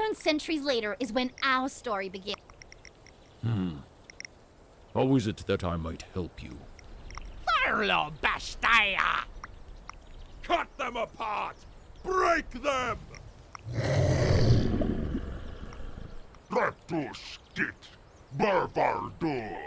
unknown centuries later is when our story begins. How is it that I might help you? Farlo Bastaya! Cut them apart! Break them! Raptus git! Barbardo!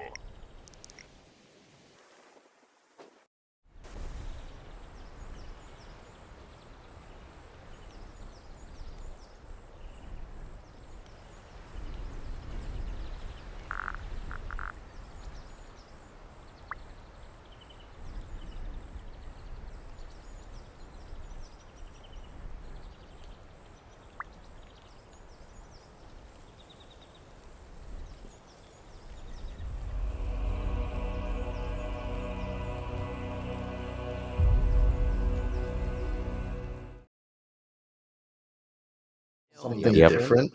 Something different.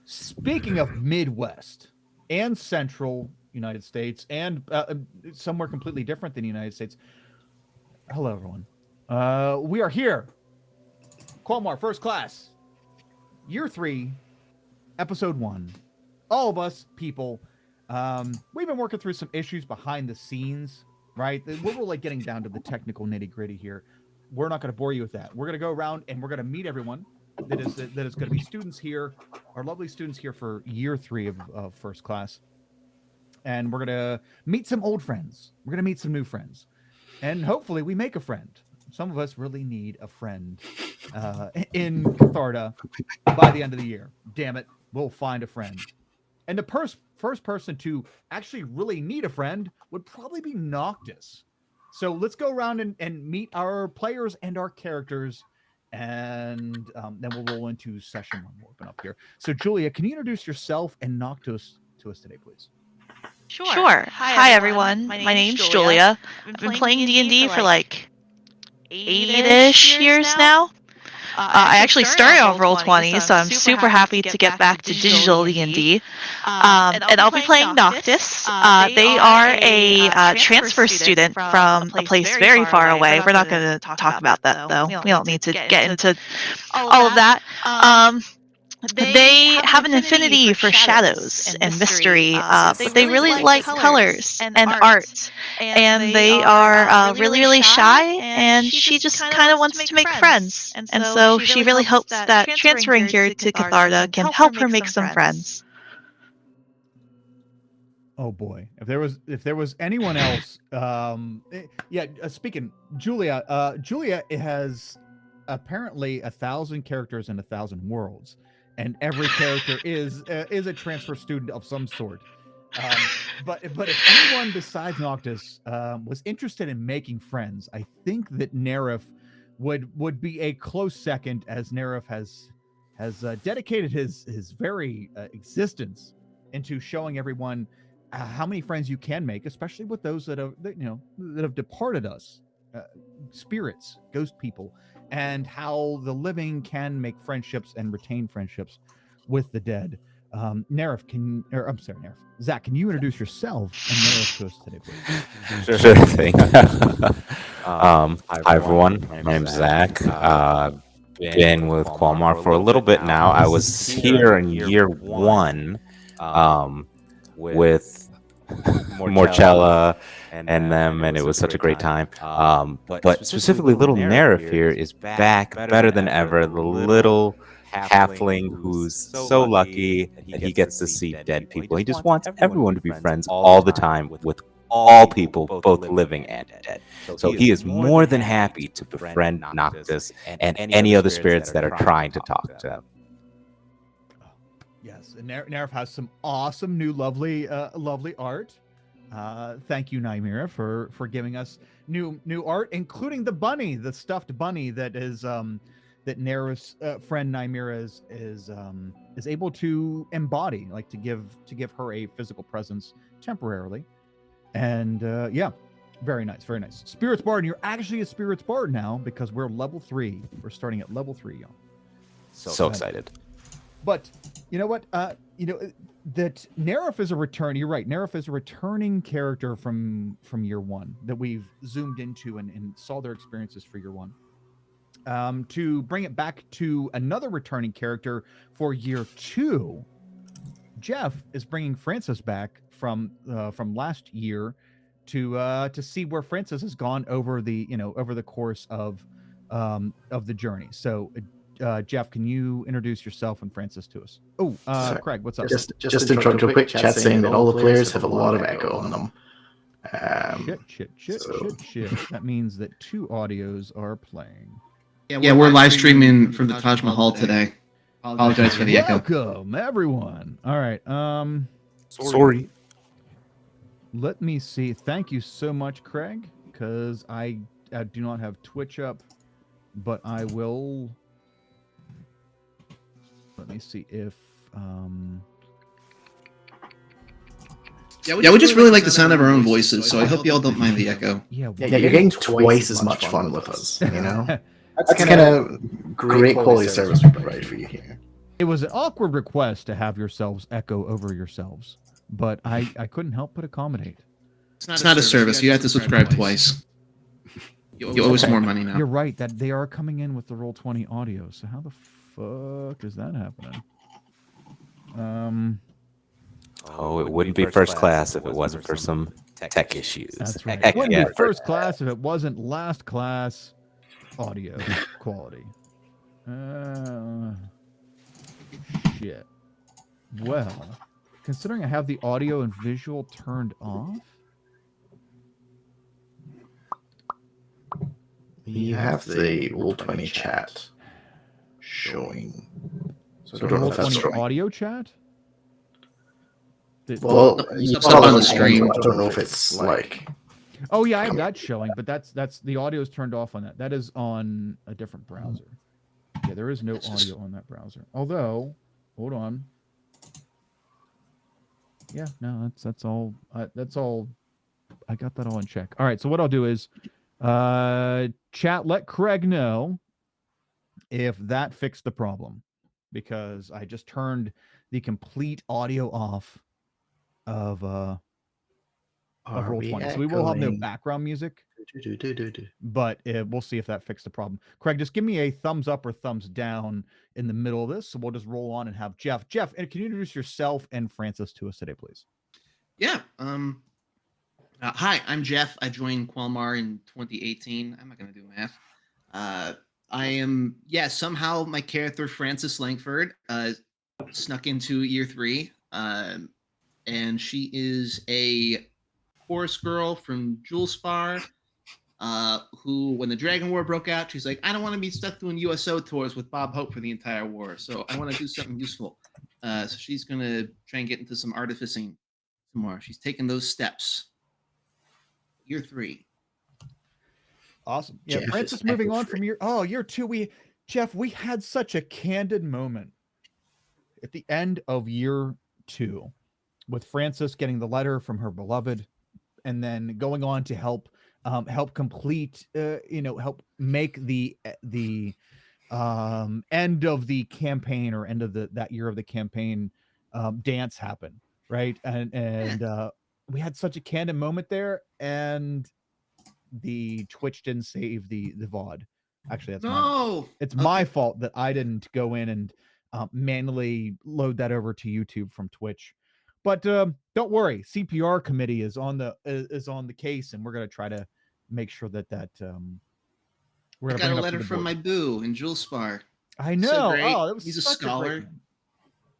Speaking of Midwest and Central United States and somewhere completely different than the United States. Hello, everyone. We are here. Quelmar, First Class, Year 3, Episode 1. All of us people, we've been working through some issues behind the scenes, right? We're really getting down to the technical nitty-gritty here. We're not going to bore you with that. We're going to go around and we're going to meet everyone that is going to be students here, our lovely students here for Year 3 of First Class. And we're going to meet some old friends. We're going to meet some new friends. And hopefully we make a friend. Some of us really need a friend in Catharta by the end of the year. Damn it, we'll find a friend. And the first person to actually really need a friend would probably be Noctis. So let's go around and meet our players and our characters, and then we'll roll into session 1. We'll open up here. So Julia, can you introduce yourself and Noctis to us today, please? Sure. Hi everyone. My name's Julia. I've been playing D&D for like 8-ish years now. I actually started on Roll20, so I'm super happy to get back to digital D&D. And I'll be playing Noctis. They are a transfer student from a place very far away. We're not going to talk about that, though. We don't need to get into all of that. They have an affinity for shadows and mystery, but they really like colors and art. And they are really, really shy, and she just kind of wants to make friends. And so she really hopes that transferring here to Catharta can help her make some friends. Oh boy! If there was anyone else, speaking, Julia has apparently 1,000 characters in 1,000 worlds. And every character is a transfer student of some sort. But if anyone besides Noctis was interested in making friends, I think that Nerif would be a close second, as Nerif has dedicated his very existence into showing everyone how many friends you can make, especially with those that have departed us, spirits, ghost people. And how the living can make friendships and retain friendships with the dead. Nerif, Zach, can you introduce yourself and Nerif to us today, please? Sure thing. Hi, everyone. My name's Zach. Been with Quelmar for a little bit now. I was here in year 1 with Morcella and them, and it was such a great time. But specifically, little Nerif here is back better than ever. The little halfling who's so lucky that he gets to see dead people. He just wants everyone to be friends all the time with all people, both living and dead. So he is more than happy to befriend Noctis and any other spirits that are trying to talk to him. Yes, and Nerif has some awesome new lovely art. Thank you, Nymira, for giving us new art, including the bunny, the stuffed bunny that is that Nerif's friend Nymira is able to embody, like to give her a physical presence temporarily. And very nice, very nice. Spirits Bard, and you're actually a Spirits Bard now because we're level 3. We're starting at level 3, y'all. So excited. But you know what? That Nerif is a return. You're right. Nerif is a returning character from year 1 that we've zoomed into and saw their experiences for year 1. to bring it back to another returning character for year 2, Jeff is bringing Francis back from last year to see where Francis has gone over the course of the journey. So, Jeff, can you introduce yourself and Francis to us? Oh, Sorry. Craig, what's up? Just to interrupt real quick, chat saying that all the players have a lot of echo on them. Shit. That means that 2 audios are playing. Yeah, we're live streaming from the Taj Mahal today. Apologize for the echo. Welcome, everyone. All right. Sorry. Let me see. Thank you so much, Craig, because I do not have Twitch up, but I will. Let me see if. Yeah, we just really like the sound of our own voices, so I hope y'all don't mind the echo. Yeah, Yeah, you're getting twice as much fun with us, you know? That's kind of great quality service we provide for you here. It was an awkward request to have yourselves echo over yourselves, but I couldn't help but accommodate. It's not a service. You have to subscribe twice. You owe us more money now. You're right that they are coming in with the Roll20 audio. So how the fuck is that happening? Oh, it wouldn't be first class if it wasn't for some tech issues. That's right. Heck It wouldn't yeah. be first class if it wasn't last class audio quality. Shit. Well, considering I have the audio and visual turned off. You have the Roll20 chat showing. So I don't know if that's Roll20 right. audio chat? Well, you It's up saw it on on the screen. I don't know if it's like. Oh yeah, I have that showing, but that's the audio is turned off on that. That is on a different browser. Yeah, there is no audio on that browser. Although, hold on. Yeah, no, that's all. That's all. I got that all in check. All right, so what I'll do is, chat, let Craig know if that fixed the problem, because I just turned the complete audio off of Roll20. So we will have no background music, but we'll see if that fixed the problem. Craig, just give me a thumbs up or thumbs down in the middle of this, so we'll just roll on and have Jeff. Jeff, can you introduce yourself and Francis to us today, please? Yeah. Hi, I'm Jeff. I joined Quelmar in 2018. I'm not going to do math. I am, somehow my character, Francis Langford, snuck into year 3. And she is a chorus girl from Julespar, who, when the Dragon War broke out, she's like, I don't want to be stuck doing USO tours with Bob Hope for the entire war, so I want to do something useful. So she's going to try and get into some artificing some more. She's taking those steps. Year 3. Awesome. Yeah, Jeff Francis, is moving on echo-free. from year 2. Jeff, we had such a candid moment at the end of year 2 with Francis getting the letter from her beloved, and then going on to help complete, help make the end of the campaign, or end of that year of the campaign dance happen, right? And we had such a candid moment there, and the Twitch didn't save the VOD. Actually, that's my fault that I didn't go in and manually load that over to YouTube from Twitch. But don't worry, CPR committee is on the case, and we're gonna try to make sure that we're gonna I got bring a it up to letter the from board. my boo in Julespar. I know. So great. Oh, that was He's a such scholar. great one.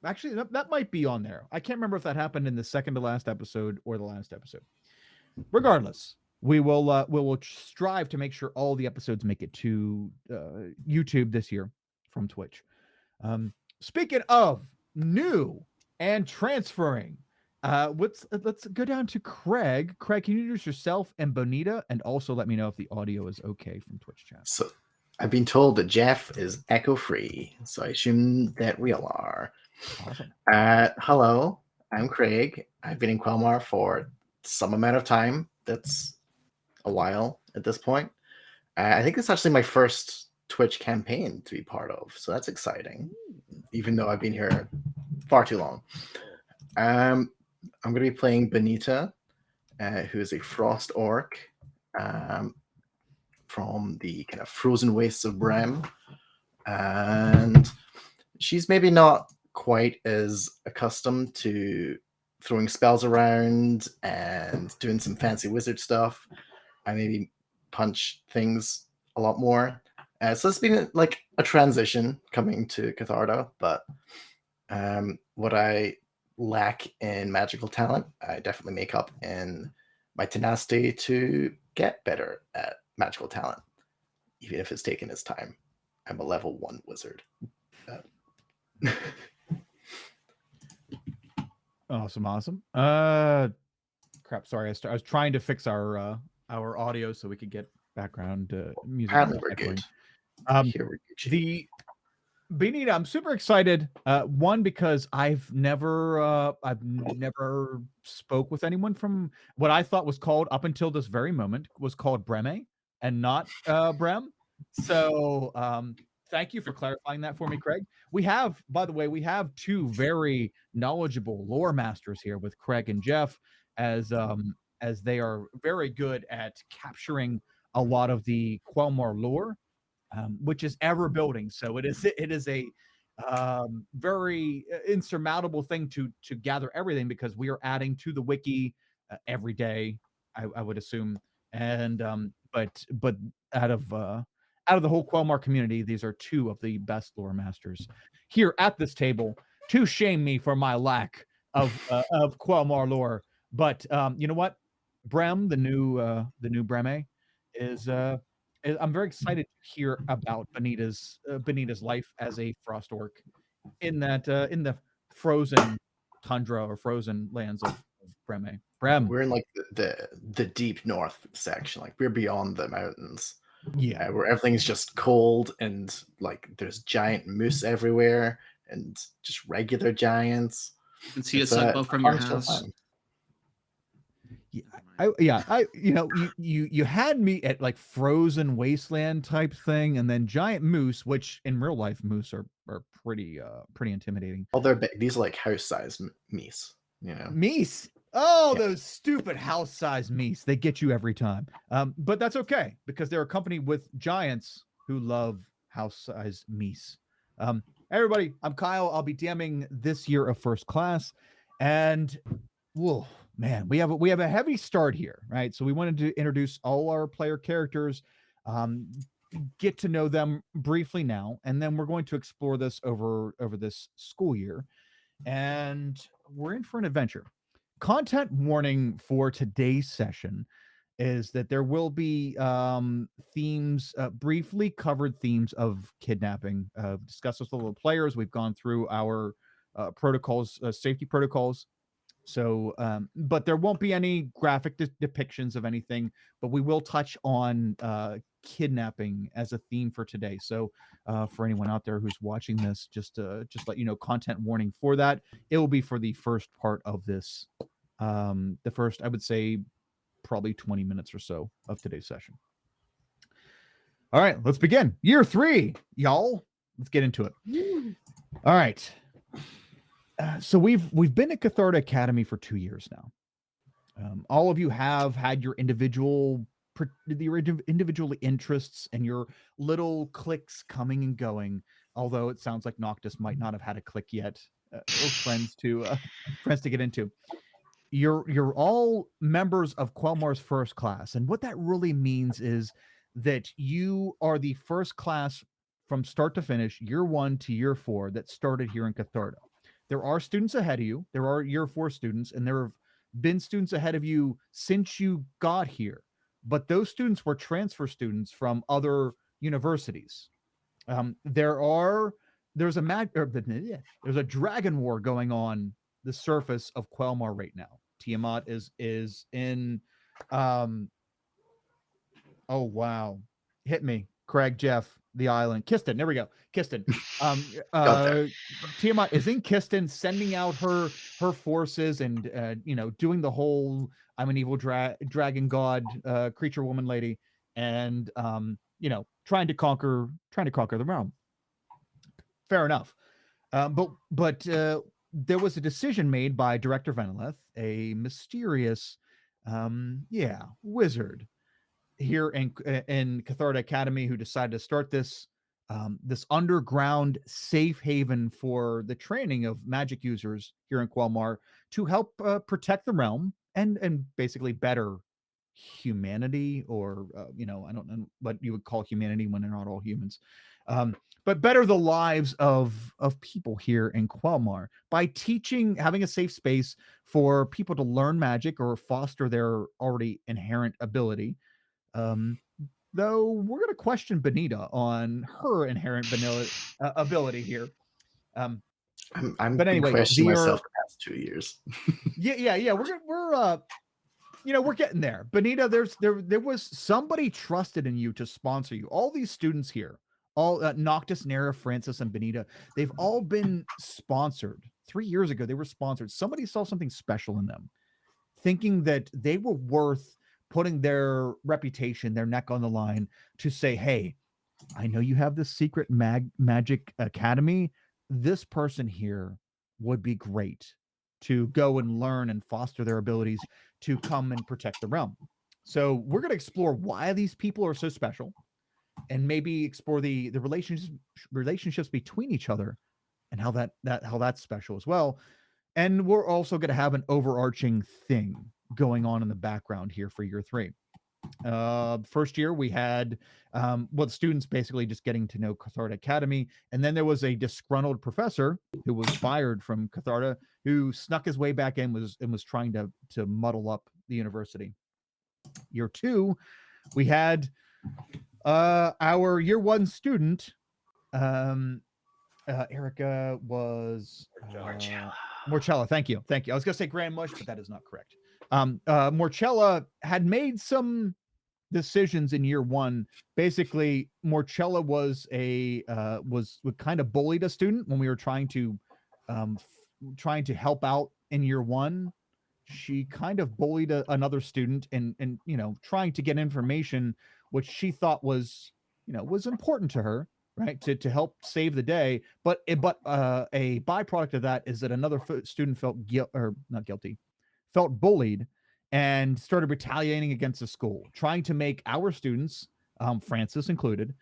Actually, that might be on there. I can't remember if that happened in the second to last episode or the last episode. Regardless, we will strive to make sure all the episodes make it to YouTube this year from Twitch. Speaking of new and transferring, let's go down to Craig. Craig, can you introduce yourself and Bonita, and also let me know if the audio is okay from Twitch chat? So I've been told that Jeff is echo-free, so I assume that we all are. Awesome. Hello, I'm Craig. I've been in Quelmar for some amount of time. That's a while at this point. I think it's actually my first Twitch campaign to be part of, so that's exciting, even though I've been here far too long. I'm going to be playing Bonita, who is a frost orc from the kind of frozen wastes of Brem, and she's maybe not quite as accustomed to throwing spells around and doing some fancy wizard stuff. I maybe punch things a lot more. So it's been like a transition coming to Catharda, but what I lack in magical talent, I definitely make up in my tenacity to get better at magical talent, even if it's taken its time. I'm a level 1 wizard. Awesome. Crap. Sorry, I was trying to fix our audio so we could get background music. Apparently, we're good. Here we're good. Benita, I'm super excited. One, because I've never spoke with anyone from what I thought was called, up until this very moment, was called Breme and not Brem. So thank you for clarifying that for me, Craig. By the way, we have two very knowledgeable lore masters here with Craig and Jeff, as they are very good at capturing a lot of the Quelmar lore. Which is ever building. So it is a very insurmountable thing to gather everything, because we are adding to the wiki every day, I would assume. And but out of the whole Quelmar community, these are two of the best lore masters here at this table, to shame me for my lack of Quelmar lore. But you know what, Brem, the new Breme, is I'm very excited to hear about Benita's life as a frost orc in the frozen tundra or frozen lands of Breme. Brem. We're in like the deep north section. Like we're beyond the mountains. Yeah, where everything's just cold and like there's giant moose everywhere and just regular giants. You can see a suckbow from your house. You had me at like frozen wasteland type thing, and then giant moose, which in real life moose are pretty intimidating. Oh, they're big. These are like house-sized meese. Meese. Oh, yeah. Those stupid house-sized meese. They get you every time. But that's okay, because they're accompanied with giants who love house-sized meese. Everybody, I'm Kyle. I'll be DMing this year of First Class, and whoa. Man, we have a heavy start here, right? So we wanted to introduce all our player characters, get to know them briefly now, and then we're going to explore this over this school year, and we're in for an adventure. Content warning for today's session is that there will be briefly covered themes of kidnapping, discussed with all the players. We've gone through our protocols, safety protocols. So, but there won't be any graphic depictions of anything, but we will touch on kidnapping as a theme for today. So, for anyone out there who's watching this, just let you know, content warning for that. It will be for the first part of this, the first, I would say, probably 20 minutes or so of today's session. All right, let's begin. Year 3, y'all. Let's get into it. All right. So we've been at Catharda Academy for 2 years now. All of you have had your individual interests and your little cliques coming and going. Although it sounds like Noctis might not have had a clique yet, or friends to get into. You're all members of Quelmar's First Class, and what that really means is that you are the first class from start to finish, year 1 to year 4, that started here in Catharda. There are students ahead of you. There are year 4 students, and there have been students ahead of you since you got here. But those students were transfer students from other universities. There's a dragon war going on the surface of Quelmar right now. Tiamat is in. Oh wow! Hit me, Craig, Jeff. The island, Kiston. There we go, Kiston. Tiamat is in Kiston, sending out her forces, and doing the whole "I'm an evil dragon god, creature woman lady," and trying to conquer the realm. Fair enough, but there was a decision made by Director Venelith, a mysterious, wizard, here in Catharta Academy who decided to start this this underground safe haven for the training of magic users here in Quelmar to help protect the realm and basically better humanity, or I don't know what you would call humanity when they're not all humans, but better the lives of people here in Quelmar by teaching, having a safe space for people to learn magic or foster their already inherent ability. Though we're going to question Benita on her inherent ability here. I'm But been anyway, questioning myself the past 2 years. yeah. We're getting there. Benita, there was somebody trusted in you to sponsor you. All these students here, all Noctis, Nera, Francis, and Benita, they've all been sponsored. 3 years ago, they were sponsored. Somebody saw something special in them, thinking that they were worth putting their reputation, their neck on the line to say, hey, I know you have this secret magic academy. This person here would be great to go and learn and foster their abilities to come and protect the realm. So we're going to explore why these people are so special, and maybe explore the relationships between each other and how that's special as well. And we're also going to have an overarching thing going on in the background here for year 3. First year we had the students basically just getting to know Catharta Academy, and then there was a disgruntled professor who was fired from Catharta who snuck his way back in and was trying to muddle up the university. Year 2, we had our year 1 student, Erica was Morchella. Thank you. I was gonna say Grand Mush, but that is not correct. Morchella had made some decisions in year 1. Basically, Morchella was was kind of bullied a student when we were trying to help out in year 1. She kind of bullied another student and trying to get information which she thought was was important to her, right, to help save the day. But a byproduct of that is that another student felt felt bullied and started retaliating against the school, trying to make our students, Francis included,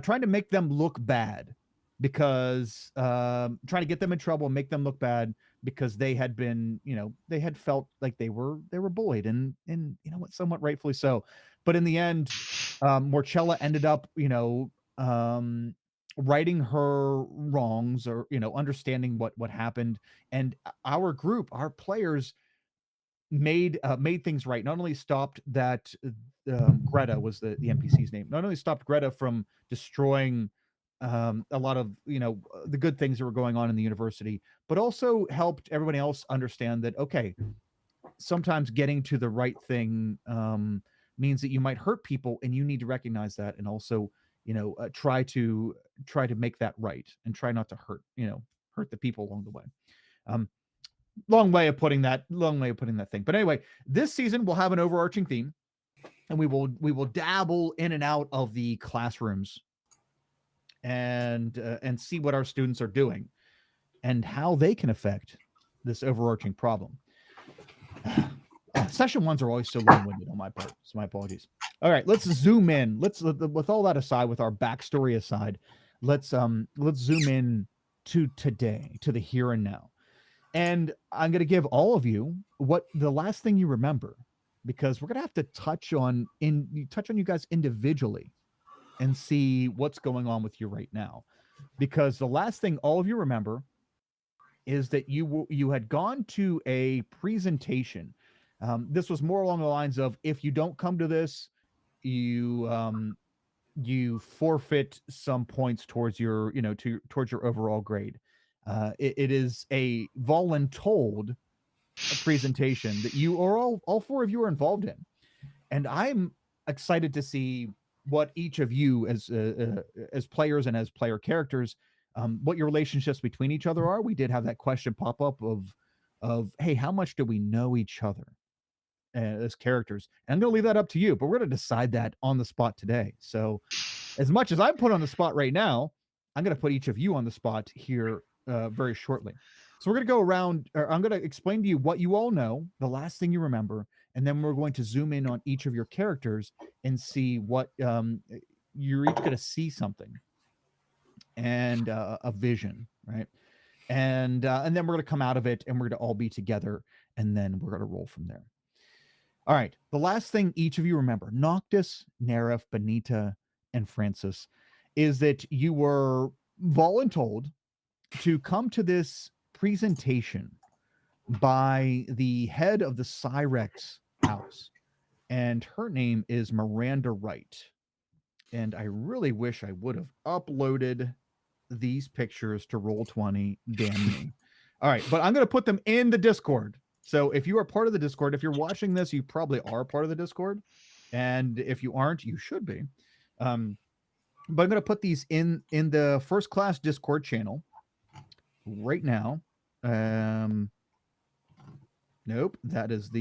trying to make them look bad, because trying to get them in trouble and make them look bad because they had been, they had felt like they were bullied, and what, somewhat rightfully so. But in the end, Morchella ended up, righting her wrongs, or understanding what happened, and our group, our players, made things right. Not only stopped that Greta was the NPC's name. Not only stopped Greta from destroying a lot of the good things that were going on in the university, but also helped everybody else understand that, okay, sometimes getting to the right thing means that you might hurt people, and you need to recognize that, and also try to make that right, and try not to hurt the people along the way. Long way of putting that thing. But anyway, this season we'll have an overarching theme, and we will dabble in and out of the classrooms and see what our students are doing and how they can affect this overarching problem. Session 1s are always so long-winded on my part, so my apologies. All right, let's zoom in. Let's, with all that aside, with our backstory aside, let's zoom in to today, to the here and now. And I'm going to give all of you what the last thing you remember, because we're going to have to touch on you guys individually and see what's going on with you right now. Because the last thing all of you remember is that you had gone to a presentation. This was more along the lines of, if you don't come to this, you forfeit some points towards your towards your overall grade. It is a voluntold presentation that you are all 4 of you are involved in, and I'm excited to see what each of you as players and as player characters, what your relationships between each other are. We did have that question pop up of hey, how much do we know each other as characters? And I'm going to leave that up to you, but we're going to decide that on the spot today. So as much as I'm put on the spot right now, I'm going to put each of you on the spot here very shortly. So we're going to go around, or I'm going to explain to you what you all know, the last thing you remember, and then we're going to zoom in on each of your characters and see what you're each going to see something and a vision, right? And then we're going to come out of it and we're going to all be together and then we're going to roll from there. All right. The last thing each of you remember, Noctis, Neref, Benita, and Francis, is that you were voluntold to come to this presentation by the head of the Cyrex house. And her name is Miranda Wright. And I really wish I would have uploaded these pictures to Roll20. Damn me. All right. But I'm going to put them in the Discord. So if you are part of the Discord, if you're watching this, you probably are part of the Discord. And if you aren't, you should be. But I'm going to put these in the first class Discord channel right now. Nope, that is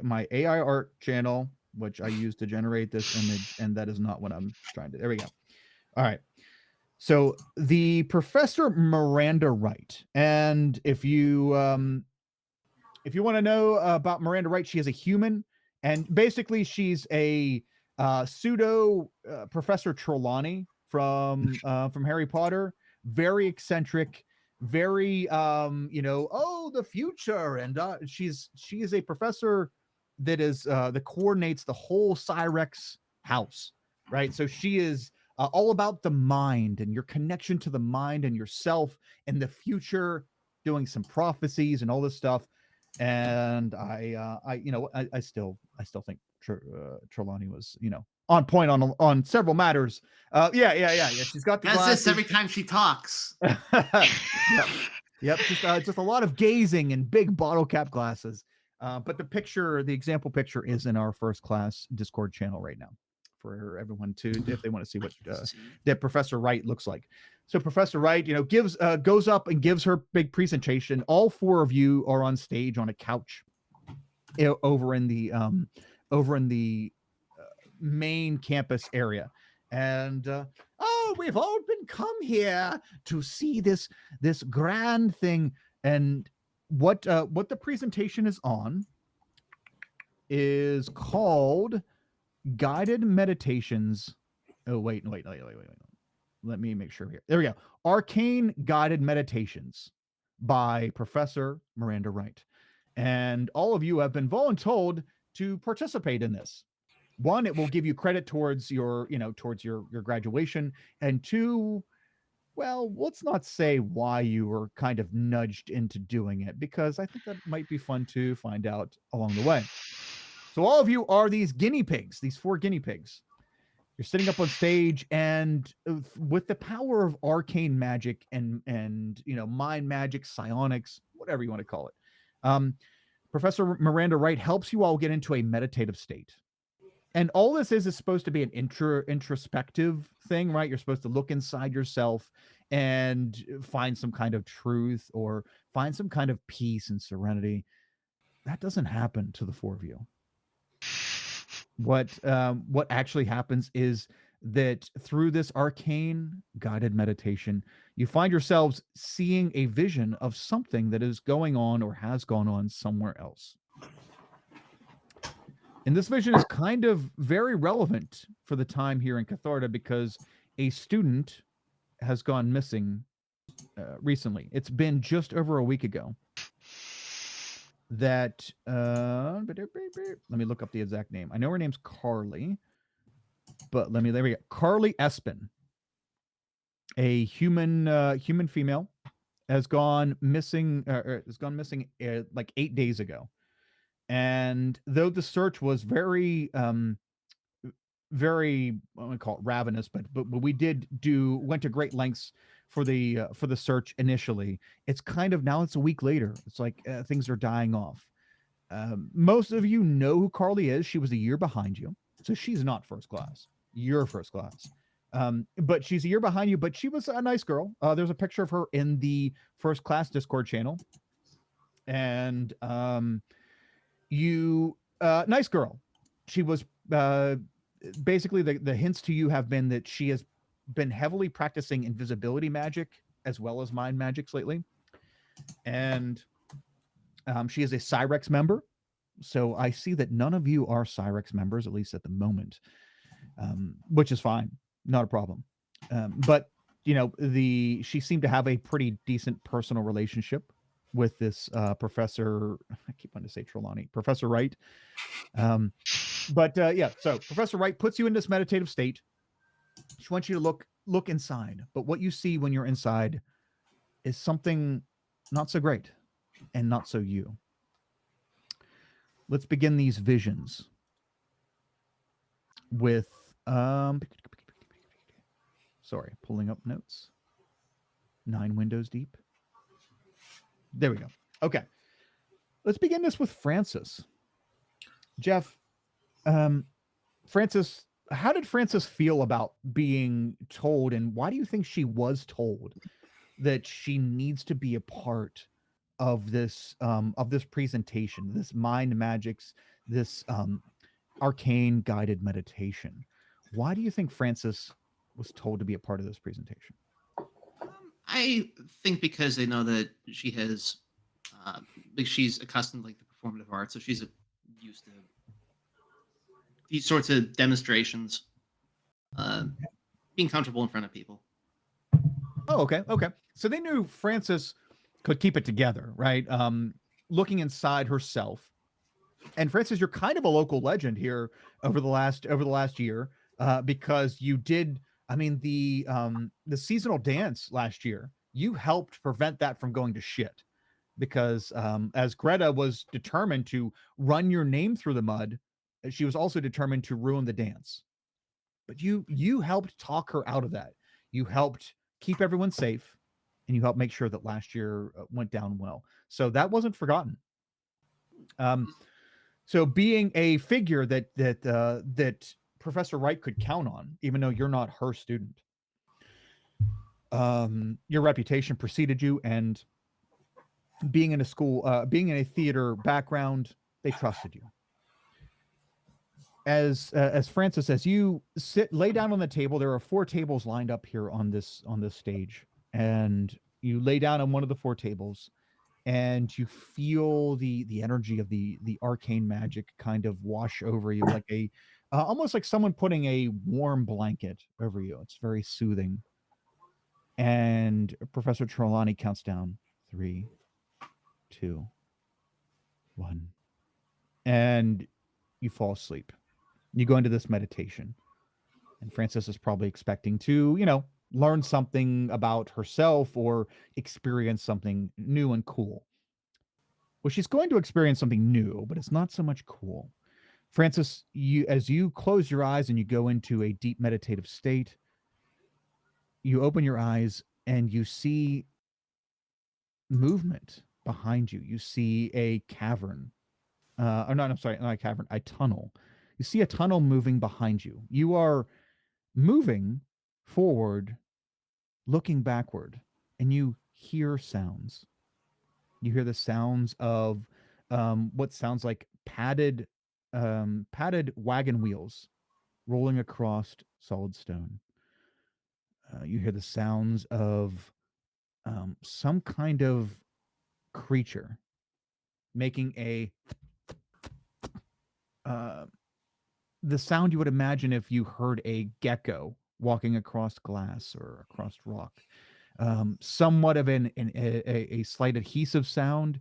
my AI art channel, which I use to generate this image, and that is not what I'm trying to. There we go. All right. So the Professor Miranda Wright, and if you want to know about Miranda Wright, she is a human, and basically she's a pseudo Professor Trelawney from Harry Potter. Very eccentric, very the future, and she is a professor that is that coordinates the whole Cyrex house, right? So she is all about the mind and your connection to the mind and yourself and the future, doing some prophecies and all this stuff. And I still think Trelawney was on point on several matters. Yeah. She's got the That's glasses. this every time she talks. Yep. Just a lot of gazing and big bottle cap glasses. But the example picture is in our first class Discord channel right now for everyone to, if they want to see what that Professor Wright looks like. So Professor Wright, goes up and gives her big presentation. All four of you are on stage on a couch over in the main campus area. And we've all been come here to see this grand thing. And what the presentation is on is called Guided Meditations. Oh, wait. Let me make sure here. There we go. Arcane Guided Meditations by Professor Miranda Wright. And all of you have been voluntold to participate in this. One, it will give you credit towards your graduation. And two, well, let's not say why you were kind of nudged into doing it, because I think that might be fun to find out along the way. So all of you are these guinea pigs, these 4 guinea pigs. You're sitting up on stage, and with the power of arcane magic and mind magic, psionics, whatever you want to call it, Professor Miranda Wright helps you all get into a meditative state. And all this is supposed to be an introspective thing, right? You're supposed to look inside yourself and find some kind of truth or find some kind of peace and serenity. That doesn't happen to the 4 of you. What actually happens is that through this arcane guided meditation, you find yourselves seeing a vision of something that is going on or has gone on somewhere else. And this vision is kind of very relevant for the time here in Catharta, because a student has gone missing recently. It's been just over a week ago that let me look up the exact name. I know her name's Carly, but there we go. Carly Espin, a human female, has gone missing like 8 days ago. And though the search was very very, I don't want to call it ravenous, but we went to great lengths for the search initially. It's kind of, now it's a week later. It's like things are dying off. Most of you know who Carly is. She was a year behind you, so she's not first class. You're first class. But she's a year behind you, but she was a nice girl. There's a picture of her in the first class Discord channel. And nice girl. She was basically the hints to you have been that she has been heavily practicing invisibility magic as well as mind magics lately. and she is a Cyrex member. So I see that none of you are Cyrex members, at least at the moment, which is fine, not a problem. But she seemed to have a pretty decent personal relationship with this Professor. I keep wanting to say Trelawney, Professor Wright. Yeah, so Professor Wright puts you in this meditative state. She wants you to look inside, but what you see when you're inside is something not so great and not so you. Let's begin these visions with sorry, pulling up notes. 9 windows deep. There we go. Okay. Let's begin this with Francis. Jeff, Francis, how did Francis feel about being told, and why do you think she was told that she needs to be a part of this presentation, this mind magics, this arcane guided meditation? Why do you think Francis was told to be a part of this presentation? I think because they know that she has, like she's accustomed to like the performative arts, so she's used to these sorts of demonstrations, being comfortable in front of people. Oh, okay. So they knew Francis could keep it together, right? Looking inside herself. And Francis, you're kind of a local legend here over the last year, because you did. I mean, the seasonal dance last year, you helped prevent that from going to shit, because as Greta was determined to run your name through the mud, she was also determined to ruin the dance. But you helped talk her out of that. You helped keep everyone safe, and you helped make sure that last year went down well. So that wasn't forgotten. So being a figure that Professor Wright could count on, even though you're not her student, your reputation preceded you, and being in a school, being in a theater background, they trusted you. As Francis, as you lay down on the table, there are 4 tables lined up here on this stage, and you lay down on one of the 4 tables, and you feel the energy of the arcane magic kind of wash over you, like a almost like someone putting a warm blanket over you. It's very soothing. And Professor Trelawney counts down 3, 2, 1, and you fall asleep. You go into this meditation, and Frances is probably expecting to, learn something about herself or experience something new and cool. Well, she's going to experience something new, but it's not so much cool. Frances, as you close your eyes and you go into a deep meditative state, you open your eyes and you see movement behind you. You see a cavern. Or not, I'm sorry, not a cavern, a tunnel. You see a tunnel moving behind you. You are moving forward, looking backward, and you hear sounds. You hear the sounds of what sounds like padded wagon wheels rolling across solid stone. You hear the sounds of some kind of creature making the sound you would imagine if you heard a gecko walking across glass or across rock. Somewhat of a slight adhesive sound,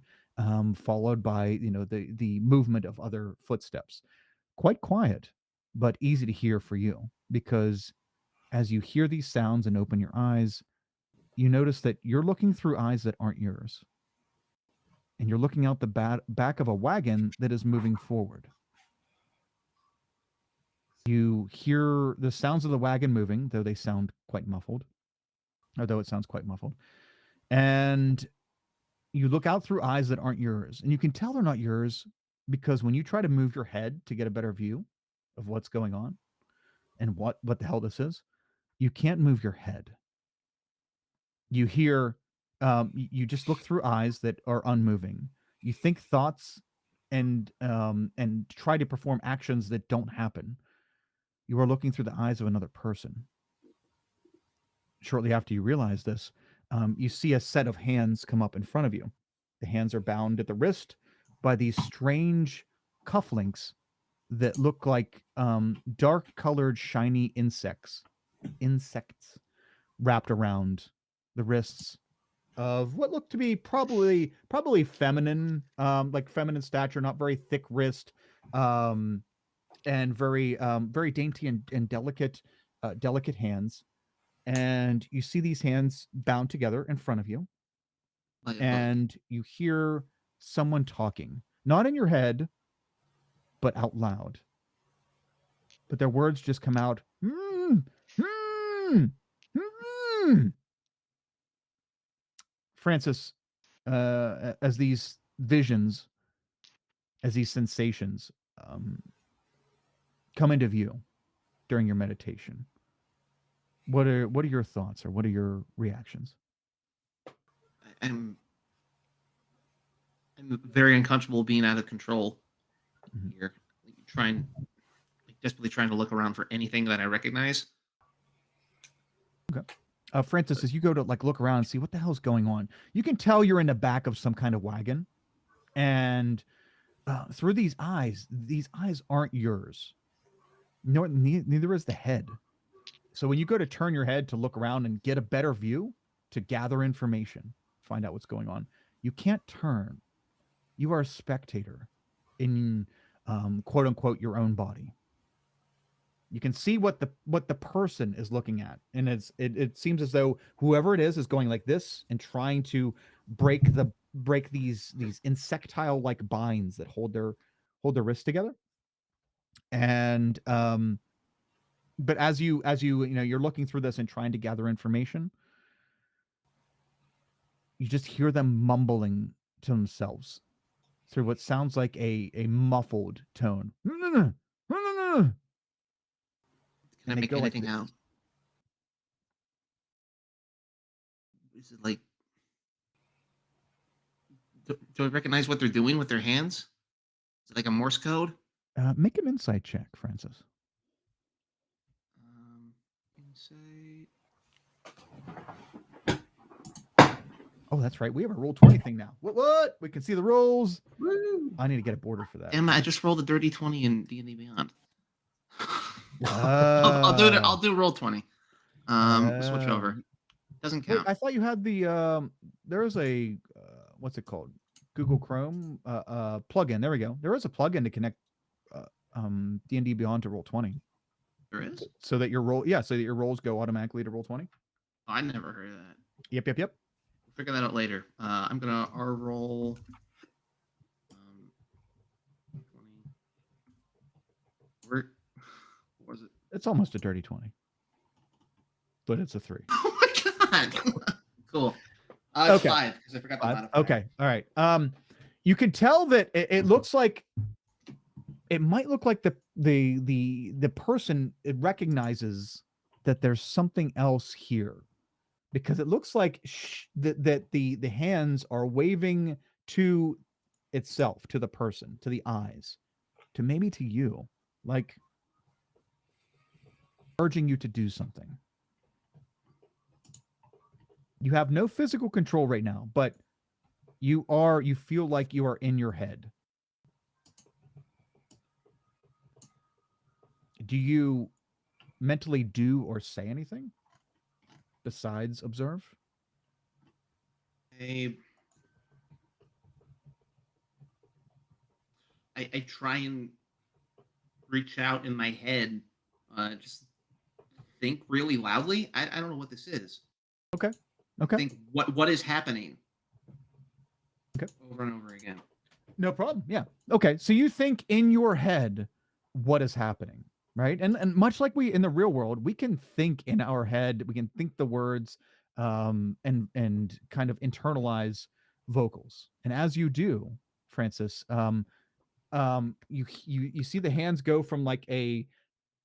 followed by the movement of other footsteps. Quite quiet, but easy to hear for you, because as you hear these sounds and open your eyes, you notice that you're looking through eyes that aren't yours, and you're looking out the back of a wagon that is moving forward. You hear the sounds of the wagon moving, though it sounds quite muffled. And you look out through eyes that aren't yours, and you can tell they're not yours because when you try to move your head to get a better view of what's going on and what the hell this is, you can't move your head. You hear, you just look through eyes that are unmoving. You think thoughts and try to perform actions that don't happen. You are looking through the eyes of another person. Shortly after you realize this, you see a set of hands come up in front of you. The hands are bound at the wrist by these strange cufflinks that look like dark-colored, shiny insects wrapped around the wrists of what look to be probably feminine, like feminine stature, not very thick wrist, and very dainty and delicate hands. And you see these hands bound together in front of you, Like a book. and you hear someone talking, not in your head, but out loud. But their words just come out. Francis, as these visions, as these sensations come into view during your meditation, what are your thoughts, or what are your reactions? I'm very uncomfortable being out of control here. Desperately trying to look around for anything that I recognize. Okay. Francis, as you go to look around and see what the hell's going on, you can tell you're in the back of some kind of wagon, and through these eyes aren't yours. No, neither is the head. So when you go to turn your head to look around and get a better view, to gather information, find out what's going on, you can't turn. You are a spectator in quote unquote your own body. You can see what the person is looking at, and it seems as though whoever it is going like this and trying to break these insectile like binds that hold their wrists together. And but as you you're looking through this and trying to gather information, you just hear them mumbling to themselves through what sounds like a muffled tone. Can I make anything out? Is it like? Do I recognize what they're doing with their hands? Is it like a Morse code? Make an insight check, Francis. Insight. Oh, that's right. We have a Roll20 thing now. What? We can see the rolls. Woo. I need to get a border for that. Emma, I just rolled a dirty 20 in D&D Beyond. I'll do Roll20. Switch over. Doesn't count. Wait, I thought you had the there's a what's it called? Google Chrome plugin. There we go. There is a plugin to connect D&D Beyond to Roll20. There is? So that your rolls go automatically to Roll20. Oh, I never heard of that. Yep. We'll figure that out later. I'm gonna roll 20. What was it? It's almost a dirty 20. But it's a 3. Oh my god. Cool. It's 5 because I forgot the modifier. Okay. All right. You can tell that it looks like it might look like the person, it recognizes that there's something else here, because it looks like that the hands are waving to itself, to the person, to the eyes, to maybe to you, like urging you to do something. You have no physical control right now, but you feel like you are in your head. Do you mentally do or say anything besides observe? I try and reach out in my head, just think really loudly. I don't know what this is. Okay. Think what is happening. Okay. Over and over again. No problem. Yeah. Okay. So you think in your head what is happening, right? And much like we in the real world, we can think in our head. We can think the words, and kind of internalize vocals. And as you do, Francis, you see the hands go from like a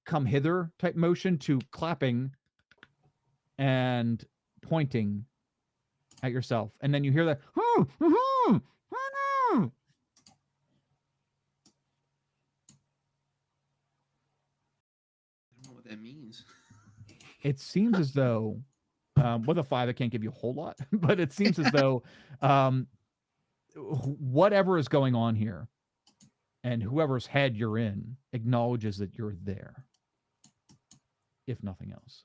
come hither type motion to clapping and pointing at yourself, and then you hear that. I don't know what that means. It seems as though With a 5, I can't give you a whole lot, but it seems as though whatever is going on here and whoever's head you're in acknowledges that you're there, if nothing else.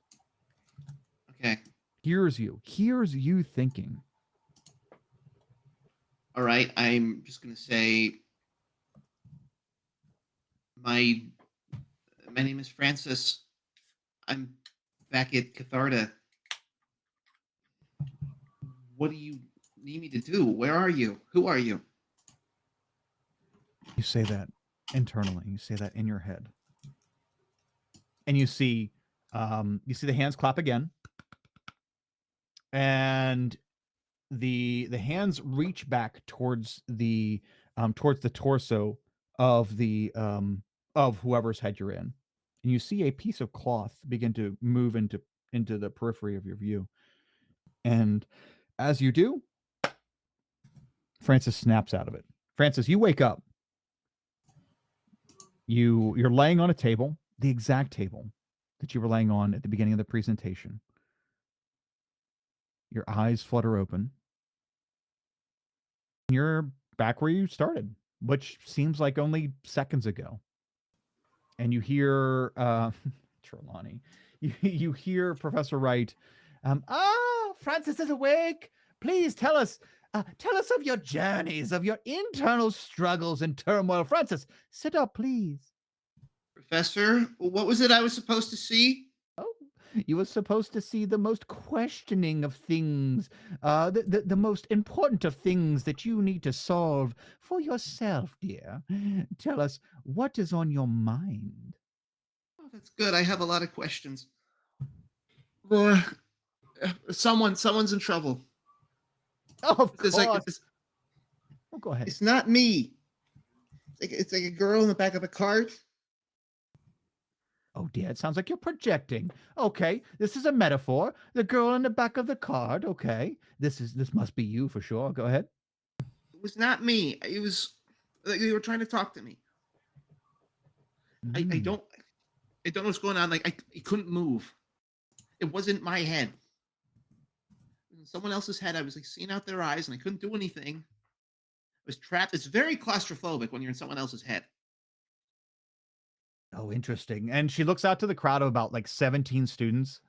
Okay. Hears you thinking. All right. I'm just going to say my name is Francis. I'm back at Catharta. What do you need me to do? Where are you? Who are you? You say that internally. You say that in your head. And you see the hands clap again. And the hands reach back towards the torso of the of whoever's head you're in. And you see a piece of cloth begin to move into the periphery of your view. And as you do, Francis snaps out of it. Francis, you wake up. You're laying on a table, the exact table that you were laying on at the beginning of the presentation. Your eyes flutter open. You're back where you started, which seems like only seconds ago. And you hear Trelawney. You hear Professor Wright. Francis is awake. Please tell us of your journeys, of your internal struggles and turmoil. Francis, sit up, please. Professor, what was it I was supposed to see? Oh, you were supposed to see the most questioning of things, the most important of things that you need to solve for yourself, dear. Tell us, what is on your mind? Oh, that's good. I have a lot of questions. Someone's in trouble. Oh, of course. Oh, go ahead. It's not me. It's like a girl in the back of a cart. Oh dear, it sounds like you're projecting. Okay, this is a metaphor. The girl in the back of the card. Okay, this must be you for sure. Go ahead. It was not me. It was they were trying to talk to me. I don't know what's going on. Like I couldn't move. It wasn't my head. It was someone else's head. I was like seeing out their eyes, and I couldn't do anything. I was trapped. It's very claustrophobic when you're in someone else's head. Oh, interesting. And she looks out to the crowd of about like 17 students.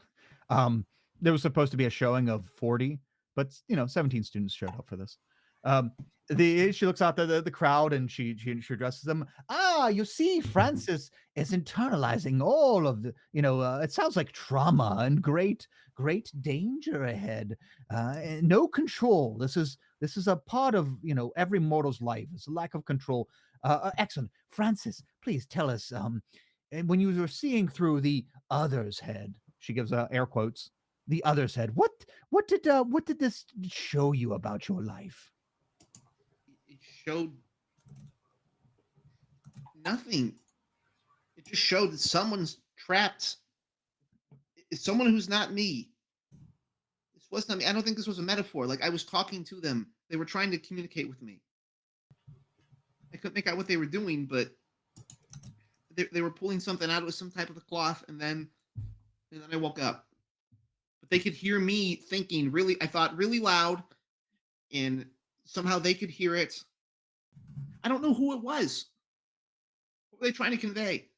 There was supposed to be a showing of 40, but 17 students showed up for this. She looks out the crowd and she addresses them. You see, Francis is internalizing all of the, it sounds like trauma and great danger ahead. No control. This is a part of every mortal's life. It's a lack of control. Excellent, Francis. Please tell us. When you were seeing through the other's head, she gives air quotes. The other's head. What did this show you about your life? It showed nothing. It just showed that someone's trapped. It's someone who's not me. This was not me. I don't think this was a metaphor. Like I was talking to them. They were trying to communicate with me. I couldn't make out what they were doing, but they were pulling something out of some type of a cloth, and then I woke up. But they could hear me thinking really, I thought really loud, and somehow they could hear it. I don't know who it was. What were they trying to convey?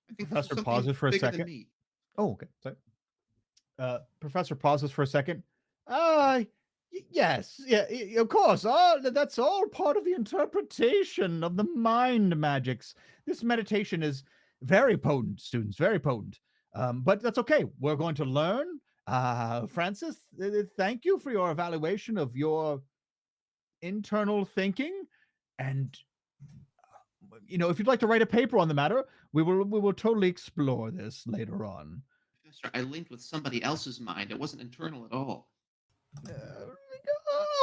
I think Professor pauses for a second. Oh, okay. Sorry. Professor pauses for a second. Yes, yeah, of course. That's all part of the interpretation of the mind magics. This meditation is very potent, students, very potent. But that's okay. We're going to learn. Francis, thank you for your evaluation of your internal thinking. And if you'd like to write a paper on the matter, we will totally explore this later on. Professor, I linked with somebody else's mind. It wasn't internal at all.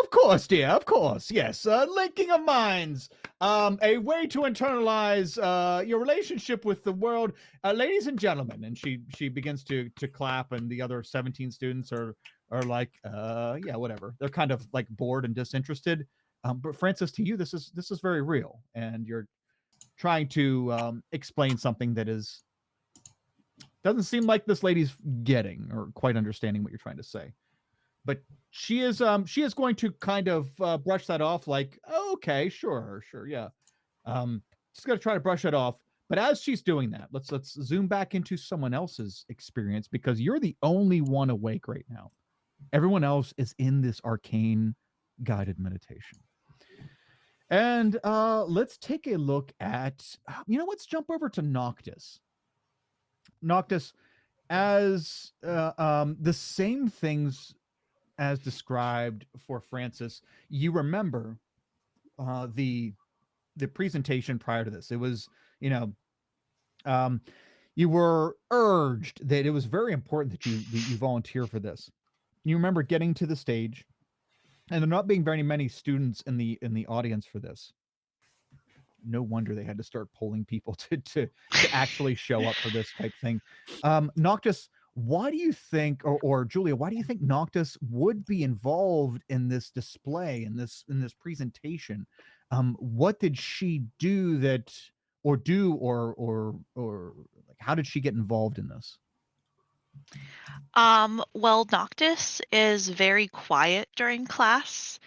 Of course, dear. Of course, yes. Linking of minds. A way to internalize your relationship with the world, ladies and gentlemen. And she begins to clap, and the other 17 students are like, yeah, whatever. They're kind of like bored and disinterested. But Francis, to you, this is very real, and you're trying to explain something that is Doesn't seem like this lady's getting or quite understanding what you're trying to say. But she is going to kind of brush that off like, oh, okay, sure, yeah. She's going to try to brush it off. But as she's doing that, let's zoom back into someone else's experience, because you're the only one awake right now. Everyone else is in this arcane guided meditation. And let's take a look at, let's jump over to Noctis. Noctis, as the same things as described for Francis, you remember the presentation prior to this. It was, you were urged that it was very important that you volunteer for this. You remember getting to the stage, and there not being very many students in the audience for this. No wonder they had to start polling people to actually show up for this type thing. Noctis, why do you think, or Julia, why do you think Noctis would be involved in this display, in this presentation? What did she do or like, how did she get involved in this? Well, Noctis is very quiet during class.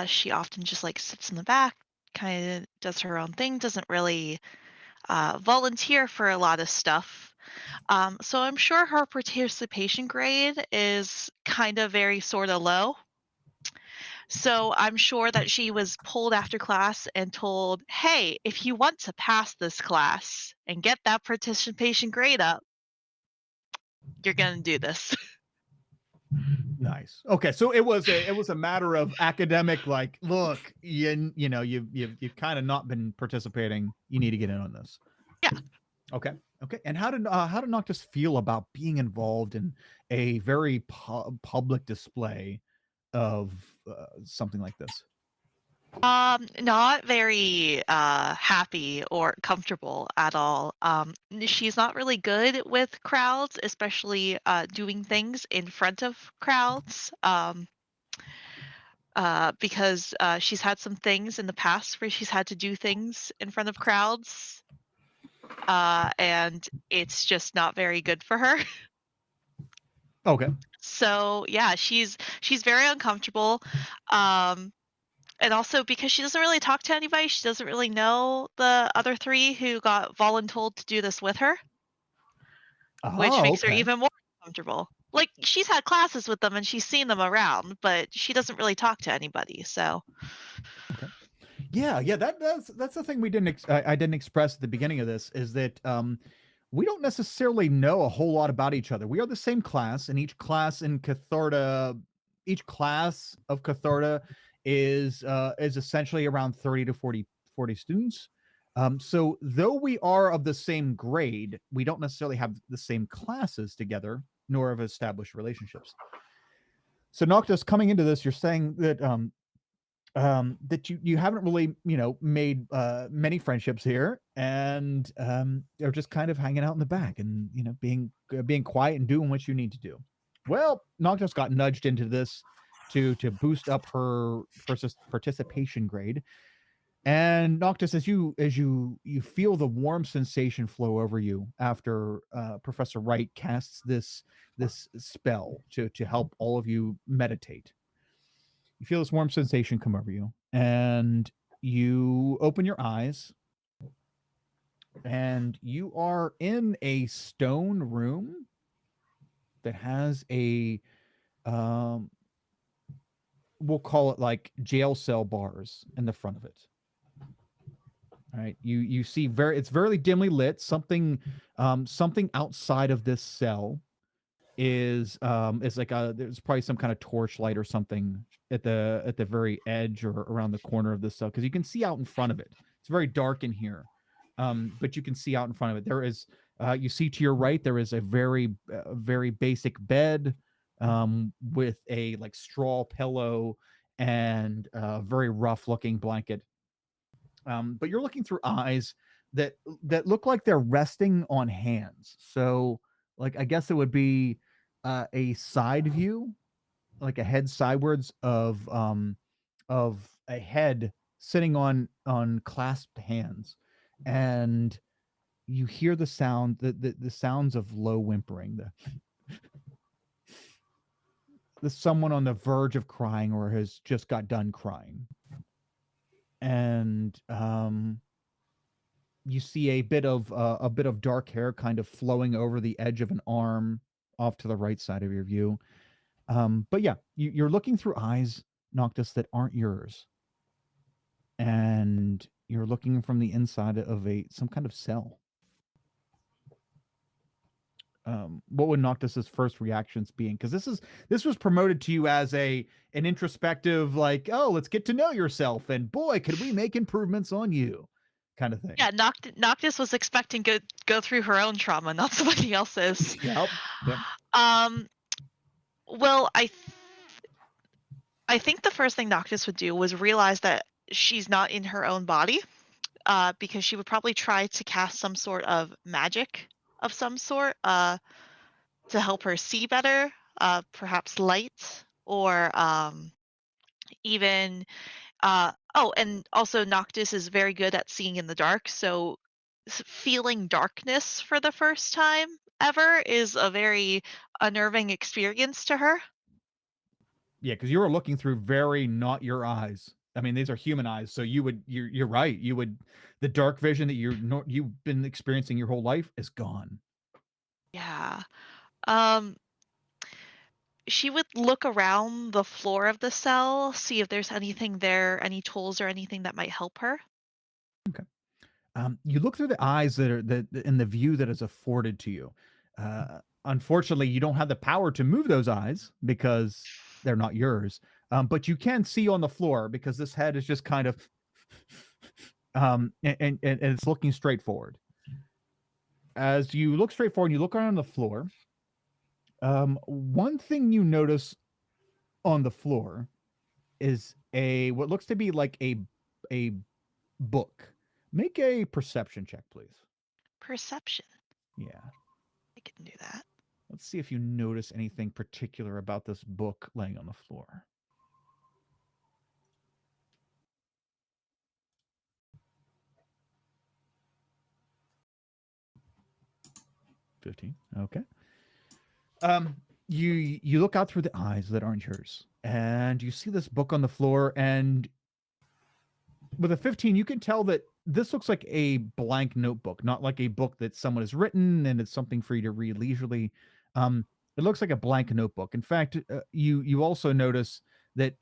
She often just like sits in the back, kind of does her own thing, doesn't really volunteer for a lot of stuff. So I'm sure her participation grade is kind of very sort of low. So I'm sure that she was pulled after class and told, hey, if you want to pass this class and get that participation grade up, you're going to do this. Nice. Okay, so it was a matter of academic, like, look, you've kind of not been participating. You need to get in on this. Yeah. Okay. And how did Noctis feel about being involved in a very public display of something like this? Not very happy or comfortable at all. She's not really good with crowds, especially doing things in front of crowds. Because she's had some things in the past where she's had to do things in front of crowds, and it's just not very good for her. Okay. So yeah, she's very uncomfortable. And also because she doesn't really talk to anybody, she doesn't really know the other three who got voluntold to do this with her, which makes her even more uncomfortable. Like, she's had classes with them and she's seen them around, but she doesn't really talk to anybody. So okay. Yeah, that's the thing I didn't express at the beginning of this, is that we don't necessarily know a whole lot about each other. We are the same class, and each class of Catharta is essentially around 30 to 40 students. So though we are of the same grade, we don't necessarily have the same classes together, nor have established relationships. So Noctis, coming into this, you're saying that that you haven't really made many friendships here, and they're just kind of hanging out in the back and being quiet and doing what you need to do. Well, Noctis got nudged into this to boost up her participation grade. And Noctis, as you feel the warm sensation flow over you after Professor Wright casts this spell to help all of you meditate, you feel this warm sensation come over you, and you open your eyes, and you are in a stone room that has a we'll call it like jail cell bars in the front of it. All right, you see it's very dimly lit. Something outside of this cell is like there's probably some kind of torchlight or something at the very edge or around the corner of this cell, because you can see out in front of it. It's very dark in here, but you can see out in front of it. There is you see to your right, there is a very basic bed with a like straw pillow and a very rough looking blanket. But you're looking through eyes that look like they're resting on hands. So, like, I guess it would be a side view, like a head sidewards of a head sitting on clasped hands, and you hear the sound, the sounds of low whimpering, the someone on the verge of crying or has just got done crying. And you see a bit of dark hair kind of flowing over the edge of an arm off to the right side of your view. But yeah, you're looking through eyes, Noctis, that aren't yours, and you're looking from the inside of some kind of cell. What would Noctis's first reactions being? Because this was promoted to you as an introspective, like, oh, let's get to know yourself, and boy, could we make improvements on you, kind of thing. Yeah, Noctis was expecting go through her own trauma, not somebody else's. Yep. Well, I think the first thing Noctis would do was realize that she's not in her own body, because she would probably try to cast some sort of magic of some sort to help her see better, perhaps light, or even and also Noctis is very good at seeing in the dark, so feeling darkness for the first time ever is a very unnerving experience to her. Yeah, because you were looking through very not your eyes. I mean, these are human eyes, so you're right. The dark vision that you've been experiencing your whole life is gone. Yeah. She would look around the floor of the cell, see if there's anything there, any tools or anything that might help her. Okay. You look through the eyes that are in the view that is afforded to you. Unfortunately, you don't have the power to move those eyes because they're not yours. But you can see on the floor because this head is just kind of, and it's looking straight forward. As you look straight forward and you look around the floor, one thing you notice on the floor is what looks to be like a book. Make a perception check, please. Perception. Yeah. I can do that. Let's see if you notice anything particular about this book laying on the floor. $15. Okay. You look out through the eyes that aren't yours, and you see this book on the floor, and with a 15, you can tell that this looks like a blank notebook, not like a book that someone has written and it's something for you to read leisurely. It looks like a blank notebook. In fact, you also notice that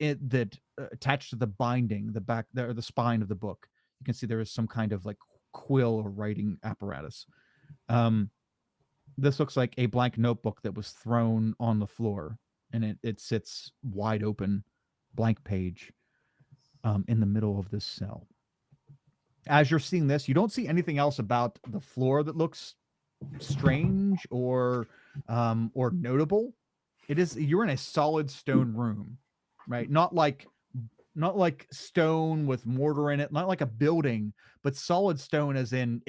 attached to the binding, the back or the spine of the book, you can see there is some kind of like quill or writing apparatus. This looks like a blank notebook that was thrown on the floor, and it sits wide open, blank page, in the middle of this cell. As you're seeing this, you don't see anything else about the floor that looks strange or notable. You're in a solid stone room, right? Not like stone with mortar in it, not like a building, but solid stone as in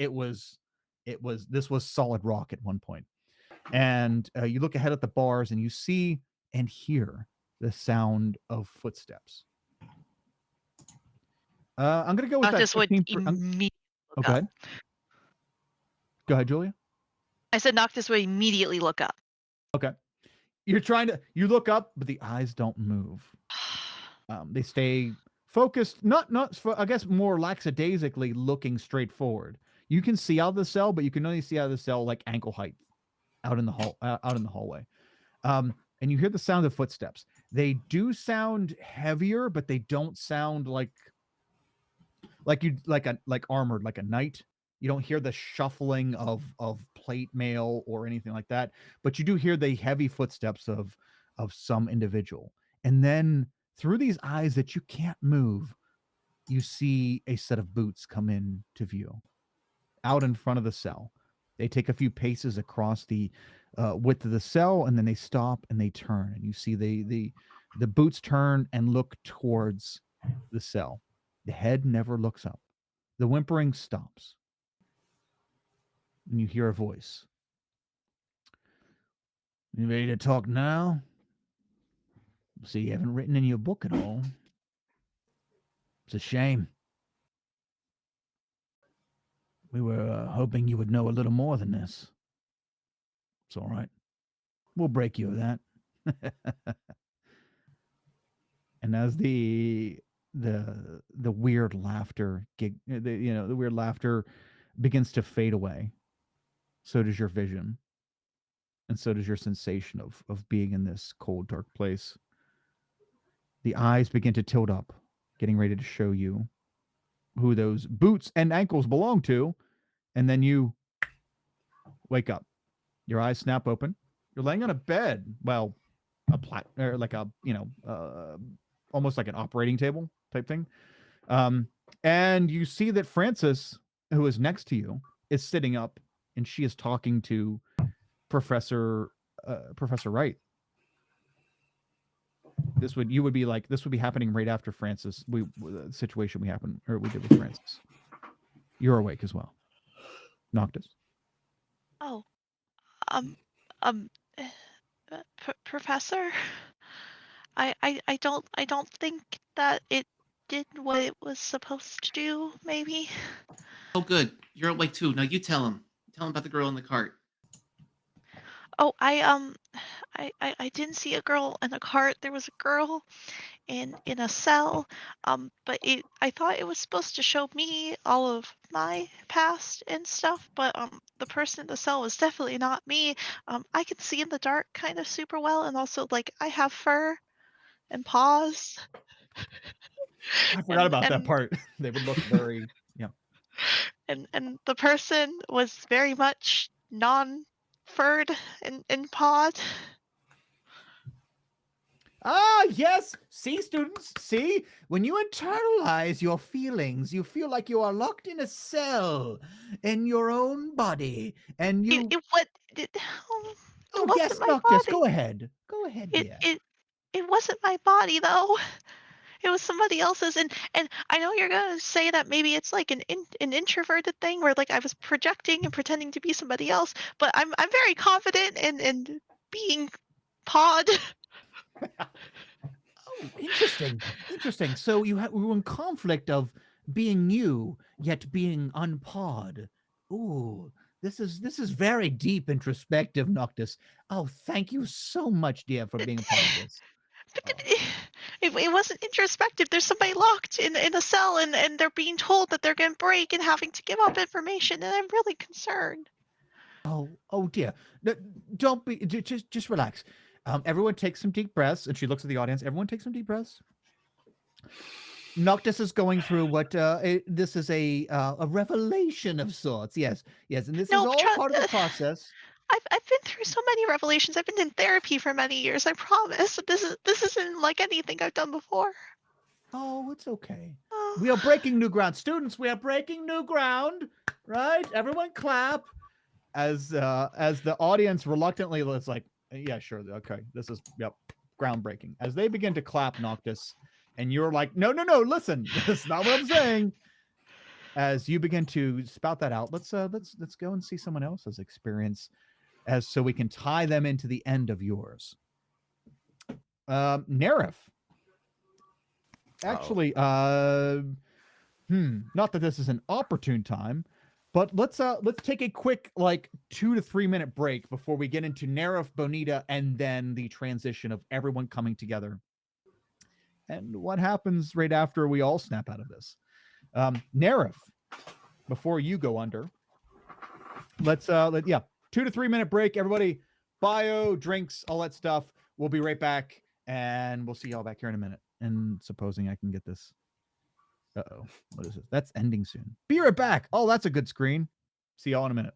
this was solid rock at one point. And you look ahead at the bars and you see and hear the sound of footsteps. I'm gonna go with Noctis that. would immediately look okay. up. Go ahead, Julia. I said Noctis would immediately look up. Okay. You look up, but the eyes don't move. They stay focused, not I guess more lackadaisically looking straight forward. You can see out of the cell, but you can only see out of the cell like ankle height out in the hallway. And you hear the sound of footsteps. They do sound heavier, but they don't sound like armored, like a knight. You don't hear the shuffling of plate mail or anything like that, but you do hear the heavy footsteps of some individual. And then through these eyes that you can't move, you see a set of boots come in to view out in front of the cell. They take a few paces across the width of the cell, and then they stop and they turn, and you see the boots turn and look towards the cell. The head never looks up. The whimpering stops. And you hear a voice. You ready to talk now? See, you haven't written in your book at all. It's a shame. We were hoping you would know a little more than this. It's all right. We'll break you of that. And as the weird laughter the weird laughter begins to fade away, so does your vision, and so does your sensation of being in this cold, dark place. The eyes begin to tilt up, getting ready to show you who those boots and ankles belong to, and then you wake up. Your eyes snap open. You're laying on a bed. Well, or like a almost like an operating table type thing. And you see that Frances, who is next to you, is sitting up, and she is talking to Professor Wright. This would be happening right after Frances. The situation we did with Frances. You're awake as well, Noctis. Oh, Professor, I don't think that it did what it was supposed to do. Maybe. Oh, good. You're awake too. Now you tell him. Tell him about the girl in the cart. Oh, I didn't see a girl in a cart. There was a girl in a cell. But I thought it was supposed to show me all of my past and stuff. But the person in the cell was definitely not me. I can see in the dark kind of super well, and also like I have fur and paws. I forgot about that part. They would look very And the person was very much non-furred and pawed. Ah, yes. See, students, see? When you internalize your feelings, you feel like you are locked in a cell in your own body, and you... Oh, yes, Noctis, go ahead. Go ahead, dear. It wasn't my body, though. It was somebody else's, and I know you're gonna say that maybe it's like an introverted thing where like I was projecting and pretending to be somebody else, but I'm very confident in being pawed. Oh, interesting. So we were in conflict of being you, yet being unpawed. Ooh, this is very deep introspective, Noctis. Oh, thank you so much, dear, for being a part of this. It wasn't introspective. There's somebody locked in a cell, and they're being told that they're going to break and having to give up information, and I'm really concerned. Oh dear. Don't be. Just relax. Everyone take some deep breaths. And she looks at the audience. Everyone take some deep breaths. Noctis is going through what this is a revelation of sorts. Yes, and this is all part of the process. I've been through so many revelations. I've been in therapy for many years. I promise. This isn't like anything I've done before. Oh, it's okay. We are breaking new ground, students. We are breaking new ground, right? Everyone, clap. As the audience reluctantly is like, yeah, sure, okay, this is groundbreaking. As they begin to clap, Noctis, and you're like, no, listen, that's not what I'm saying. As you begin to spout that out, let's go and see someone else's experience, so we can tie them into the end of yours. Nerif. Actually, not that this is an opportune time, but let's take a quick 2 to 3 minute break before we get into Nerif, Bonita, and then the transition of everyone coming together. And what happens right after we all snap out of this. Nerif, before you go under, let's 2 to 3 minute break. Everybody, bio, drinks, all that stuff. We'll be right back, and we'll see y'all back here in a minute. And supposing I can get this. Uh-oh. What is it? That's ending soon. Be right back. Oh, that's a good screen. See y'all in a minute.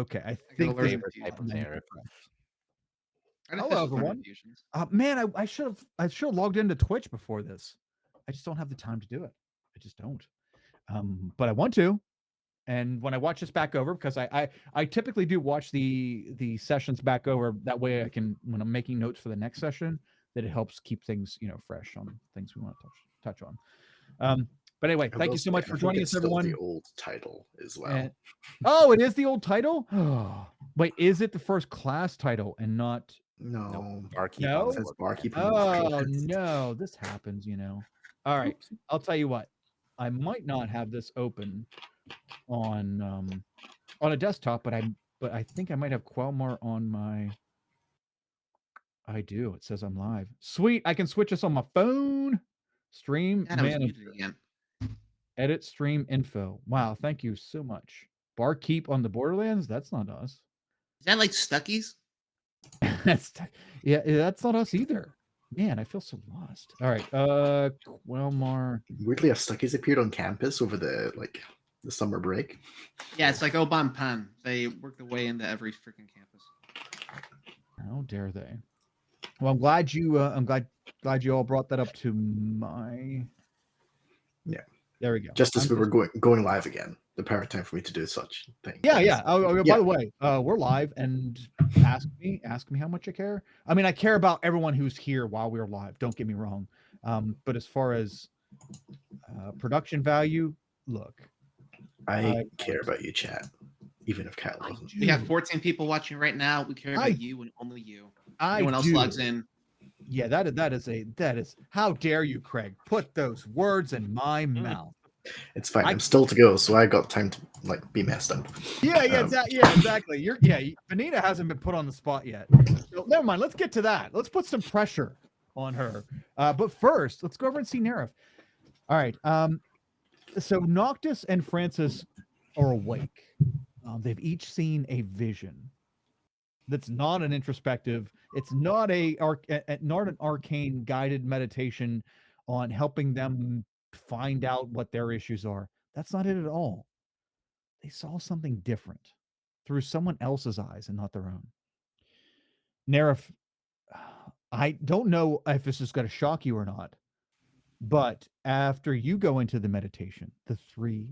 Okay, I I gotta think learn they Favorite type of narrative. Hello, Artificial everyone. permutations. Man, I should have logged into Twitch before this. I just don't have the time to do it. I just don't. But I want to. And when I watch this back over, because I typically do watch the sessions back over. That way I can, when I'm making notes for the next session, that it helps keep things, fresh on things we want to touch on. But anyway, I thank will you so say, much I for think joining it's us, still everyone. the old title as well. And, oh, it is the old title? Wait, is it the first class title and not? No, Barkeep No? on it the says board. barkeep. on the Oh board. no, this happens, All right, I'll tell you what. I might not have this open on a desktop, but I think I might have Quelmar on my. I do. It says I'm live. Sweet. I can switch this on my phone. Stream And I was manager. muted again. Edit stream info. Wow, thank you so much. Barkeep on the Borderlands. That's not us. Is that like Stuckies? Yeah, that's not us either. Man, I feel so lost. All right, Quelmar. Weirdly, a Stuckies appeared on campus over the summer break. Yeah, it's like Oban Pan. They work their way into every freaking campus. How dare they? Well, I'm glad you all brought that up to my. Yeah. There we go. Just as we were going live again, the perfect time for me to do such thing. Yeah. Oh, Yeah. by the way, we're live, and ask me how much I care. I mean, I care about everyone who's here while we're live. Don't get me wrong. But as far as production value, look, I care about you, chat. Even if Kyle doesn't. We have 14 people watching right now. We care about you and only you. Anyone else logs in. Yeah, that is. How dare you, Craig? Put those words in my mouth. It's fine. I'm still to go, so I got time to be messed up. Yeah, exactly. Benita hasn't been put on the spot yet. So never mind. Let's get to that. Let's put some pressure on her. But first, let's go over and see Nerif. All right. So Noctis and Francis are awake. They've each seen a vision. That's not an introspective. It's not not an arcane guided meditation on helping them find out what their issues are. That's not it at all. They saw something different through someone else's eyes and not their own. Nerif, I don't know if this is going to shock you or not, but after you go into the meditation, the 3,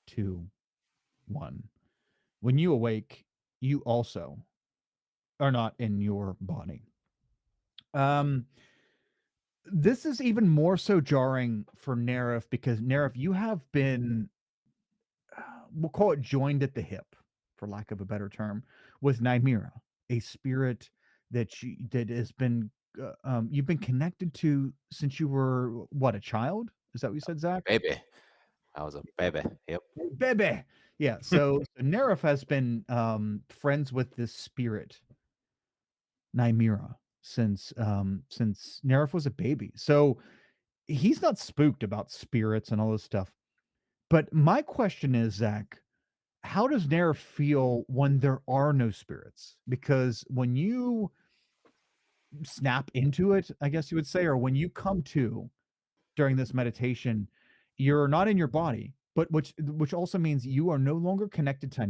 2, 1, when you awake, you also are not in your body. This is even more so jarring for Nerif because Nerif, you have been, we'll call it joined at the hip, for lack of a better term, with Nymira, a spirit that has been you've been connected to since you were what, a child? Is that what you said, Zach? Baby. I was a baby. Yep. Baby. Yeah. So Nerif has been friends with this spirit, Nymira, since Nerif was a baby. So he's not spooked about spirits and all this stuff. But my question is, Zach, how does Nerif feel when there are no spirits? Because when you snap into it, I guess you would say, or when you come to during this meditation, you're not in your body, but which also means you are no longer connected to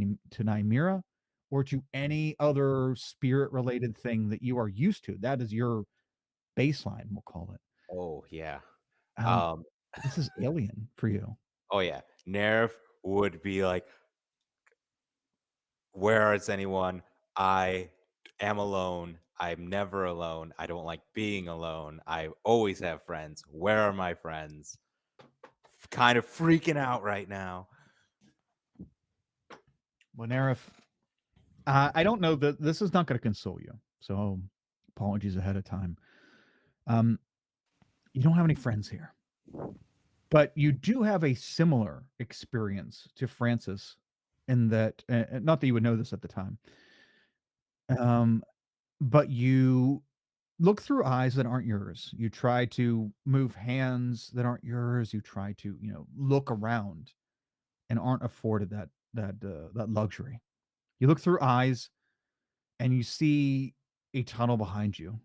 Nymira or to any other spirit related thing that you are used to. That is your baseline, we'll call it. Oh yeah. This is alien for you. Oh yeah. Nerf would be like, where is anyone? I am alone. I'm never alone. I don't like being alone. I always have friends. Where are my friends? Kind of freaking out right now. Well, Nerif, I don't know that this is not going to console you. So apologies ahead of time. You don't have any friends here, but you do have a similar experience to Francis in that, not that you would know this at the time. But you look through eyes that aren't yours. You try to move hands that aren't yours. You try to, look around and aren't afforded that luxury. You look through eyes and you see a tunnel behind you.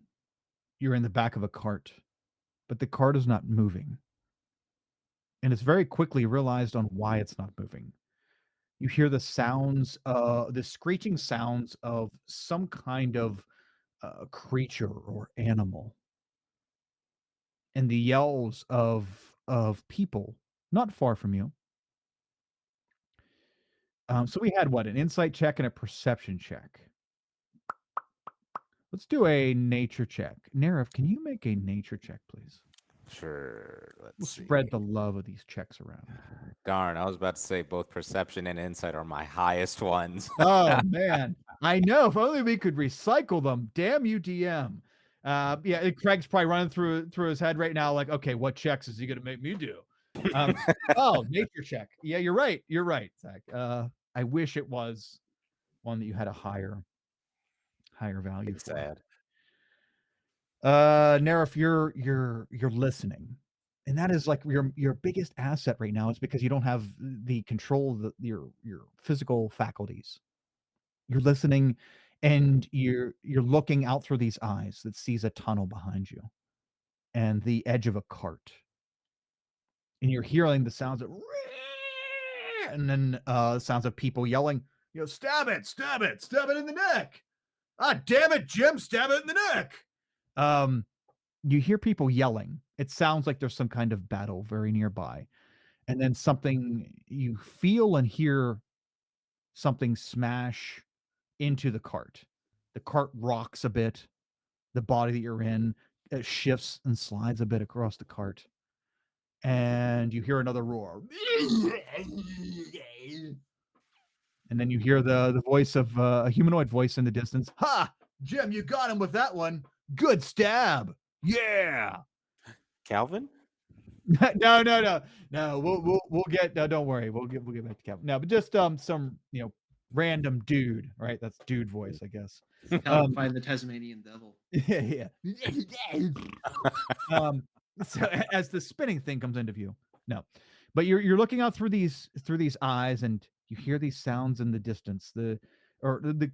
You're in the back of a cart, but the cart is not moving. And it's very quickly realized on why it's not moving. You hear the sounds, the screeching sounds of some kind of creature or animal, and the yells of people not far from you. So we had what, an insight check and a perception check. Let's do a nature check. Nerif, can you make a nature check, please? Sure. We'll Let's see. spread the love of these checks around. Darn, I was about to say both perception and insight are my highest ones. Oh man, I know. If only we could recycle them. Damn you, DM. Yeah, Craig's probably running through his head right now, like, okay, what checks is he going to make me do? Oh, nature check. Yeah, you're right. You're right, Zach. I wish it was one that you had a higher value It's for. sad. Nerif, you're listening, and that is like your biggest asset right now. Is because you don't have the control of your physical faculties. You're listening, and you're looking out through these eyes that sees a tunnel behind you, and the edge of a cart, and you're hearing the sounds of, and then sounds of people yelling, stab it, stab it, stab it in the neck. Ah, damn it, Jim, stab it in the neck. You hear people yelling. It sounds like there's some kind of battle very nearby. And then you feel and hear something smash into the cart. The cart rocks a bit. The body that you're in shifts and slides a bit across the cart. And you hear another roar. And then you hear the voice of a humanoid voice in the distance. Ha! Jim, you got him with that one. Good stab. Yeah. Calvin? No. We'll get. No, don't worry. We'll get back to Calvin. No, but just some random dude. Right? That's dude voice, I guess. Find the Tasmanian devil. Yeah. So as the spinning thing comes into view, no, but you're looking out through these eyes, and you hear these sounds in the distance, the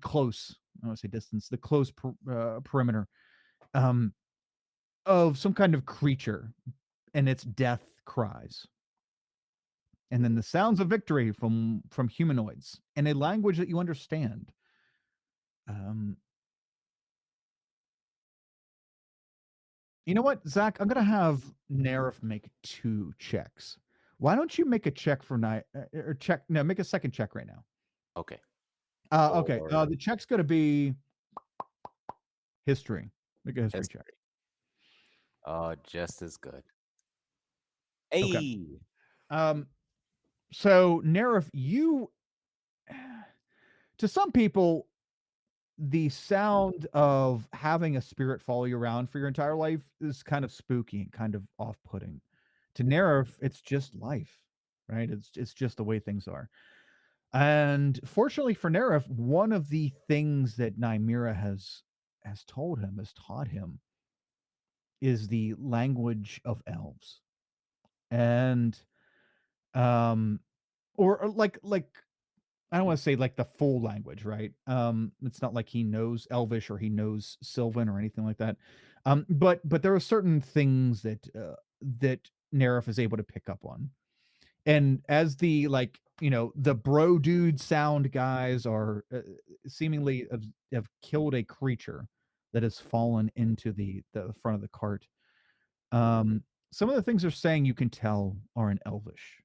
close. I don't want to say distance, the close perimeter, of some kind of creature, and its death cries. And then the sounds of victory from humanoids in a language that you understand. You know what, Zach? I'm gonna have Nerif make 2 checks. Why don't you make a check for night or check? No, make a second check right now. Okay. Okay. The check's gonna be history. Make a history check. Oh, just as good. Hey. Okay. So Nerif, you, to some people, the sound of having a spirit follow you around for your entire life is kind of spooky and kind of off-putting. To Nerif, it's just life, right? It's just the way things are. And fortunately for Nerif, one of the things that Nymira has taught him, is the language of elves. And or like I don't want to say like the full language, right? It's not like he knows Elvish or he knows Sylvan or anything like that. But there are certain things that that Nerif is able to pick up on. And as the the bro dude sound guys are seemingly have killed a creature that has fallen into the front of the cart. Some of the things they're saying you can tell are in Elvish.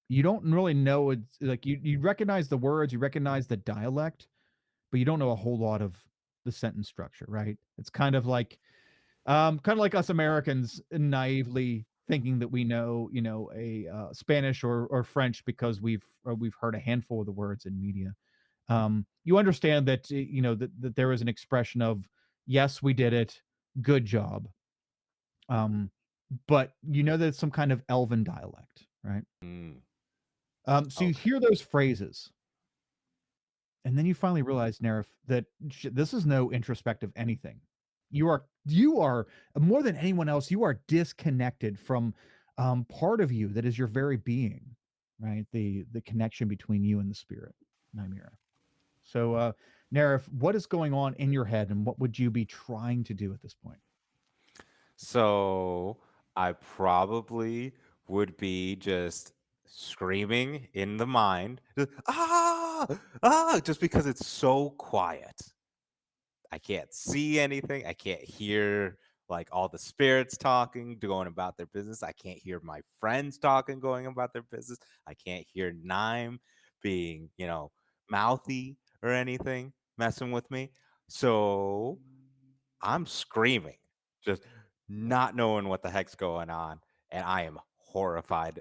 You don't really know, it's like you recognize the words, you recognize the dialect, but you don't know a whole lot of the sentence structure, right? It's kind of like us Americans naively thinking that we know, a Spanish or French because we've heard a handful of the words in media. You understand that that there is an expression of, yes, we did it, good job. But you know that it's some kind of Elven dialect, right? So you hear those phrases, and then you finally realize, Nerif, that this is no introspective anything. You are more than anyone else. You are disconnected from part of you that is your very being, right? The connection between you and the spirit, Nymira. So, Nerif, what is going on in your head, and what would you be trying to do at this point? So I probably would be just screaming in the mind, just because it's so quiet. I can't see anything. I can't hear like all the spirits talking, going about their business. I can't hear my friends talking, going about their business. I can't hear Nime being, mouthy or anything, messing with me. So I'm screaming, just not knowing what the heck's going on. And I am horrified,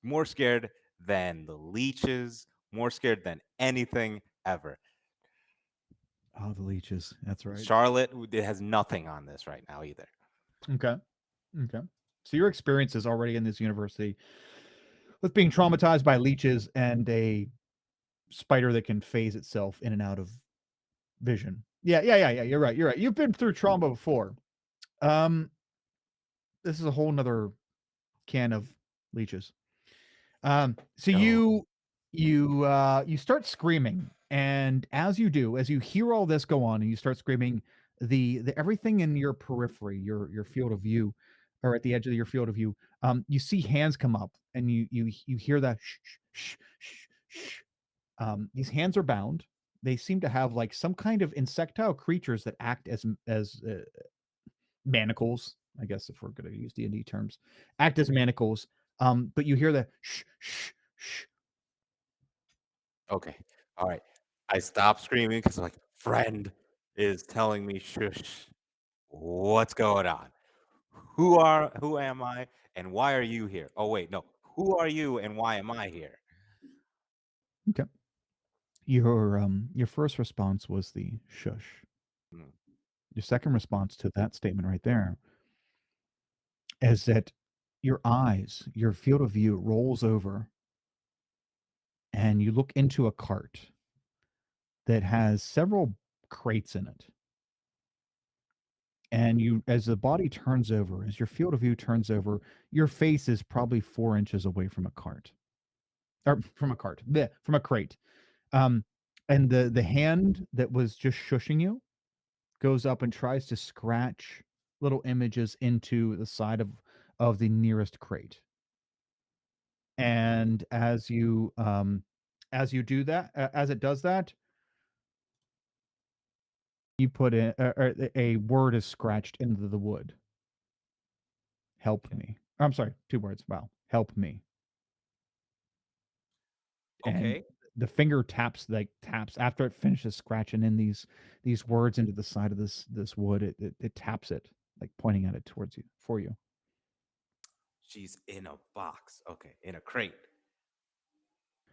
more scared than the leeches, more scared than anything ever. Oh, the leeches. That's right. Charlotte it has nothing on this right now either. Okay. So your experience is already in this university with being traumatized by leeches and a spider that can phase itself in and out of vision. Yeah. You're right. You've been through trauma before. This is a whole nother can of leeches. So No. you start screaming, and as you hear all this go on, and you start screaming, the everything in your periphery, your field of view, or at the edge of your field of view, you see hands come up, and you hear that shh shh shh shh. These hands are bound. They seem to have like some kind of insectile creatures that act as manacles. I guess if we're going to use D&D terms, act as manacles. But you hear the shh shh shh. Okay. All right. I stopped screaming because like friend is telling me shush. What's going on? Who am I and why are you here? Oh wait, no. Who are you and why am I here? Okay. Your first response was the shush. Hmm. Your second response to that statement right there is that your eyes, your field of view rolls over and you look into a cart that has several crates in it. And as the body turns over, as your field of view turns over, your face is probably 4 inches away from a cart, or from a cart, from a crate. And the hand that was just shushing you goes up and tries to scratch little images into the side of the nearest crate. And as you do that, as it does that, you put in a word is scratched into the wood. Help me. I'm sorry, 2 words. Wow. Help me. And Okay. the finger taps after it finishes scratching in these words into the side of this wood. It taps it, like pointing at it towards you for you. She's in a box. Okay. In a crate.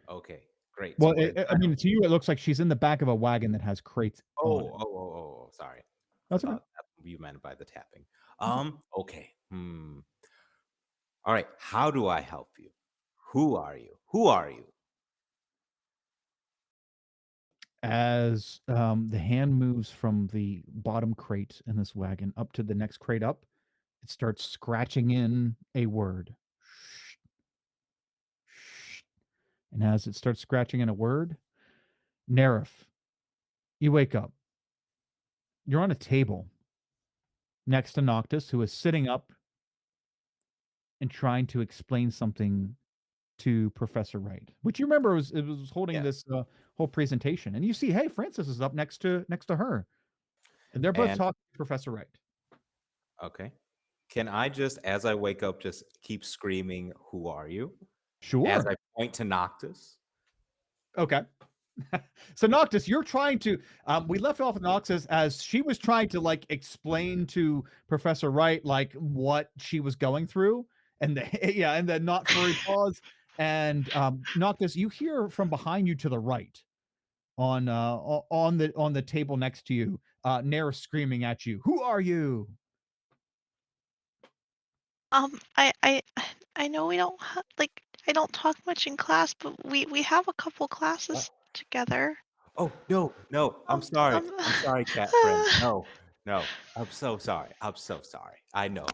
Okay. Great. So Well, where's I mean, to you, it looks like she's in the back of a wagon that has crates on it. Sorry. I That's okay. thought that's what you meant by the tapping. Okay. All right. How do I help you? Who are you? Who are you? As the hand moves from the bottom crate in this wagon up to the next crate up, it starts scratching in a word. And as it starts scratching in a word, Nerif, you wake up. You're on a table next to Noctis, who is sitting up and trying to explain something to Professor Wright, which you remember it was holding Yeah. this whole presentation. And you see, hey, Francis is up next to her. And they're both And talking to Professor Wright. okay. Can I just, as I wake up, just keep screaming, "Who are you?" As Sure. I point to Noctis? Okay. So Noctis, you're trying to we left off with Noctis as she was trying to like explain to Professor Wright like what she was going through, and and then not furry pause. And Noctis, you hear from behind you to the right on on the table next to you, Nair screaming at you, "Who are you?" I know we don't like I don't talk much in class, but we have a couple classes together. Oh, no. I'm Um, sorry. um, I'm sorry, cat friend. No. I'm so sorry. I'm so sorry. I know,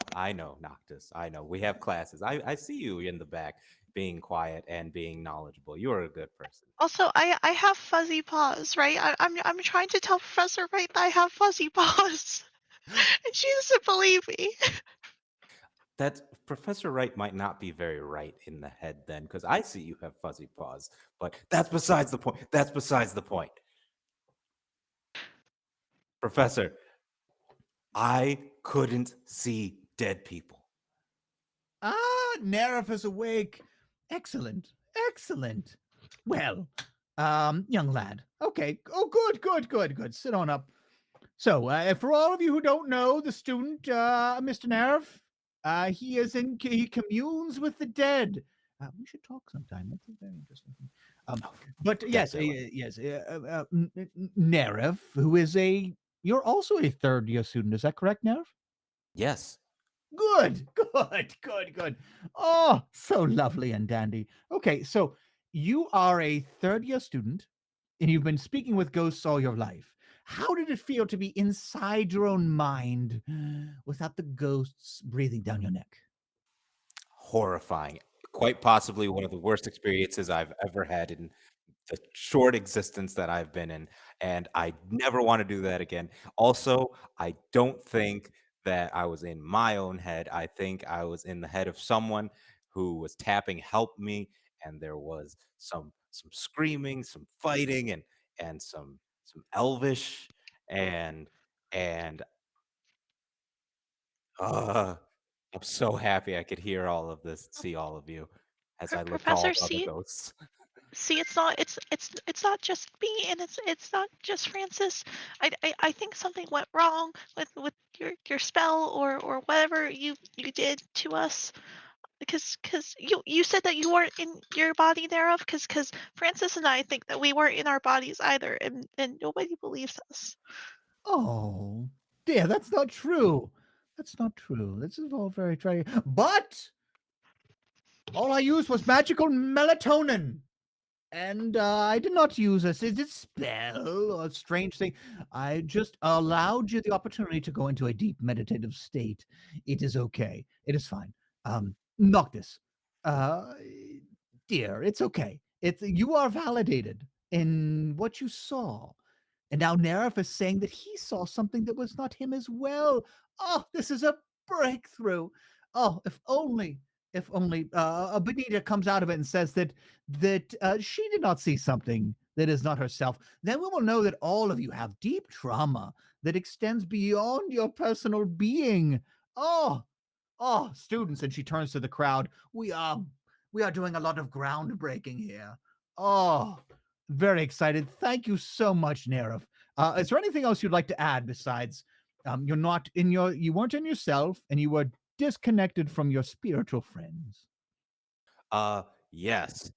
Noctis. I know. We have classes. I see you in the back being quiet and being knowledgeable. You're a good person. Also, I have fuzzy paws, right? I'm trying to tell Professor Wright that I have fuzzy paws, and she doesn't believe me. That's Professor Wright might not be very right in the head then, because I see you have fuzzy paws. But that's besides the point. That's besides the point. Professor, I couldn't see dead people. Nerif is awake. Excellent. Excellent. Well, young lad. Okay. Oh, good. Sit on up. So, for all of you who don't know, the student, Mr. Nerif, he communes with the dead. We should talk sometime. That's a very interesting thing. But yes, Nerif, who is you're also a third year student. Is that correct, Nerif? Yes. Good. Oh, so lovely and dandy. Okay, so you are a third year student and you've been speaking with ghosts all your life. How did it feel to be inside your own mind without the ghosts breathing down your neck? Horrifying. Quite possibly one of the worst experiences I've ever had in the short existence that I've been in, and I never want to do that again. Also, I don't think that I was in my own head. I think I was in the head of someone who was tapping "Help me," and there was some screaming, some fighting, and some Elvish, and uh, I'm so happy I could hear all of this, see all of you as I looked at all Professor, the other see, ghosts. see, it's not just me, and it's not just Francis. I think something went wrong with your spell or whatever you did to us. Because you said that you weren't in your body thereof. Because Francis and I think that we weren't in our bodies either, and nobody believes us. Oh, dear, that's not true. That's not true. This is all very tragic. But all I used was magical melatonin. And I did not use a spell or a strange thing. I just allowed you the opportunity to go into a deep meditative state. It is okay. It is fine. Noctis, uh, dear, it's okay. You are validated in what you saw. And now Nerif is saying that he saw something that was not him as well. Oh, this is a breakthrough. Oh, if only Benita comes out of it and says that she did not see something that is not herself, then we will know that all of you have deep trauma that extends beyond your personal being. Oh, students, and she turns to the crowd. We are doing a lot of groundbreaking here. Oh, very excited. Thank you so much, Nerif. Is there anything else you'd like to add besides you weren't in yourself and you were disconnected from your spiritual friends? Yes,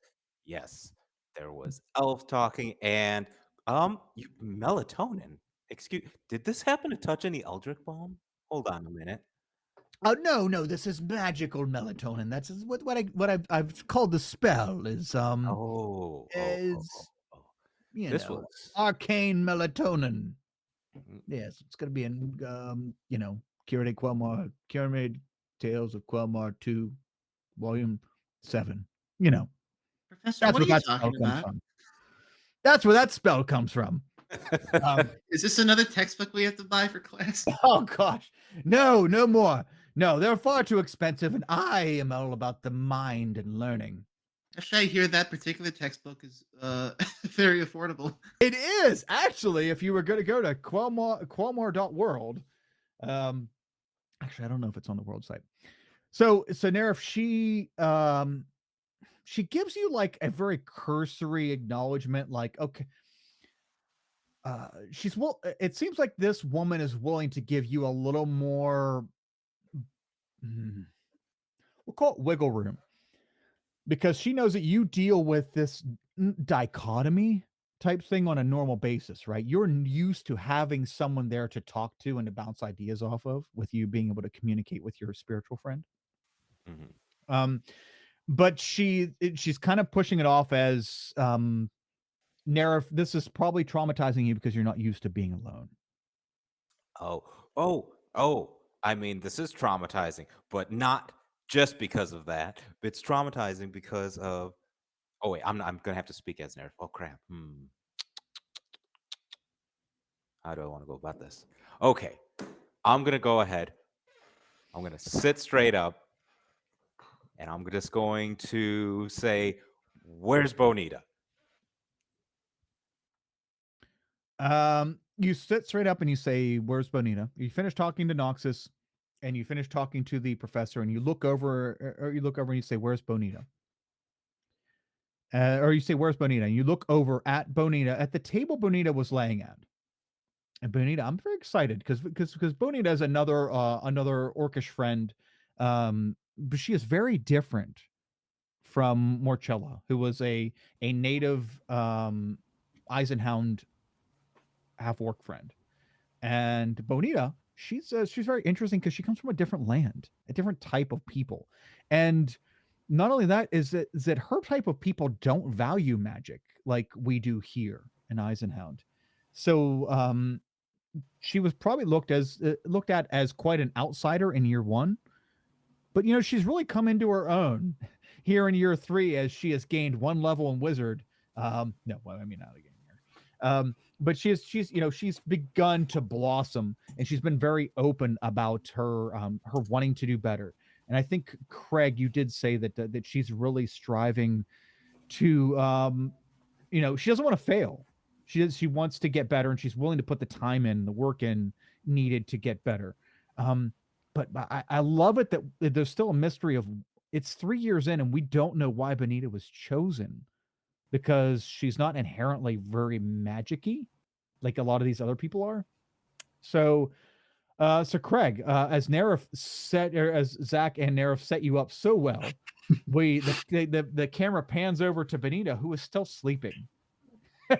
yes. There was elf talking and melatonin. Excuse. Did this happen to touch any Eldritch Balm? Hold on a minute. No, this is magical melatonin. That's what I've called the spell is Oh, oh, oh, oh, is oh. This know, was. arcane melatonin. Mm, Yes, it's gonna be in Curate Quelmar, Pyramid Tales of Quelmar 2, Volume 7. Professor, That's what where are you that spell talking comes about? from. That's where that spell comes from. Is this another textbook we have to buy for class? Oh gosh. No, no more. No, they're far too expensive, and I am all about the mind and learning. Actually, I hear that particular textbook is very affordable. It is actually, if you were going to go to Quelmar.world. Actually, I don't know if it's on the world site. So Nerif, she gives you like a very cursory acknowledgement, like, okay. It seems like this woman is willing to give you a little more, we'll call it wiggle room, because she knows that you deal with this dichotomy type thing on a normal basis, right? You're used to having someone there to talk to and to bounce ideas off of, with you being able to communicate with your spiritual friend. Mhm. But she's kind of pushing it off as Nerif, this is probably traumatizing you because you're not used to being alone. Oh. I mean, this is traumatizing, but not just because of that. It's traumatizing because of. Oh wait, I'm gonna have to speak as Nerf. Oh crap. How do I want to go about this? Okay, I'm gonna go ahead. I'm gonna sit straight up, and I'm just going to say, "Where's Bonita?" You sit straight up and you say, "Where's Bonita?" You finish talking to Noxus, and you finish talking to the professor, and you look over, or you look over and you say, "Where's Bonita?" Or you say, "Where's Bonita?" And you look over at Bonita at the table Bonita was laying at. And Bonita, I'm very excited because Bonita is another orcish friend, but she is very different from Morcella, who was a native Eisenhound half orc friend. And Bonita, she's very interesting because she comes from a different land, a different type of people. And not only that, is that her type of people don't value magic like we do here in Eisenhound. So she was probably looked at as quite an outsider in year 1. But she's really come into her own here in year 3 as she has gained 1 level in wizard. No, well, I mean, not again here. But she's begun to blossom, and she's been very open about her wanting to do better. And I think, Craig, you did say that she's really striving to she doesn't want to fail. She wants to get better, and she's willing to put the time in, the work in needed to get better. But I love it that there's still a mystery of it's 3 years in, and we don't know why Bonita was chosen, because she's not inherently very magic-y like a lot of these other people are. So Craig, as Zach and Nerif set you up so well, the camera pans over to Bonita, who is still sleeping.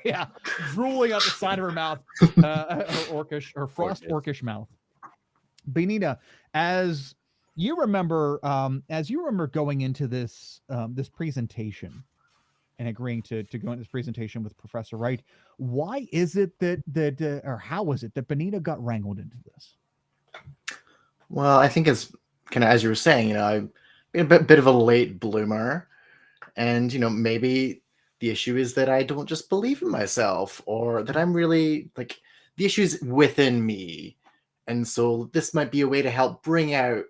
Yeah, drooling out the side of her mouth, her frost orcish mouth. Bonita, as you remember going into this presentation and agreeing to go into this presentation with Professor Wright, why is it or how is it that Bonita got wrangled into this? Well, I think it's kind of, as you were saying, I've been a bit of a late bloomer, and maybe the issue is that I don't just believe in myself, or that I'm really like the issue's within me, and so this might be a way to help bring out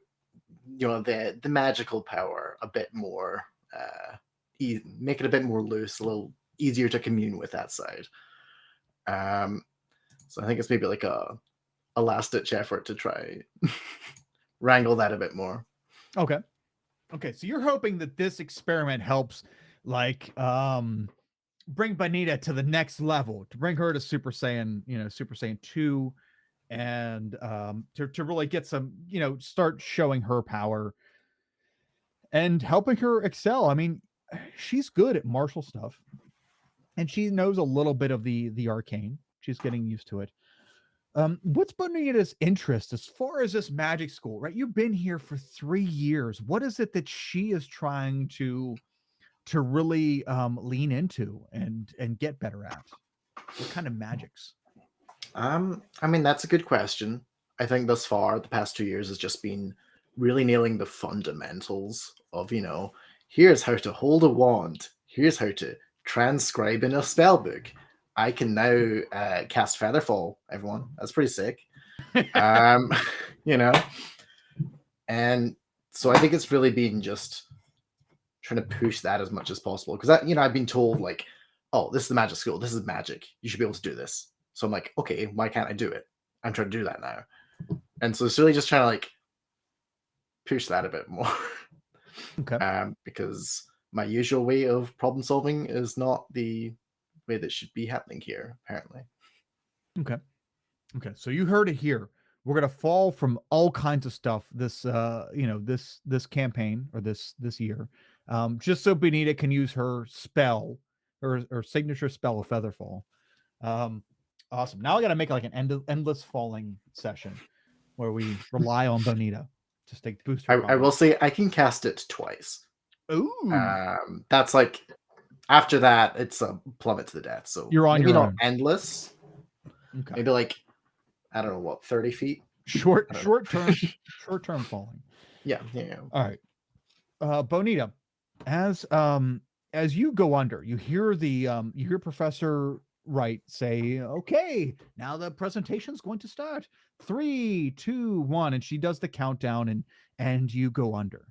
the magical power a bit more, make it a bit more loose, a little easier to commune with that side. So I think it's maybe like a last-ditch effort to try wrangle that a bit more. Okay, so you're hoping that this experiment helps, like, bring Bonita to the next level, to bring her to Super Saiyan 2, and to really get some, start showing her power and helping her excel. I mean, she's good at martial stuff, and she knows a little bit of the arcane. She's getting used to it. What's Bonita's interest as far as this magic school, right? You've been here for 3 years. What is it that she is trying to really lean into and get better at? What kind of magics? I mean, that's a good question. I think thus far, the past 2 years has just been really nailing the fundamentals of, here's how to hold a wand. Here's how to transcribe in a spell book. I can now cast Featherfall, everyone. That's pretty sick. And so I think it's really been just trying to push that as much as possible. Because, I've been told, like, oh, this is the magic school. This is magic. You should be able to do this. So I'm like, okay, why can't I do it? I'm trying to do that now. And so it's really just trying to, like, push that a bit more. Okay. Because my usual way of problem solving is not the way that should be happening here, apparently. Okay. So you heard it here. We're gonna fall from all kinds of stuff this this campaign or this year, just so Bonita can use her spell or signature spell of Featherfall. Awesome. Now I got to make like an endless falling session where we rely on Bonita to stay boost her. I will say I can cast it twice. Ooh. That's like after that it's a plummet to the death. So you're on maybe your not own. Endless. Okay. Maybe like I don't know what 30 feet. Short term falling. Yeah. All right. Bonita, as you go under, you hear Professor Wright say, "Okay, now the presentation's going to start. 3, 2, 1," and she does the countdown, and you go under.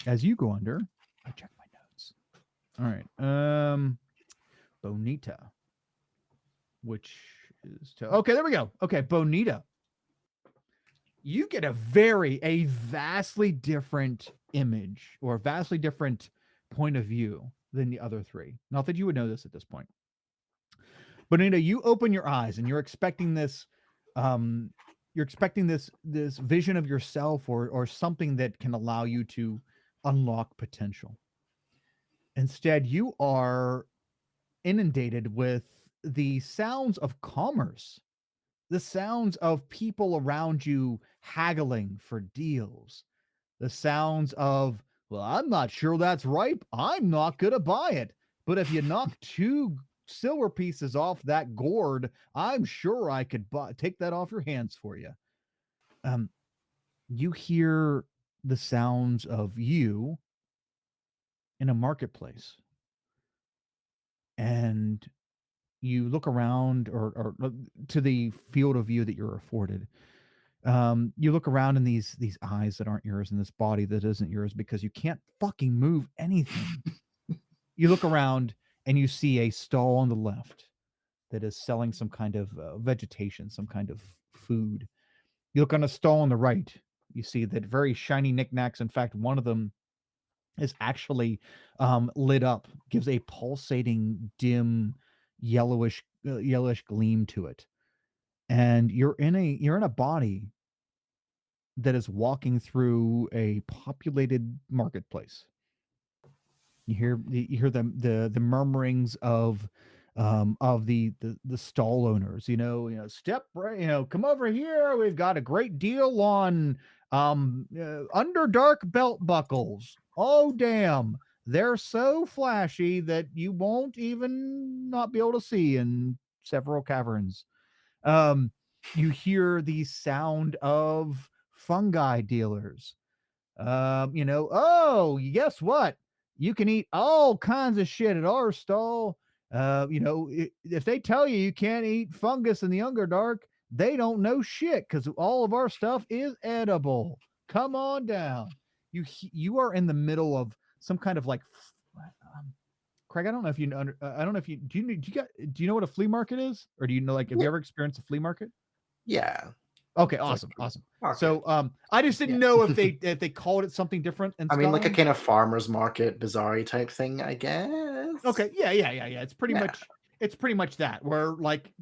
As you go under, I check my notes. All right. Bonita, which is okay. There we go. Okay, Bonita. You get a vastly different image or a vastly different point of view than the other three. Not that you would know this at this point. Bonita, you open your eyes and you're expecting this this vision of yourself or something that can allow you to unlock potential. Instead, you are inundated with the sounds of commerce, the sounds of people around you haggling for deals, the sounds of, well, I'm not sure that's ripe. I'm not going to buy it. But if you knock 2 silver pieces off that gourd, I'm sure I could take that off your hands for you. You hear the sounds of you in a marketplace. And you look around or to the field of view that you're afforded. You look around in these eyes that aren't yours and this body that isn't yours because you can't fucking move anything. You look around and you see a stall on the left that is selling some kind of vegetation, some kind of food. You look on a stall on the right, you see that very shiny knickknacks. In fact, one of them is actually lit up, gives a pulsating, dim, yellowish gleam to it. And you're in a body that is walking through a populated marketplace. You hear the murmurings of the stall owners. Step right. Come over here. We've got a great deal on underdark belt buckles. Oh damn, they're so flashy that you won't even not be able to see in several caverns. You hear the sound of fungi dealers. Guess what? You can eat all kinds of shit at our stall. If they tell you can't eat fungus in the Underdark, they don't know shit because all of our stuff is edible. Come on down. You are in the middle of some kind of like, Craig. I don't know if you know. I don't know if you do. Do you know what a flea market is, or do you know have you ever experienced a flea market? Yeah. Okay, awesome. Market. So, I just didn't know if they called it something different in Scotland. Like a kind of farmer's market, bizarre type thing, I guess. Okay, yeah. It's pretty much that, where like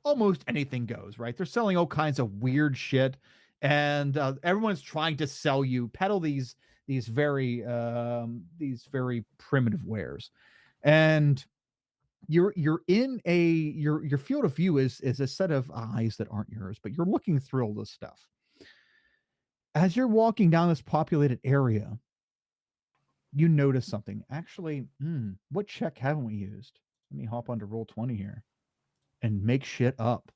almost anything goes, right? They're selling all kinds of weird shit, and everyone's trying to sell you, peddle these very primitive wares, and you're in your field of view is a set of eyes that aren't yours, but you're looking through all this stuff. As you're walking down this populated area, you notice something. Actually, what check haven't we used? Let me hop onto Roll20 here and make shit up.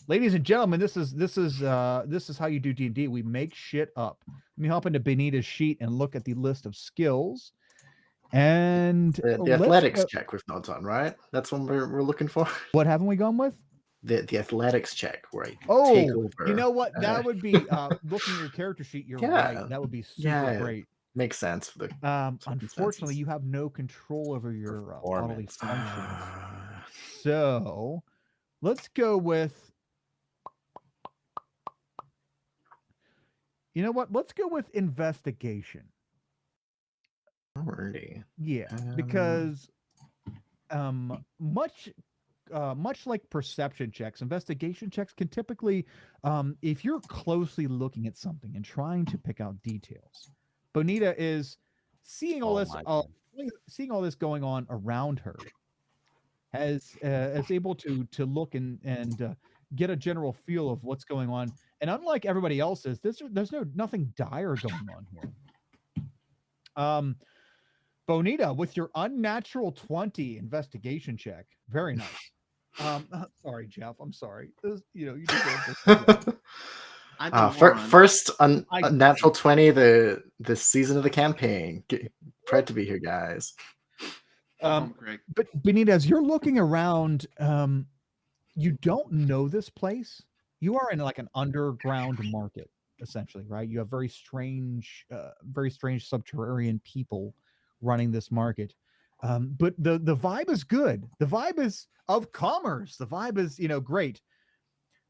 Ladies and gentlemen, this is how you do D&D. We make shit up. Let me hop into Benita's sheet and look at the list of skills. And the athletics check we've not done, right? That's what we're looking for. What haven't we gone with? The athletics check, right? Take over. You know what? That would be looking at your character sheet. You're right. That would be super great. Makes sense for the. Unfortunately, you have no control over your bodily functions. So, let's go with. You know what? Let's go with investigation. Alrighty. Yeah, because much like perception checks, investigation checks can typically, if you're closely looking at something and trying to pick out details, Bonita is seeing all this going on around her, is able to look and get a general feel of what's going on. And unlike everybody else's, there's nothing dire going on here. Bonita, with your unnatural 20 investigation check, very nice. Sorry, Jeff. I'm sorry. You deserve this. First unnatural 20 the season of the campaign. Proud to be here, guys. But Bonita, as you're looking around, you don't know this place. You are in like an underground market. essentially, right? You have very strange subterranean people running this market. But the vibe is good. The vibe is of commerce. The vibe is, great.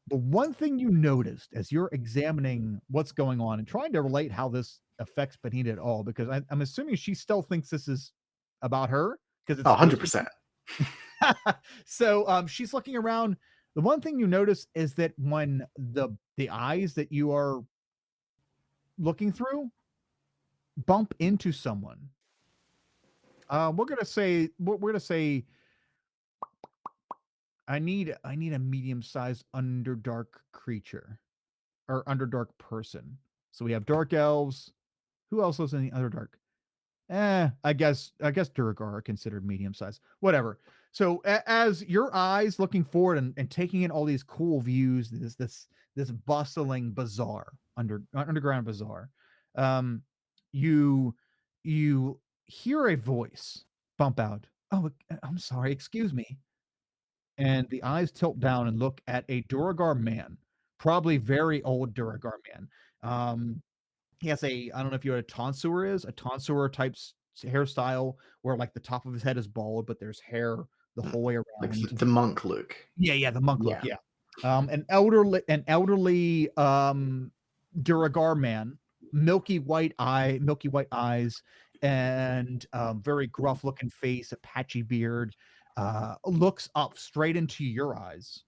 The one thing you noticed as you're examining what's going on and trying to relate how this affects Benita at all, because I'm assuming she still thinks this is about her, because it's 100%. So she's looking around. The one thing you notice is that when the eyes that you are looking through bump into someone, we're gonna say I need a medium-sized underdark creature or underdark person. So we have dark elves. Who else lives in the underdark? I guess Duragar are considered medium size. Whatever. So as your eyes looking forward and taking in all these cool views, this bustling bazaar, underground bazaar, you hear a voice bump out. Oh, I'm sorry. Excuse me. And the eyes tilt down and look at a Duragar man, probably very old Duragar man. He has I don't know if you know what a tonsure is, a tonsure type hairstyle where like the top of his head is bald, but there's hair the whole way around. Like the monk look. Yeah, the monk look. Yeah. An elderly Duragar man, milky white eyes, and very gruff looking face, a patchy beard, looks up straight into your eyes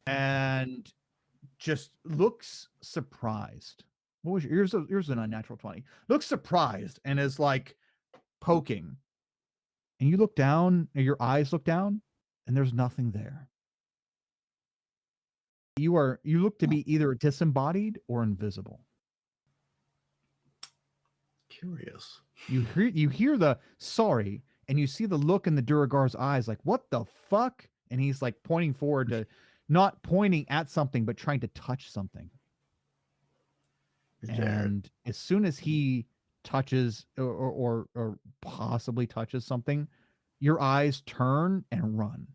and just looks surprised. What was yours an unnatural 20? Looks surprised and is like poking. And you look down, or your eyes look down, and there's nothing there. You look to be either disembodied or invisible. Curious. You hear the sorry, and you see the look in the Duragar's eyes, like, what the fuck? And he's like pointing forward to, not pointing at something, but trying to touch something. And as soon as he touches or possibly touches something, your eyes turn and run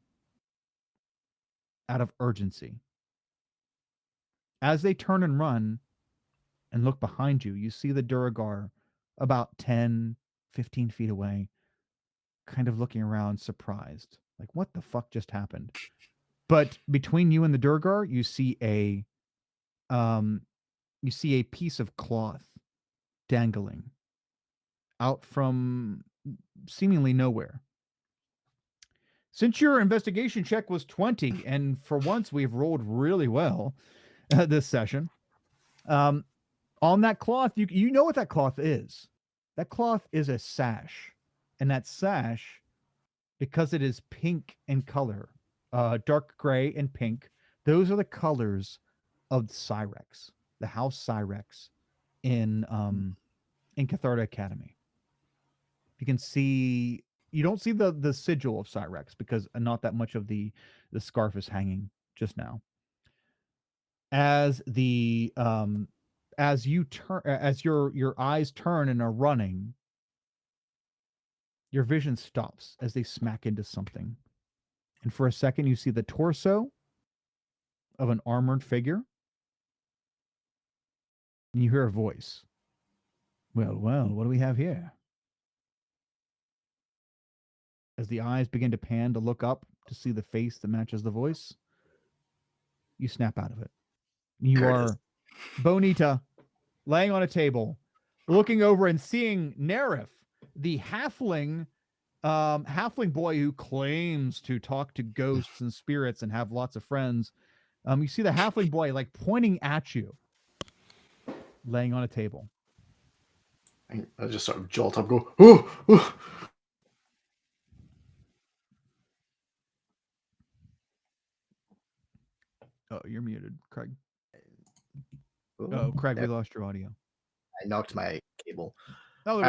out of urgency. As they turn and run and look behind you, you see the Duragar about 10, 15 feet away, kind of looking around, surprised. Like, what the fuck just happened? But between you and the Duragar, you see a piece of cloth dangling out from seemingly nowhere. Since your investigation check was 20, and for once we've rolled really well this session, on that cloth, you know what that cloth is. That cloth is a sash. And that sash, because it is pink in color, dark gray and pink, those are the colors of Cyrex, the House Cyrex in Catharta Academy. You can see, you don't see the sigil of Cyrex because not that much of the scarf is hanging just now. As the as you turn, as your eyes turn and are running, your vision stops as they smack into something. And for a second, you see the torso of an armored figure. And you hear a voice. Well, what do we have here? As the eyes begin to pan to look up to see the face that matches the voice, you snap out of it. You are Bonita, laying on a table, looking over and seeing Nerif, the halfling boy who claims to talk to ghosts and spirits and have lots of friends. You see the halfling boy like pointing at you, laying on a table. I just sort of jolt up, go, oh. Oh, you're muted, Craig. Ooh, Oh, Craig, we lost your audio. I knocked my cable. Oh,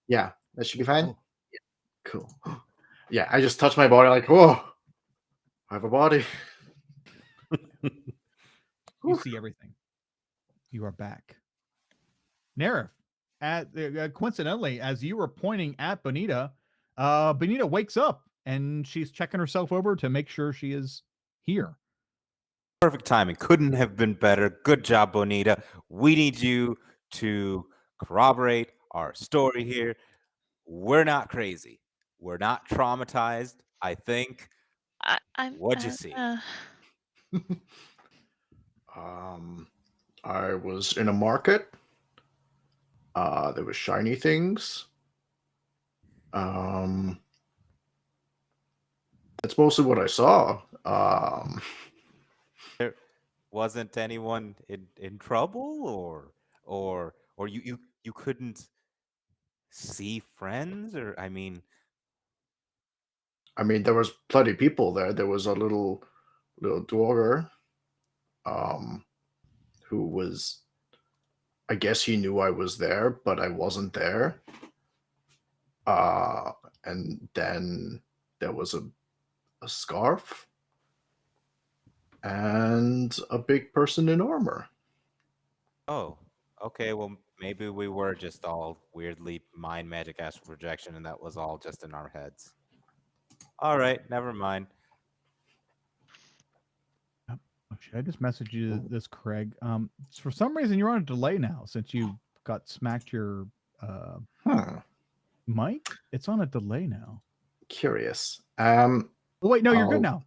yeah, that should be fine. Cool. Yeah, cool. Yeah, I just touched my body like, whoa, I have a body. You see everything. You are back. Nerif, coincidentally, as you were pointing at Bonita, Bonita wakes up and she's checking herself over to make sure she is here. Perfect timing. Couldn't have been better. Good job, Bonita. We need you to corroborate our story here. We're not crazy. We're not traumatized. I think. I'm. What'd you see? I was in a market. There was shiny things. That's mostly what I saw. There wasn't anyone in trouble, or you couldn't see friends, or I mean, there was plenty of people there. There was a little dwarf, who was. I guess he knew I was there, but I wasn't there. And then there was a scarf and a big person in armor. oh, okay. Well, maybe we were just all weirdly mind magic astral projection, and that was all just in our heads. All right, never mind. Should I just message you this, Craig? For some reason you're on a delay now since you got smacked your mic. It's on a delay now. Curious. Oh, wait, no, you're good now.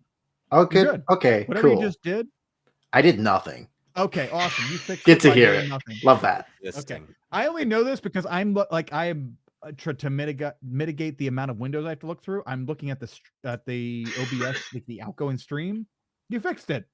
Okay. You're good. Okay. Whatever cool. you just did. I did nothing. Okay, awesome. You fixed Get it to by hear doing it. nothing. Love that. Okay. I only know this because I am to mitigate the amount of windows I have to look through. I'm looking at the OBS, like the outgoing stream. You fixed it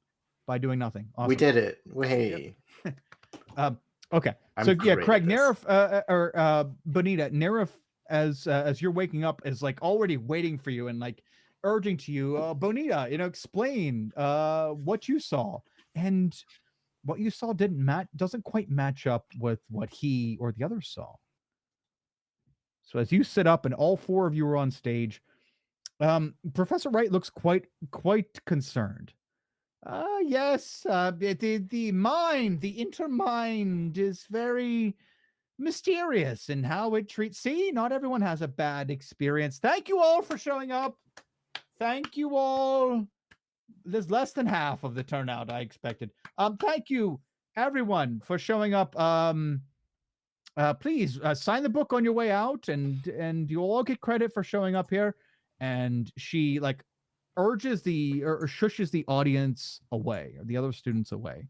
by doing nothing. Awesome. We did it. Hey. Yep. Okay. I'm So yeah, great Craig, at this. Nerif Bonita, Nerif, as you're waking up, is like already waiting for you and like urging to you, Bonita, explain what you saw. And what you saw doesn't quite match up with what he or the others saw. So as you sit up and all four of you are on stage, Professor Wright looks quite concerned. Yes, the mind, the intermind is very mysterious in how it treats. See, not everyone has a bad experience. Thank you all for showing up. Thank you all. There's less than half of the turnout I expected. Thank you everyone for showing up. Please sign the book on your way out, and you'll all get credit for showing up here. And she like urges or shushes the audience away, or the other students away.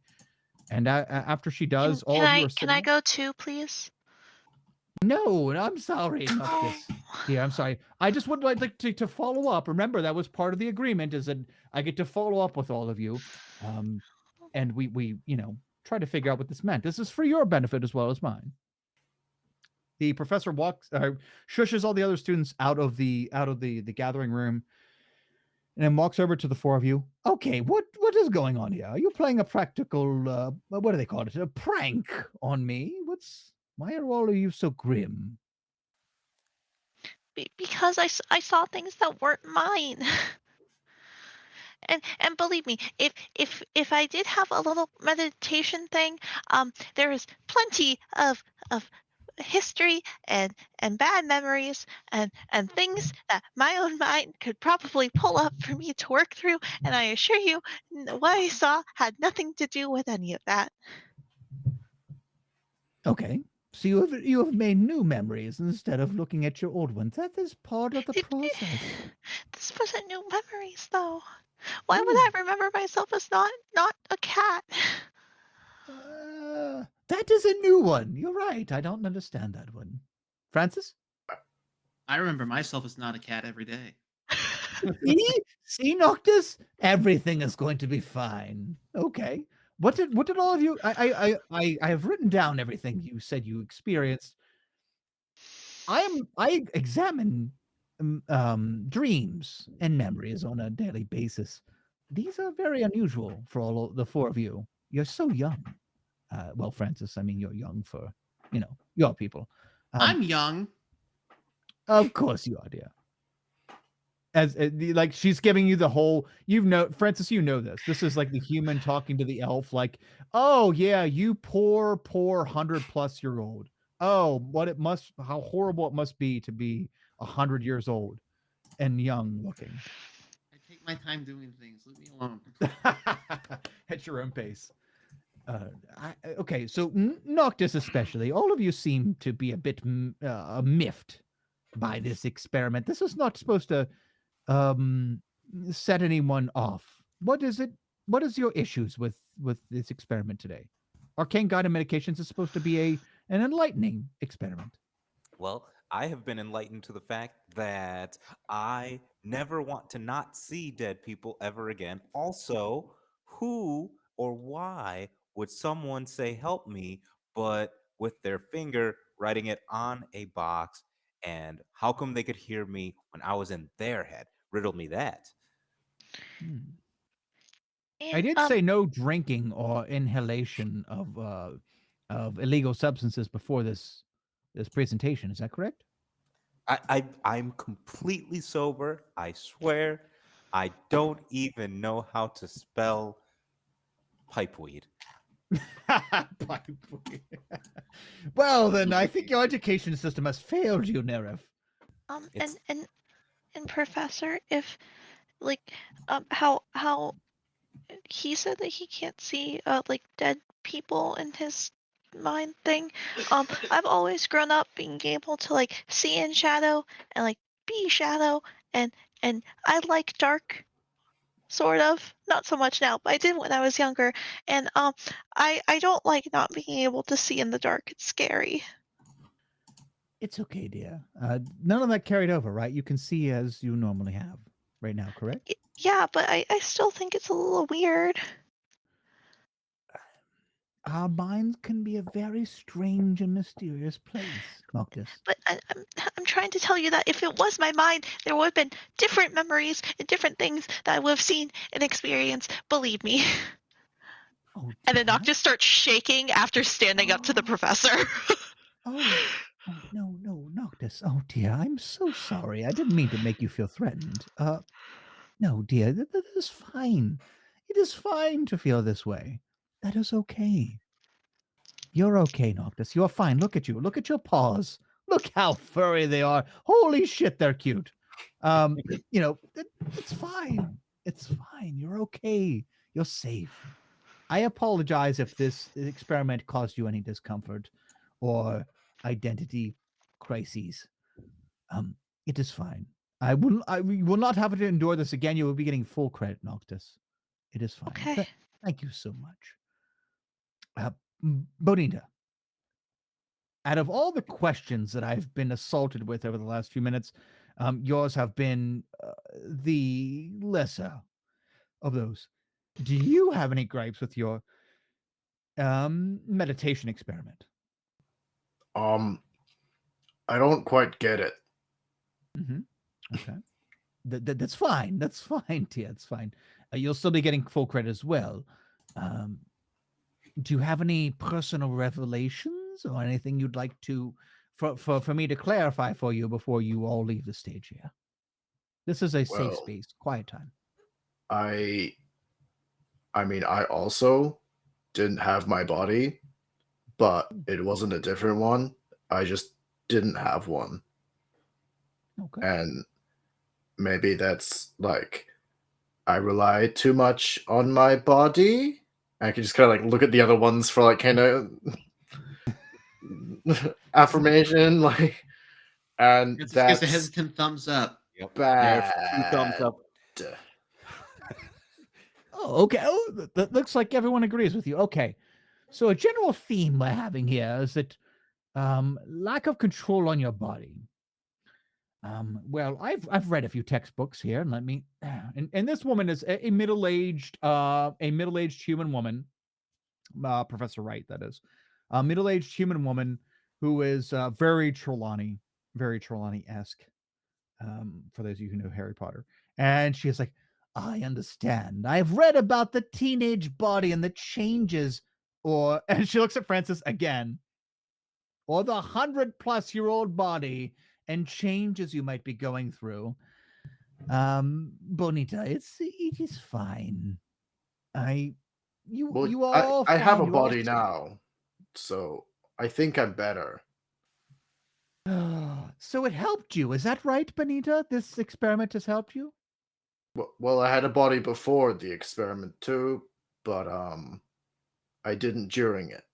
And after she does, all of you are sitting. Can I go too, please? No, I'm sorry, not this. Yeah, I'm sorry. I just would like to follow up. Remember, that was part of the agreement, is that I get to follow up with all of you, and we try to figure out what this meant. This is for your benefit as well as mine. The professor shushes all the other students out of the gathering room, and then walks over to the four of you. Okay, what is going on here? Are you playing a practical what do they call it? A prank on me? Why are all of you so grim? Because I saw things that weren't mine. And believe me, if I did have a little meditation thing, there is plenty of history and bad memories and things that my own mind could probably pull up for me to work through, and I assure you what I saw had nothing to do with any of that. Okay, so you have made new memories instead of looking at your old ones. That is part of the process. This wasn't new memories though. Why would I remember myself as not a cat? That is a new one. You're right. I don't understand that one. Francis? I remember myself as not a cat every day. See, Noctis? Everything is going to be fine. Okay. What did all of you? I have written down everything you said you experienced. I examine dreams and memories on a daily basis. These are very unusual for all the four of you. You're so young. Well, Francis, I mean, you're young for, your people. I'm young. Of course you are, dear. As like she's giving you the whole, Francis, this. This is like the human talking to the elf, like, oh yeah, you poor 100+ year old. Oh, how horrible it must be to be 100 years old and young looking. I take my time doing things. Leave me alone. At your own pace. Okay, so Noctis especially, all of you seem to be a bit miffed by this experiment. This is not supposed to set anyone off. What is it? What is your issues with this experiment today? Arcane guided medications is supposed to be an enlightening experiment. Well, I have been enlightened to the fact that I never want to not see dead people ever again. Also, who or why would someone say help me, but with their finger writing it on a box? And how come they could hear me when I was in their head? Riddle me that. Hmm. I And did say no drinking or inhalation of illegal substances before this presentation. Is that correct? I'm completely sober. I swear. I don't even know how to spell pipeweed. Well, then I think your education system has failed you, Neref. It's and Professor, if like how he said that he can't see like dead people in his mind thing. I've always grown up being able to like see in shadow and like be shadow, and I like dark, sort of. Not so much now, but I did when I was younger. And I don't like not being able to see in the dark. It's scary. It's okay, dear. None of that carried over, right? You can see as you normally have right now, correct? Yeah, but I still think it's a little weird. Our minds can be a very strange and mysterious place, Noctis. But I'm trying to tell you that if it was my mind, there would have been different memories and different things that I would have seen and experienced. Believe me. Oh, And then dear. Noctis starts shaking after standing up to the professor. Oh, no, Noctis. Oh, dear, I'm so sorry. I didn't mean to make you feel threatened. No, dear, that is fine. It is fine to feel this way. That is okay. You're okay, Noctis. You're fine. Look at you. Look at your paws. Look how furry they are. Holy shit, they're cute. It's fine. It's fine. You're okay. You're safe. I apologize if this experiment caused you any discomfort or identity crises. It is fine. We will not have to endure this again. You will be getting full credit, Noctis. It is fine. Okay. Thank you so much. Bonita, out of all the questions that I've been assaulted with over the last few minutes, yours have been the lesser of those. Do you have any gripes with your meditation experiment? I don't quite get it. Mm-hmm. Okay. That's fine. That's fine, Tia. It's fine. You'll still be getting full credit as well. Do you have any personal revelations or anything you'd like to for me to clarify for you before you all leave the stage here? This is a safe Well, space, quiet time. I mean, I also didn't have my body, but it wasn't a different one. I just didn't have one. Okay. And maybe that's like I rely too much on my body. I can just kind of like look at the other ones for like kind of affirmation, like, and It's that's just a hesitant thumbs up. Yep. bad. Two thumbs up. Oh, okay. Oh, that looks like everyone agrees with you. Okay. So a general theme we're having here is that lack of control on your body. Well, I've read a few textbooks here, and let me. And this woman is a middle-aged human woman, Professor Wright, that is, a middle-aged human woman who is very Trelawney-esque. For those of you who know Harry Potter, and she is like, I understand. I've read about the teenage body and the changes, and she looks at Francis again, or the 100-plus-year-old body and changes you might be going through. Bonita, it is fine. You are all I fine. have a You're all body safe. now, so I think I'm better. So it helped you. Is that right, Bonita? This experiment has helped you? Well, I had a body before the experiment too, but I didn't during it.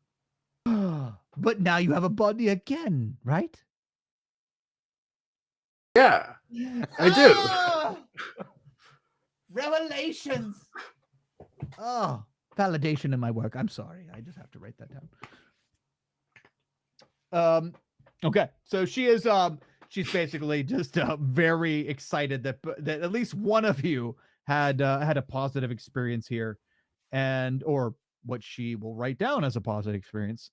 But now you have a body again, right? Yeah, I do. Ah! Revelations. Oh, validation in my work. I'm sorry. I just have to write that down. Okay. So she's basically just very excited that at least one of you had a positive experience here, and or what she will write down as a positive experience.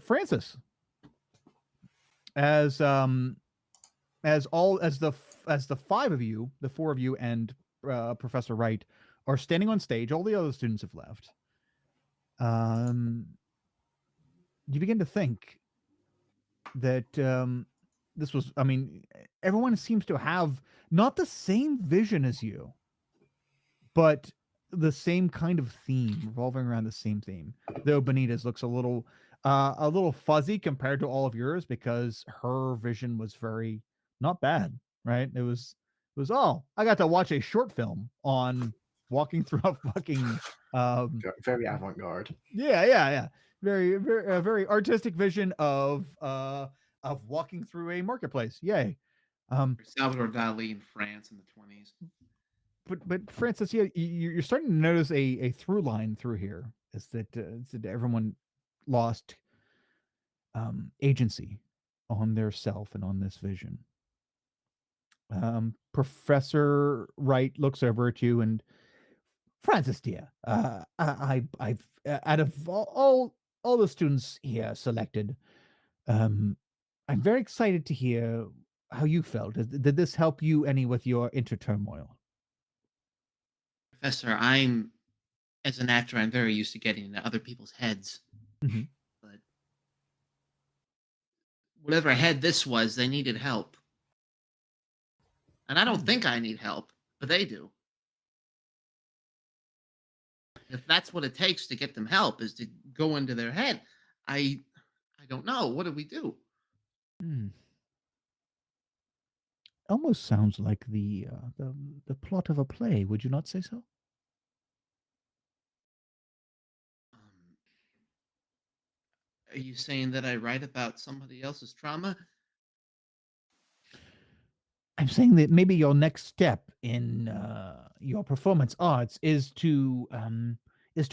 Francis, as the five of you, the four of you, and Professor Wright are standing on stage. All the other students have left. You begin to think that this was. I mean, everyone seems to have not the same vision as you, but the same kind of theme, revolving around the same theme. Though Benita's looks a little fuzzy compared to all of yours because her vision was very not bad, right? It was oh, I got to watch a short film on walking through a fucking Very avant-garde. yeah. Very artistic vision of walking through a marketplace. Yay. Salvador Dali in France in the 20s. But Francis, yeah, you're starting to notice a through line through here is that everyone lost agency on their self and on this vision. Professor Wright looks over at you and Francis, dear, I've out of all the students here selected, I'm very excited to hear how you felt. Did this help you any with your inner turmoil? Professor, as an actor, I'm very used to getting into other people's heads. Mhm. But whatever head this was, they needed help. And I don't think I need help, but they do. If that's what it takes to get them help is to go into their head, I don't know. What do we do? Almost sounds like the plot of a play. Would you not say so? Um, are you saying that I write about somebody else's trauma? I'm saying that maybe your next step in your performance arts is to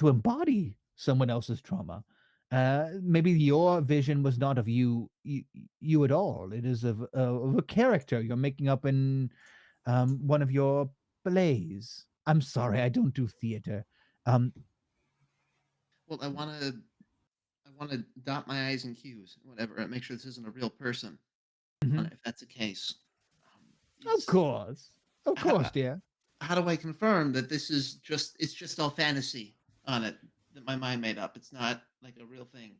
embody someone else's trauma. Maybe your vision was not of you at all. It is of a character you're making up in one of your plays. I'm sorry, I don't do theater. Well, I want to dot my I's and Q's, whatever, make sure this isn't a real person. Mhm. If that's the case. Of course, dear. How do I confirm that it's just all fantasy on it that my mind made up? It's not like a real thing.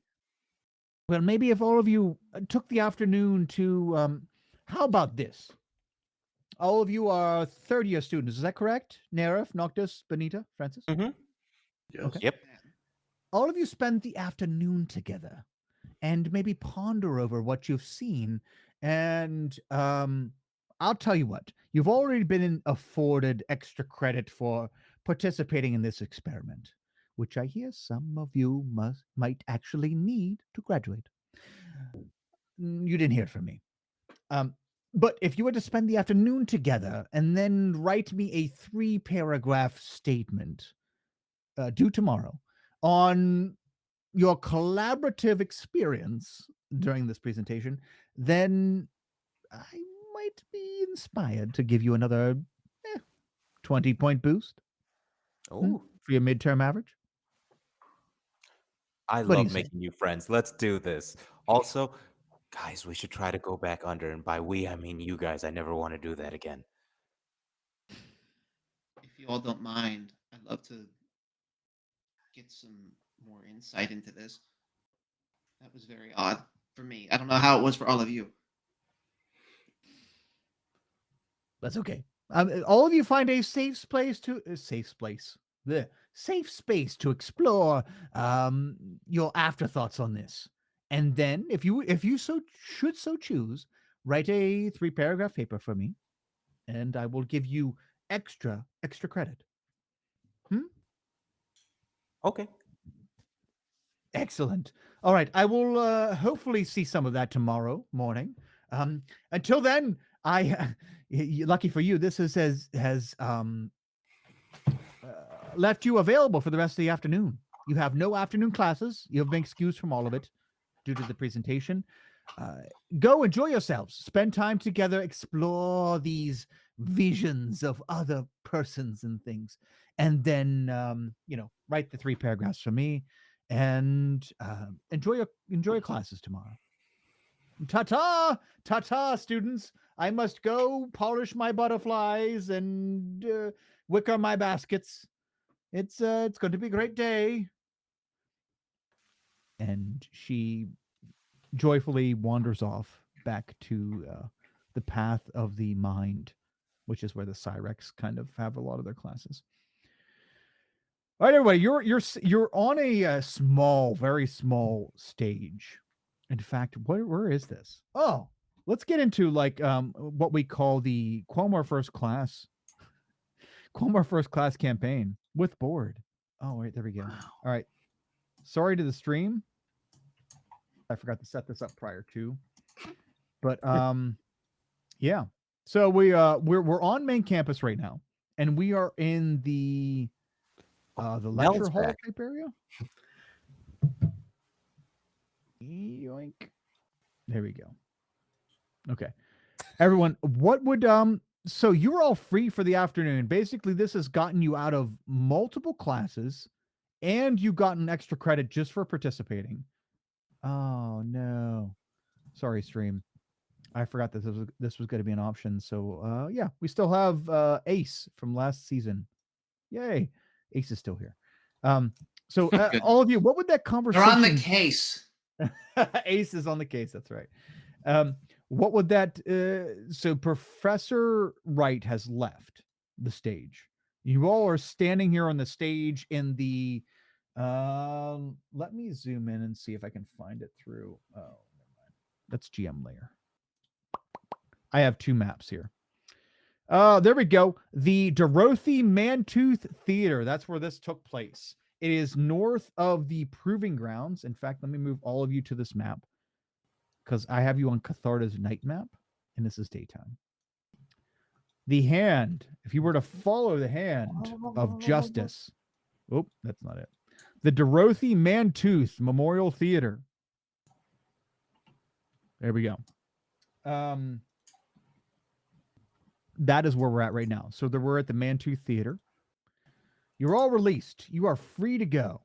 Well, maybe if all of you took the afternoon to, how about this? All of you are third year students, is that correct? Nerif, Noctis, Benita, Francis? Mm-hmm. Yes. Okay. Yep. All of you spend the afternoon together and maybe ponder over what you've seen. And I'll tell you what, you've already been afforded extra credit for participating in this experiment, which I hear some of you might actually need to graduate. You didn't hear it from me. But if you were to spend the afternoon together and then write me a 3-paragraph statement due tomorrow on your collaborative experience during this presentation, then I might be inspired to give you another 20-point boost Oh, for your midterm average. I What do you love say? making new friends. Let's do this. Also, guys, we should try to go back under. And by we, I mean you guys. I never want to do that again. If you all don't mind, I'd love to get some more insight into this. That was very odd for me. I don't know how it was for all of you. That's okay. All of you find a safe space to safe space to explore your afterthoughts on this, and then if you so choose, write a 3-paragraph paper for me, and I will give you extra credit. Okay. Excellent. All right, I will hopefully see some of that tomorrow morning. Until then, lucky for you, this has left you available for the rest of the afternoon. You have no afternoon classes. You have been excused from all of it due to the presentation. Go enjoy yourselves. Spend time together. Explore these visions of other persons and things, and then write the 3 paragraphs for me, and enjoy your classes tomorrow. Ta-ta, students. I must go polish my butterflies and wicker my baskets. It's going to be a great day. And she joyfully wanders off back to the path of the mind, which is where the Cyrex kind of have a lot of their classes. All right, everybody, you're on a small, very small stage. In fact, where is this? Oh, let's get into like what we call the Quelmar First Class campaign with board. Oh, wait, there we go. All right. Sorry to the stream. I forgot to set this up prior to. But yeah. So we're on main campus right now, and we are in the lecture hall type area. Yoink. There we go. Okay. Everyone, what would so you're all free for the afternoon. Basically, this has gotten you out of multiple classes, and you gotten extra credit just for participating. Oh no. Sorry, stream. I forgot that this was going to be an option. So yeah, we still have Ace from last season. Yay. Ace is still here. So all of you, what would that conversation? They're on the case. Ace is on the case. That's right. What would that? So Professor Wright has left the stage. You all are standing here on the stage in the. Let me zoom in and see if I can find it through. Oh, never mind. That's GM layer. I have 2 maps here. There we go. The Dorothy Mantooth Theater. That's where this took place. It is north of the Proving Grounds. In fact, let me move all of you to this map because I have you on Catharta's night map, and this is daytime. The hand, if you were to follow the hand of justice. Oh, that's not it. The Dorothy Mantooth Memorial Theater. There we go. That is where we're at right now. So we're at the Mantooth Theater. You're all released. You are free to go.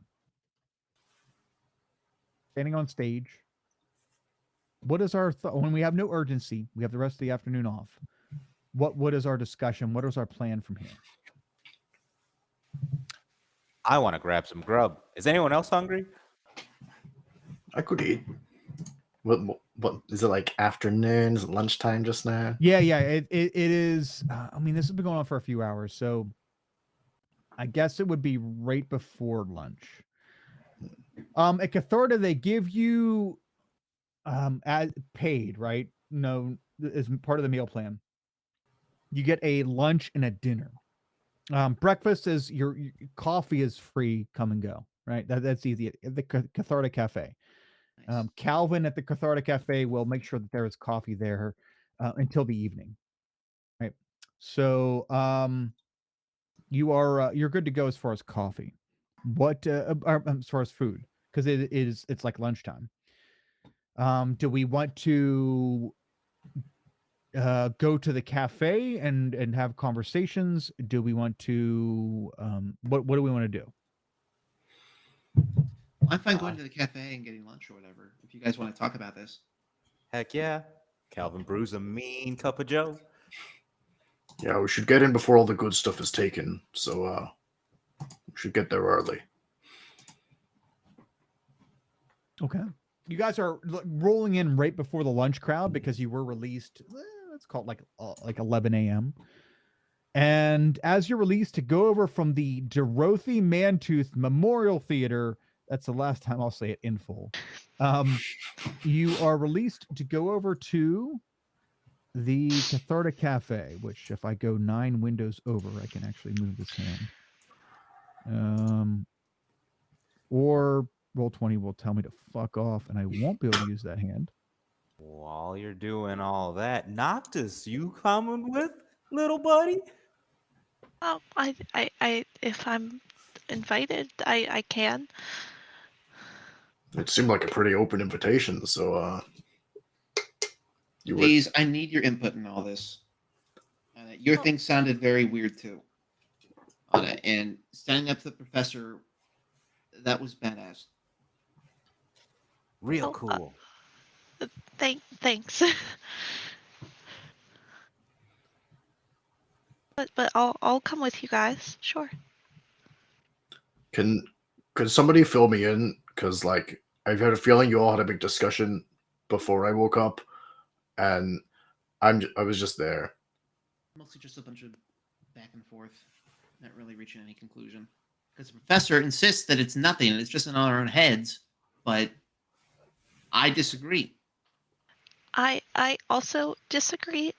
Standing on stage. What is our when we have no urgency, we have the rest of the afternoon off. What is our discussion? What is our plan from here? I want to grab some grub. Is anyone else hungry? I could eat. What is it like afternoons, lunchtime just now? Yeah. It is. I mean, this has been going on for a few hours, so I guess it would be right before lunch. At Catharta, they give you as paid, right? No, as part of the meal plan. You get a lunch and a dinner. Breakfast is your coffee is free, come and go, right? That's easy at the Catharta Cafe. Nice. Calvin at the Catharta Cafe will make sure that there is coffee there until the evening, right? So you're good to go as far as coffee. What as far as food, because it's like lunchtime. Do we want to go to the cafe and have conversations? Do we want to what do we want to do? I'm fine going to the cafe and getting lunch or whatever, if you guys want to talk about this. Heck yeah. Calvin brews a mean cup of joe. Yeah, we should get in before all the good stuff is taken. So we should get there early. Okay. You guys are rolling in right before the lunch crowd because you were released, let's call it like 11 a.m. And as you're released to go over from the Dorothy Mantooth Memorial Theater, that's the last time I'll say it in full. You are released to go over to the Cathartic Cafe, which if I go 9 windows over, I can actually move this hand. Or Roll20 will tell me to fuck off, and I won't be able to use that hand. While you're doing all that, Noctis, you coming with, little buddy? Oh, if I'm invited, I can. It seemed like a pretty open invitation, so you would. Please, I need your input in all this. Your thing sounded very weird too. On it, and standing up to the professor, that was badass. Real cool. Thanks. but I'll come with you guys. Sure. Could somebody fill me in? Because like I've had a feeling you all had a big discussion before I woke up, and I was just there. Mostly just a bunch of back and forth, not really reaching any conclusion. Because the professor insists that it's nothing, it's just in our own heads, but I disagree. I also disagree.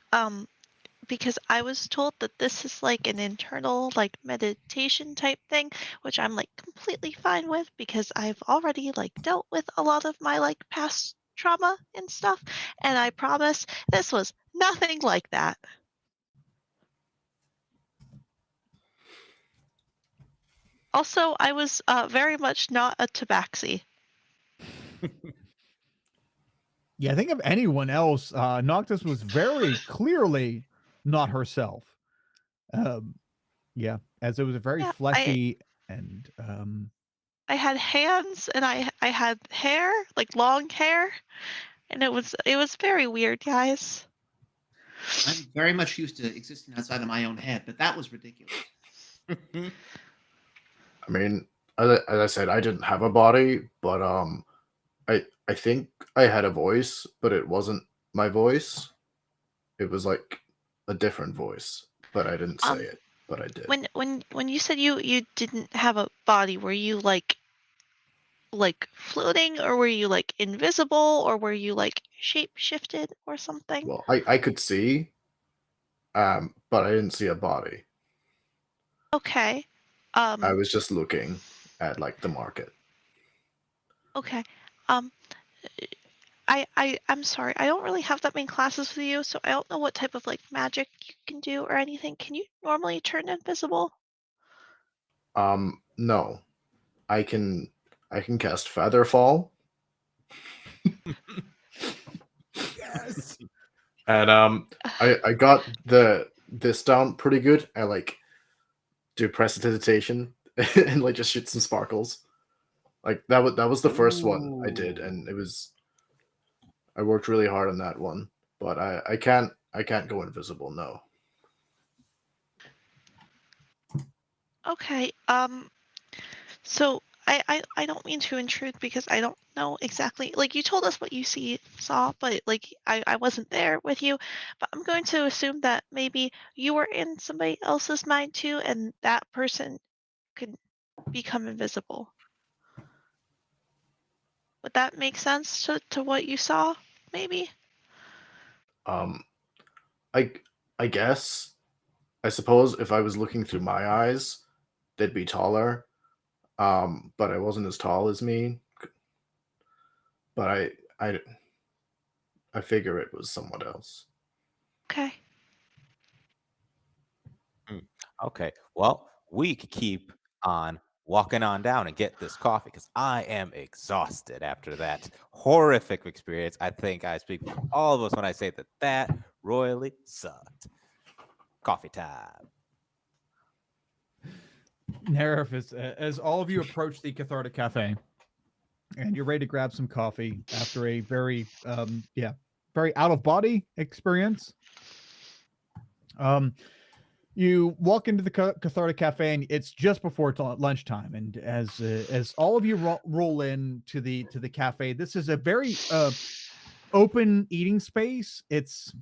Because I was told that this is like an internal like meditation type thing, which I'm like completely fine with because I've already like dealt with a lot of my like past trauma and stuff, and I promise this was nothing like that. Also, I was very much not a tabaxi. Yeah, I think of anyone else, Noctis was very clearly not herself. Yeah, as it was a very fleshy and I had hands and I had hair, like long hair, and it was very weird, guys. I'm very much used to existing outside of my own head, but that was ridiculous. I mean, as I said, I didn't have a body, but I think I had a voice, but it wasn't my voice. It was like a different voice, but I didn't say it, but I did. When you said you didn't have a body, were you like floating, or were you like invisible, or were you like shape shifted or something? Well, I could see, but I didn't see a body. Okay. I was just looking at like the market. Okay. I'm sorry. I don't really have that many classes with you, so I don't know what type of like magic you can do or anything. Can you normally turn invisible? No. I can cast Featherfall. Yes. And I got this down pretty good. I like do prestidigitation and like just shoot some sparkles. Like that was the first one I did, and I worked really hard on that one. But I can't go invisible, no. Okay. So I don't mean to intrude because I don't know exactly, like you told us what you saw, but like I wasn't there with you, but I'm going to assume that maybe you were in somebody else's mind too, and that person could become invisible. Would that make sense to what you saw, maybe? I guess, I suppose if I was looking through my eyes, they'd be taller. But I wasn't as tall as me. But I figure it was someone else. Okay. Okay. Well, we could keep on walking on down and get this coffee because I am exhausted after that horrific experience. I think I speak for all of us when I say that royally sucked. Coffee time. Nerif, as all of you approach the Cathartic Cafe, and you're ready to grab some coffee after a very, very out of body experience. You walk into the Cathartic Cafe, and it's just before lunchtime. And as all of you roll in to the cafe, this is a very open eating space. It's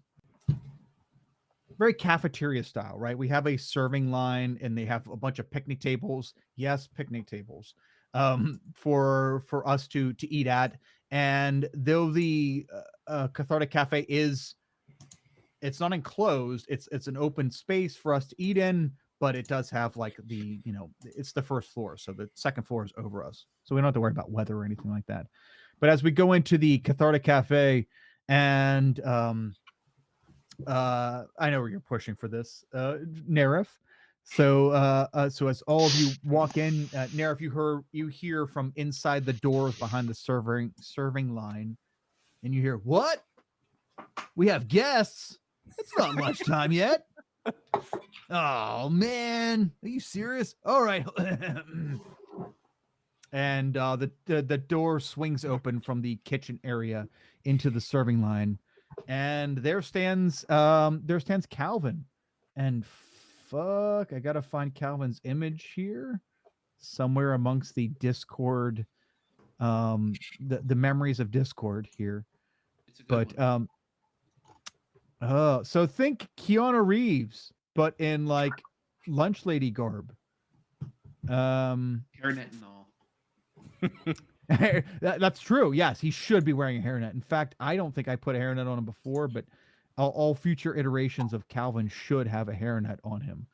very cafeteria style, right? We have a serving line, and they have a bunch of picnic tables. Yes, picnic tables for us to eat at. And though the Cathartic Cafe is it's not enclosed. It's an open space for us to eat in, but it does have like it's the first floor, so the second floor is over us, so we don't have to worry about weather or anything like that. But as we go into the Cathartic Cafe, and I know where you're pushing for this, Nerif. So so as all of you walk in, Nerif, you hear from inside the doors behind the serving line, and you hear, "What? We have guests? It's not lunchtime yet." Oh man, are you serious? All right. And the door swings open from the kitchen area into the serving line, and there stands Calvin. And fuck, I gotta find Calvin's image here somewhere amongst the Discord, the memories of Discord here. It's a good one. So think Keanu Reeves, but in like lunch lady garb. Hairnet and all. That's true. Yes, he should be wearing a hairnet. In fact, I don't think I put a hairnet on him before, but all future iterations of Calvin should have a hairnet on him.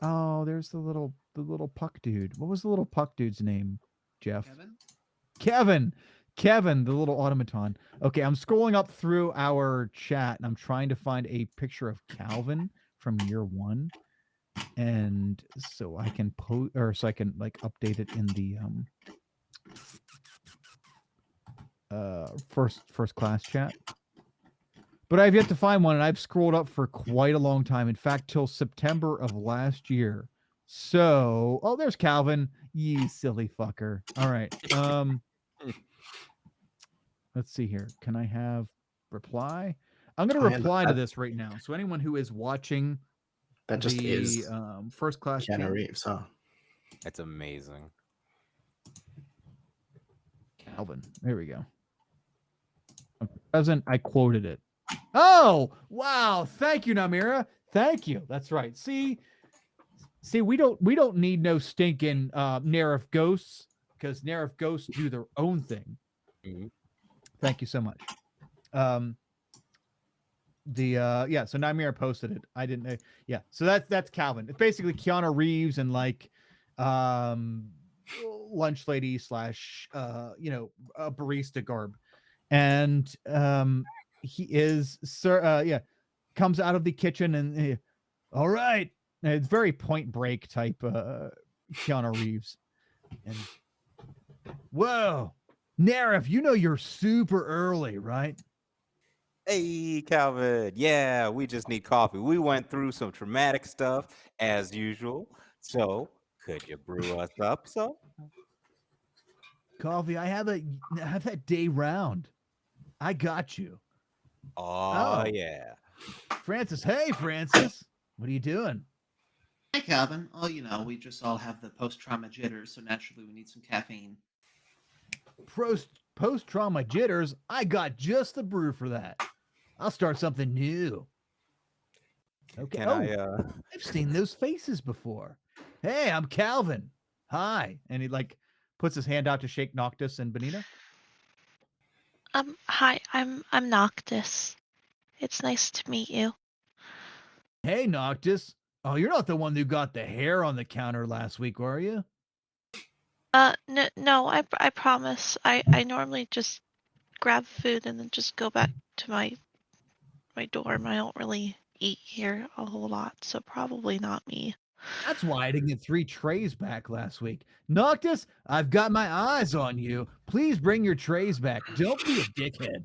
Oh, there's the little puck dude. What was the little puck dude's name, Jeff? Kevin, the little automaton. Okay, I'm scrolling up through our chat and I'm trying to find a picture of Calvin from year one, and so I can so I can like update it in the first class chat. But I've yet to find one, and I've scrolled up for quite a long time. In fact, till September of last year. So, oh, there's Calvin. You silly fucker. All right. Let's see here. Can I have reply? I'm going to reply to this right now. So anyone who is watching that just is first class Keanu Reeves, huh? That's amazing. Calvin. There we go. Present. I quoted it. Oh, wow. Thank you, Namira. Thank you. That's right. See, we don't need no stinking Nerif ghosts, because Nerif ghosts do their own thing. Mm-hmm. Thank you so much. So Namira posted it. I didn't know. Yeah. So that's Calvin. It's basically Keanu Reeves and like lunch lady / barista garb. And he is comes out of the kitchen and all right. And it's very Point Break type Keanu Reeves. And whoa, Nerif, you know you're super early, right? Hey, Calvin. Yeah, we just need coffee. We went through some traumatic stuff as usual. So, could you brew us up some? Coffee, I have that day round. I got you. Oh, yeah. Francis, hey, Francis. What are you doing? Hey, Calvin. Oh, we just all have the post-trauma jitters, so naturally we need some caffeine. Post-trauma jitters? I got just the brew for that. I'll start something new. Okay. I've seen those faces before. Hey, I'm Calvin. Hi. And he like puts his hand out to shake Noctis and Benita. Hi, I'm Noctis. It's nice to meet you. Hey, Noctis. Oh, you're not the one who got the hair on the counter last week, are you? No, I promise. I normally just grab food and then just go back to my dorm. I don't really eat here a whole lot, so probably not me. That's why I didn't get 3 trays back last week. Noctis, I've got my eyes on you. Please bring your trays back. Don't be a dickhead.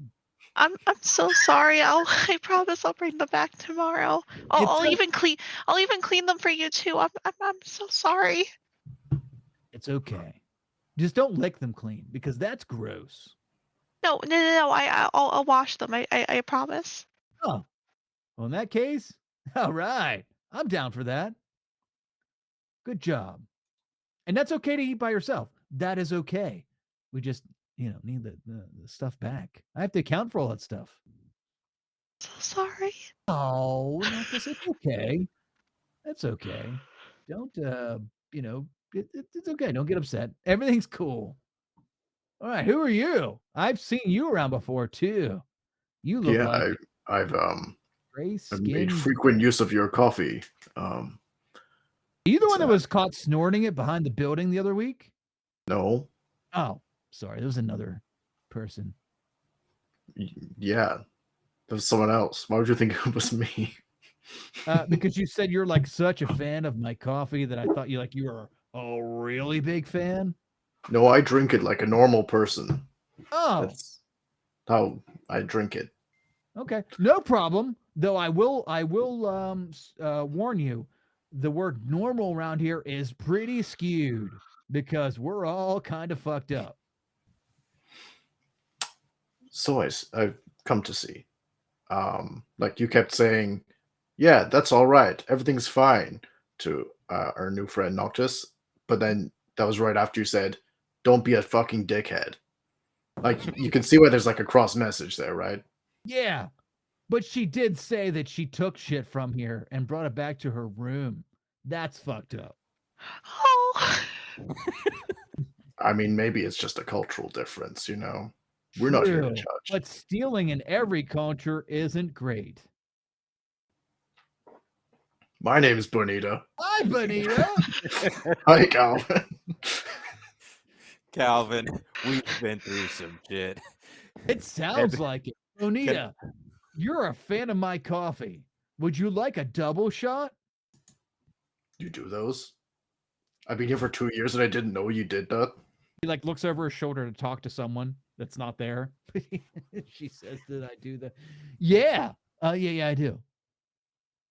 I'm so sorry. I promise I'll bring them back tomorrow. I'll even clean them for you too. I'm so sorry. It's okay. Just don't lick them clean because that's gross. No. I'll wash them. I promise. Oh, well, in that case, all right. I'm down for that. Good job. And that's okay to eat by yourself. That is okay. We just, need the stuff back. I have to account for all that stuff. So sorry. Oh, Noctis, it's okay. That's okay. Don't, it's okay. Don't get upset. Everything's cool. All right. Who are you? I've seen you around before too. You look Yeah, like I've gray I've made skin. frequent use of your coffee. Are you the one that uh, was caught snorting it behind the building the other week? No, Oh, sorry. There was another person. yeah, that was someone else. Why would you think it was me? Because you said you're like such a fan of my coffee that I thought you were a really big fan. No, I drink it like a normal person. Oh, That's how I drink it. okay, no problem. Though I will warn you, the word normal around here is pretty skewed because we're all kind of fucked up. So I've come to see. Like you kept saying, yeah, that's all right, everything's fine to our new friend Noctis, but then that was right after you said, don't be a fucking dickhead. Like you can see why there's like a cross message there, right? Yeah, but she did say that she took shit from here and brought it back to her room. That's fucked up. Oh. I mean, maybe it's just a cultural difference, you know? We're not here to True, judge. but stealing in every culture isn't great. My name's Bonita. Hi, Bonita. Hi, Calvin. Calvin, we've been through some shit. It sounds like it. Bonita, you're a fan of my coffee. Would you like a double shot? You do those? I've been here for 2 years and I didn't know you did that. He like looks over her shoulder to talk to someone that's not there. She says, "Did I do that?" Yeah. Yeah, I do.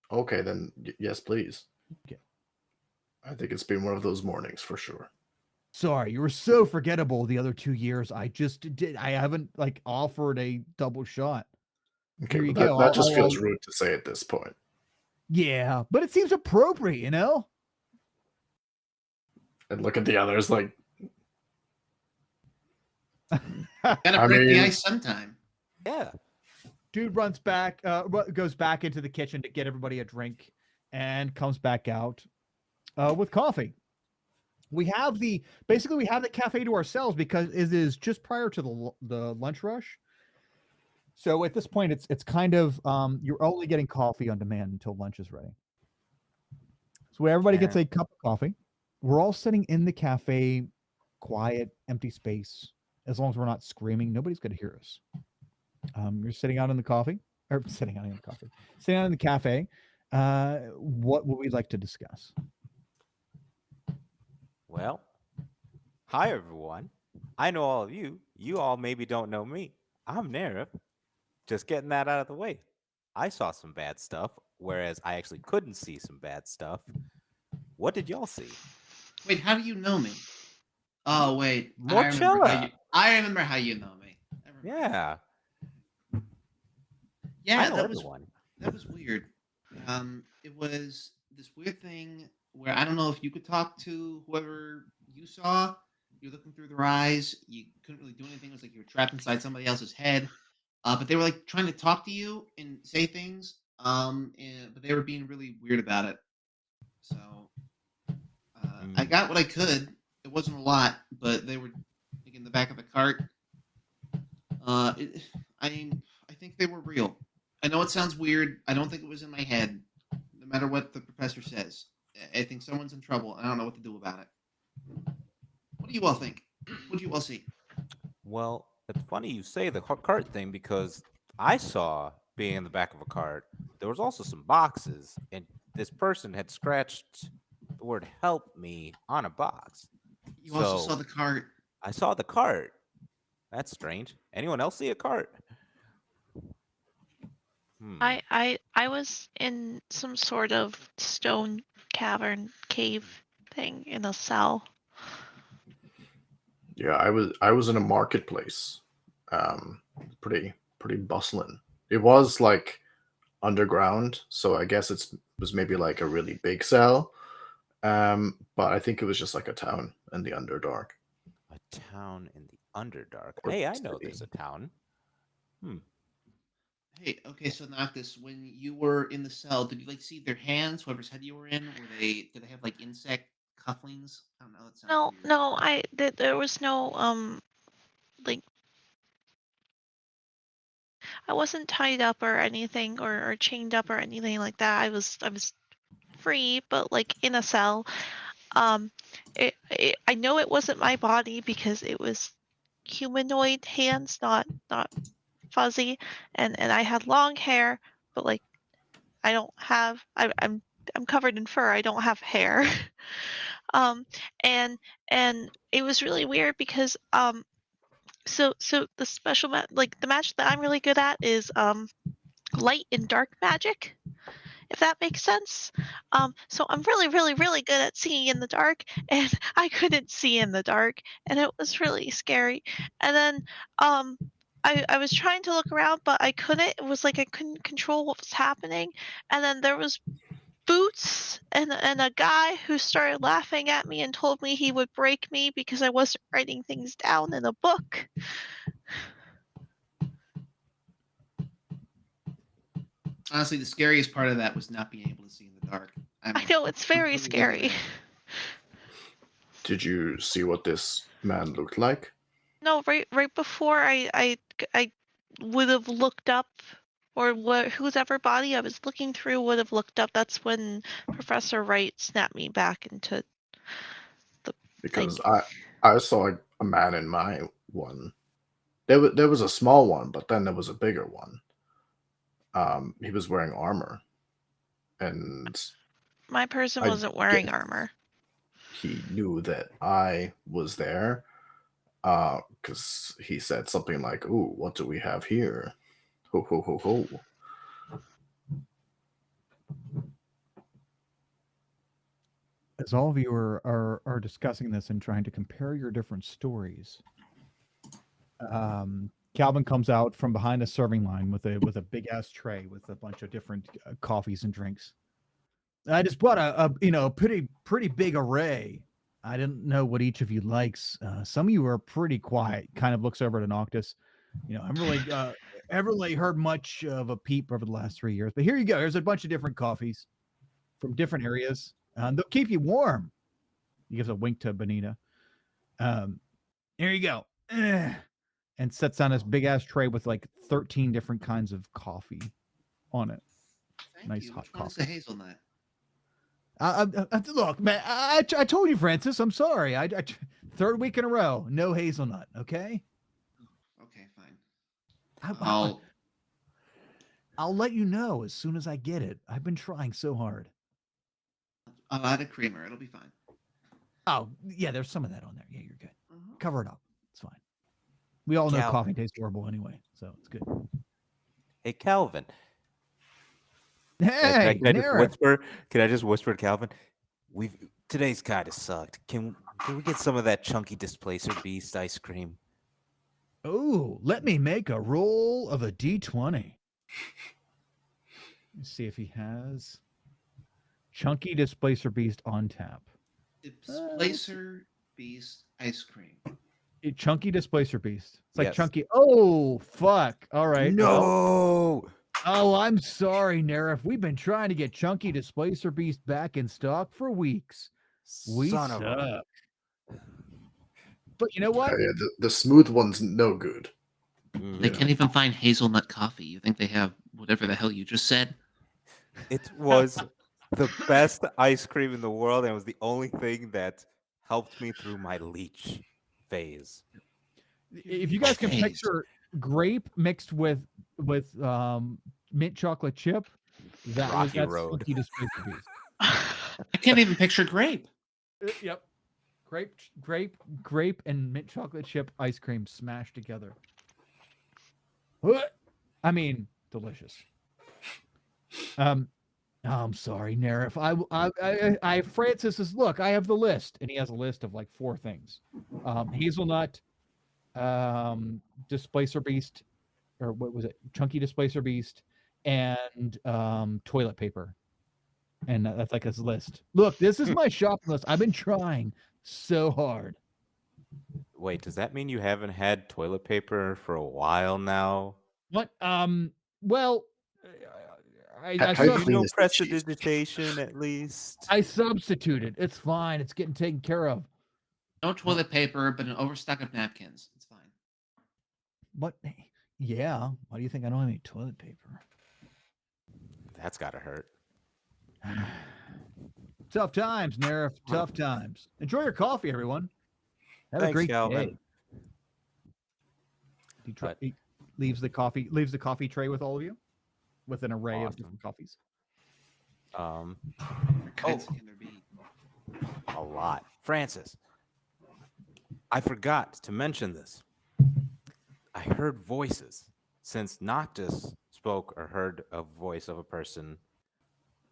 Okay, then yes, please. Okay. I think it's been one of those mornings for sure. Sorry, you were so forgettable the other 2 years. I haven't like offered a double shot. Okay, Here you well, go. that just feels rude to say at this point. Yeah, but it seems appropriate, you know? And look at the others like, Gotta break the ice sometime. Yeah. Dude runs back, goes back into the kitchen to get everybody a drink and comes back out with coffee. We have the cafe to ourselves because it is just prior to the lunch rush. So at this point, it's kind of you're only getting coffee on demand until lunch is ready. So everybody gets a cup of coffee. We're all sitting in the cafe, quiet, empty space. As long as we're not screaming, nobody's going to hear us. You're sitting out in the coffee, or sitting out in the coffee, sitting out in the cafe. What would we like to discuss? Well, hi everyone. I know all of you. You all maybe don't know me. I'm Nerif. Just getting that out of the way. I saw some bad stuff, whereas I actually couldn't see some bad stuff. What did y'all see? Wait, how do you know me? Oh wait, Morchella. I remember how you know me. Yeah. Yeah, I know that everyone. was weird. It was this weird thing where I don't know if you could talk to whoever you saw. You're looking through their eyes. You couldn't really do anything. It was like you were trapped inside somebody else's head. But they were like trying to talk to you and say things. But they were being really weird about it. So I got what I could. It wasn't a lot, but they were like, in the back of the cart. I mean, I think they were real. I know it sounds weird. I don't think it was in my head. No matter what the professor says, I think someone's in trouble. And I don't know what to do about it. What do you all think? What do you all see? Well, it's funny you say the cart thing because I saw being in the back of a cart, there was also some boxes, and this person had scratched the word help me on a box. You also saw the cart. I saw the cart. That's strange. Anyone else see a cart? I was in some sort of stone cavern cave thing in a cell. Yeah, I was in a marketplace. Pretty bustling. It was like underground, so I guess was maybe like a really big cell. But I think it was just like a town in the Underdark. A town in the Underdark. Or Hey, I know city. there's a town. Hey, okay, so Noctis, when you were in the cell, did you like see their hands, whoever's head you were in? Did they have like insect cufflings? I don't know. That sounds weird. There was no like wasn't tied up or anything, or chained up or anything like that. I was free, but like in a cell. I know it wasn't my body because it was humanoid hands, not fuzzy, and I had long hair, but like I don't have. I'm covered in fur. I don't have hair. And it was really weird because so the special like the magic that I'm really good at is light and dark magic, if that makes sense. So I'm really, really, really good at seeing in the dark, and I couldn't see in the dark, and it was really scary. And then I was trying to look around, but I couldn't. It was like I couldn't control what was happening. And then there was Boots and a guy who started laughing at me and told me he would break me because I wasn't writing things down in a book. Honestly, the scariest part of that was not being able to see in the dark. I know, it's very scary. Did you see what this man looked like? No, right before I would have looked up, or whose ever body I was looking through would have looked up. That's when Professor Wright snapped me back into the Because thing. I saw a man in my one. There was a small one, but then there was a bigger one. He was wearing armor, and My person I wasn't wearing guess armor. he knew that I was there, because he said something like, "Ooh, what do we have here? Ho ho ho ho!" As all of you are discussing this and trying to compare your different stories, Calvin comes out from behind a serving line with a big ass tray with a bunch of different coffees and drinks. I just brought a pretty big array. I didn't know what each of you likes. Some of you are pretty quiet. Kind of looks over to Noctis. I haven't really heard much of a peep over the last 3 years. But here you go. Here's a bunch of different coffees from different areas. They'll keep you warm. He gives a wink to Benita. Here you go. And sets down this big ass tray with like 13 different kinds of coffee on it. Thank Nice you. hot Which one is coffee. the hazelnut? Look, man, I told you, Francis. I'm sorry. Third week in a row, no hazelnut. Okay. Okay, fine. I'll let you know as soon as I get it. I've been trying so hard. I'll add a creamer. It'll be fine. Oh yeah, there's some of that on there. Yeah, you're good. Cover it up. It's fine. We all know coffee tastes horrible anyway, so it's good. Hey, Calvin. Hey, can I just whisper to Calvin? Today's kind of sucked. Can we get some of that chunky displacer beast ice cream? Oh, let me make a roll of a d20. Let's see if he has chunky displacer beast on tap. Displacer beast ice cream. Chunky displacer beast. It's like Yes. chunky. Oh fuck! All right. No. Oh, I'm sorry, Nerif. We've been trying to get Chunky Displacer Beast back in stock for weeks. We Son of suck. But you know what? Yeah, the smooth one's no good. They can't even find hazelnut coffee. You think they have whatever the hell you just said? It was the best ice cream in the world, and it was the only thing that helped me through my leech phase. If you guys can picture grape mixed with mint chocolate chip, that's Chunky Displacer Beast. I can't even picture grape. Yep. Grape, and mint chocolate chip ice cream smashed together. I mean, delicious. I'm sorry, Nerif. I Francis look. I have the list, and he has a list of like 4 things: hazelnut, displacer beast, or what was it? Chunky displacer beast, and toilet paper. And that's like his list. Look, this is my shopping list. I've been trying so hard. Wait, does that mean you haven't had toilet paper for a while now? What? Well, Have you no prestidigitation at least? I substituted. It's fine. It's getting taken care of. No toilet paper, but an overstock of napkins. It's fine. What? Yeah. Why do you think I don't have any toilet paper? That's gotta hurt. Tough times, Nerf. Tough times. Enjoy your coffee, everyone. Have a Thanks, great Calvin. day. He leaves the coffee tray with all of you, with an array of different coffees. Can there be? A lot. Francis, I forgot to mention this. I heard voices. Since Noctis spoke or heard a voice of a person,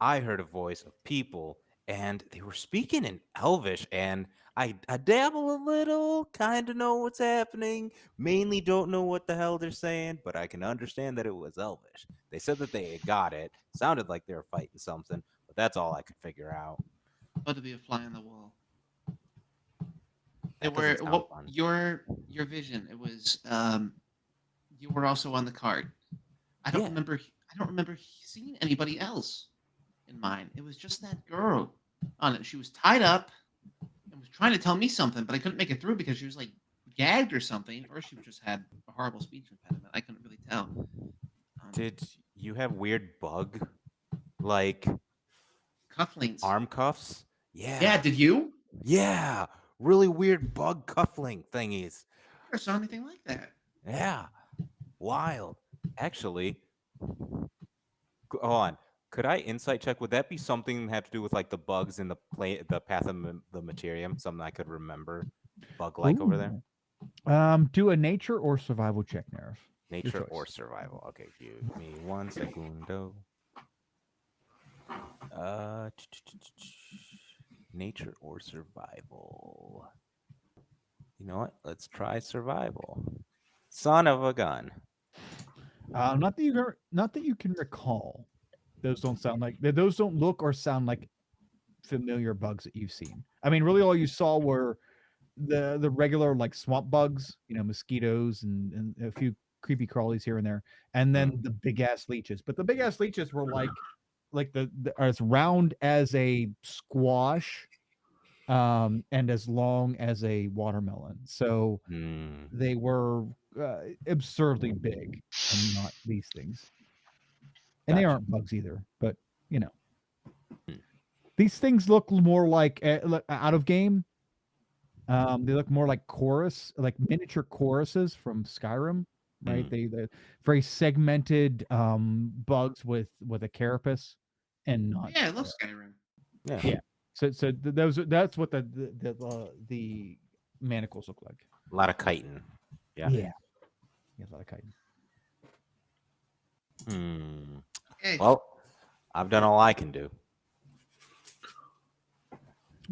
I heard a voice of people, and they were speaking in Elvish, and I dabble a little, kind of know what's happening, mainly don't know what the hell they're saying, but I can understand that it was Elvish. They said that they had got it. Sounded like they were fighting something, but that's all I could figure out. About to be a fly on the wall. They That were doesn't sound fun. your vision. It was you were also on the card. I don't remember seeing anybody else in mine. It was just that girl on it. She was tied up and was trying to tell me something, but I couldn't make it through because she was like gagged or something, or she just had a horrible speech impediment. I couldn't really tell. Did you have weird bug like cufflinks? Arm cuffs? Yeah. Yeah, did you? Yeah. Really weird bug cuffling thingies. I never saw anything like that. Yeah. Wild. Actually, hold on. Could I insight check? Would that be something that had to do with like the bugs in the path of the materium? Something I could remember bug-like over there? Do a nature or survival check, Nerf. Nature or survival. Okay, give me 1 segundo. Nature or survival. You know what? Let's try survival. Son of a gun. Not that you can recall. Those don't look or sound like familiar bugs that you've seen. I mean, really, all you saw were the regular like swamp bugs, mosquitoes and a few creepy crawlies here and there, and then the big ass leeches. But the big ass leeches were like the as round as a squash, and as long as a watermelon. So they were absurdly big, and not these things. And they aren't bugs either, but these things look more like out of game. They look more like like miniature choruses from Skyrim, right? They're very segmented bugs with a carapace, and not. Yeah, I love Skyrim. Yeah. So that's what the manacles look like. A lot of chitin. Yeah. Yeah. A lot of chitin. Hey. Well, I've done all I can do.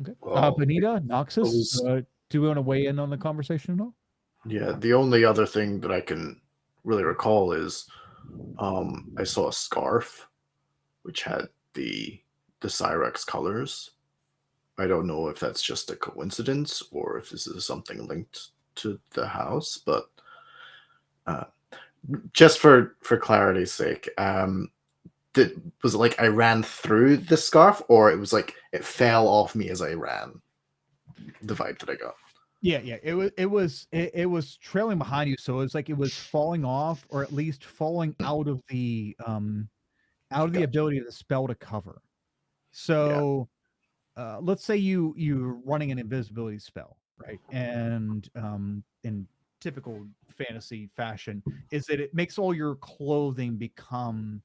Okay. Benita, Noxus, do you want to weigh in on the conversation at all? Yeah, the only other thing that I can really recall is I saw a scarf which had the Cyrex colors. I don't know if that's just a coincidence or if this is something linked to the house, but just for clarity's sake, was it like I ran through the scarf, or it was like it fell off me as I ran? The vibe that I got. Yeah. It was trailing behind you, so it was like it was falling off, or at least falling out of the ability of the spell to cover. So, let's say you're running an invisibility spell, right? And in typical fantasy fashion, is that it makes all your clothing become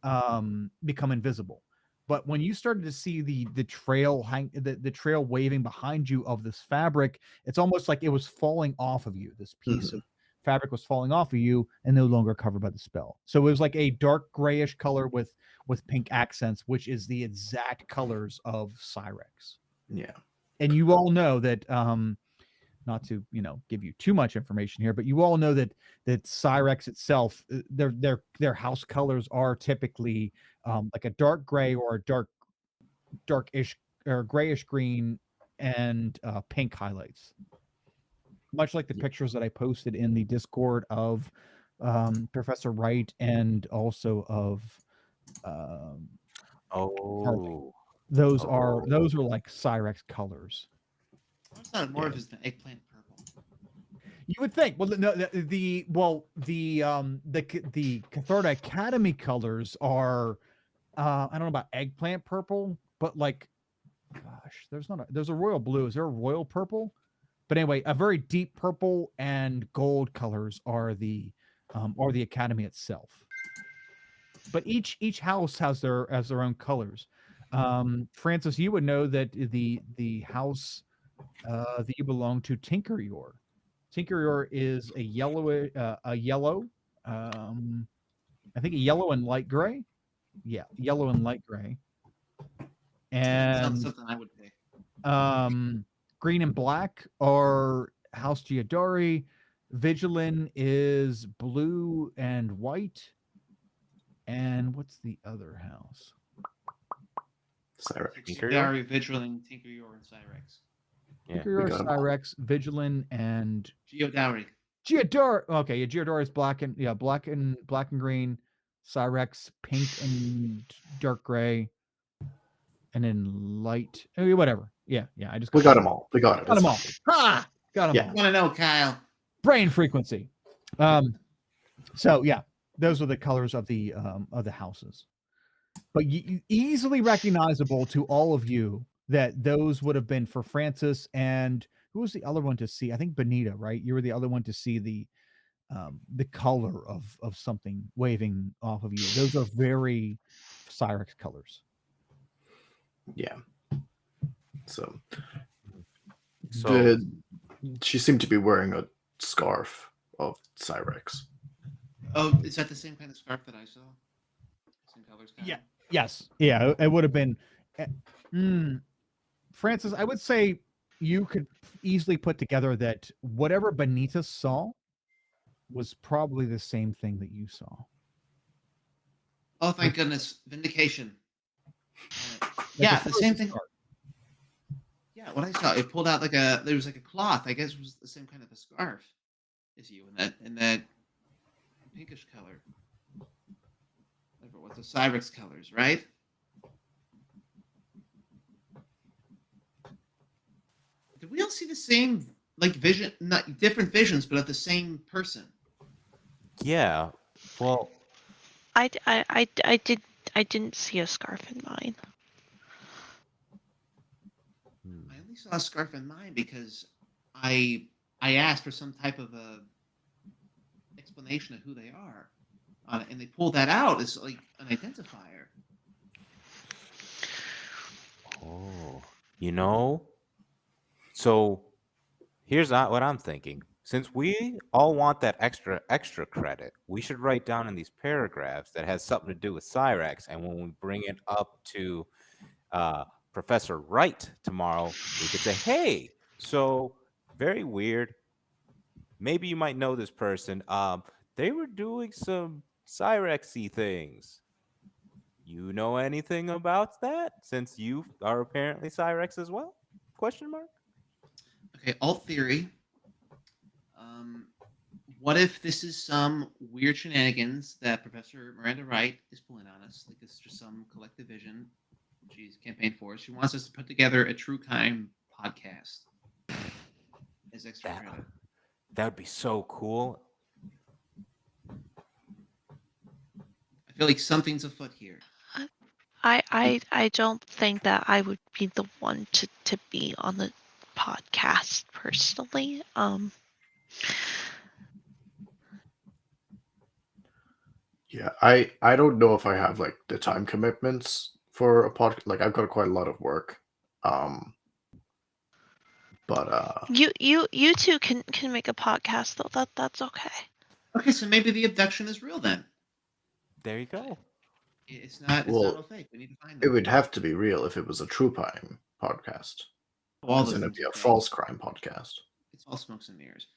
invisible. But when you started to see the trail the trail waving behind you of this fabric, it's almost like it was falling off of you. This piece of fabric was falling off of you and no longer covered by the spell. So it was like a dark grayish color with pink accents, which is the exact colors of Cyrex. Yeah. And you all know that not to give you too much information here, but you all know that Cyrex itself, their house colors are typically like a dark gray or a darkish or grayish green and pink highlights, much like the pictures that I posted in the Discord of Professor Wright and also of those are like Cyrex colors. I thought more of his eggplant purple. You would think. Well, no, the Catharta Academy colors are, I don't know about eggplant purple, but like, gosh, there's a royal blue. Is there a royal purple? But anyway, a very deep purple and gold colors are the Academy itself. But each house has their own colors. Francis, you would know that the house that you belong to, Tinkeryor. Tinkeryor is a yellow, I think a yellow and light gray. Yeah, yellow and light gray. And something I would pick. Green and black are House Giodari. Vigilin is blue and white. And what's the other house? Cyrex. Giodari, Vigilin, Tinkeryor, and Cyrex. Yeah, Tinkeryor, Cyrex, Vigilin, and Giodari. Giodari. Okay, yeah, Giodari is black and green. Cyrex, pink and dark gray. And then light, whatever. Yeah. I just we got them all. We got it. Got them all. Ha! Got them all. Want to know, Kyle? Brain frequency. So yeah, those are the colors of the houses. But easily recognizable to all of you that those would have been for Francis, and who was the other one to see? I think Benita, right? You were the other one to see the color of something waving off of you. Those are very Cyrex colors. Yeah. So So she seemed to be wearing a scarf of Cyrex. Oh, is that the same kind of scarf that I saw? Same colors? Yeah. Yes. Yeah. It would have been. Francis, I would say you could easily put together that whatever Benita saw was probably the same thing that you saw. Oh, thank goodness. Vindication. Yeah, the same thing. Yeah, what I saw, it pulled out there was like a cloth. I guess it was the same kind of a scarf as you in that pinkish color. What's the Cyrex colors, right? Did we all see the same vision? Not different visions, but of the same person. yeah, well, I didn't see a scarf in mine. I only saw a scarf in mine because I asked for some type of a explanation of who they are, and they pulled that out as like an identifier. Oh, so here's what I'm thinking. Since we all want that extra credit, we should write down in these paragraphs that has something to do with Cyrex, and when we bring it up to Professor Wright tomorrow, we could say, "Hey, so very weird. Maybe you might know this person. They were doing some Cyrexy things. You know anything about that? Since you are apparently Cyrex as well?" Question mark. Okay, alt theory. What if this is some weird shenanigans that Professor Miranda Wright is pulling on us? Like it's just some collective vision she's campaigned for. She wants us to put together a true crime podcast as extra credit. That would be so cool. I feel like something's afoot here. I don't think that I would be the one to be on the podcast personally. Yeah, I don't know if I have like the time commitments for a podcast. Like I've got quite a lot of work. But you two can make a podcast though. That's okay. Okay, so maybe the abduction is real then. There you go. It's not all fake. We need to find it would have to be real if it was a true crime podcast. All it's going to be a false crime podcast. It's all smokes and mirrors.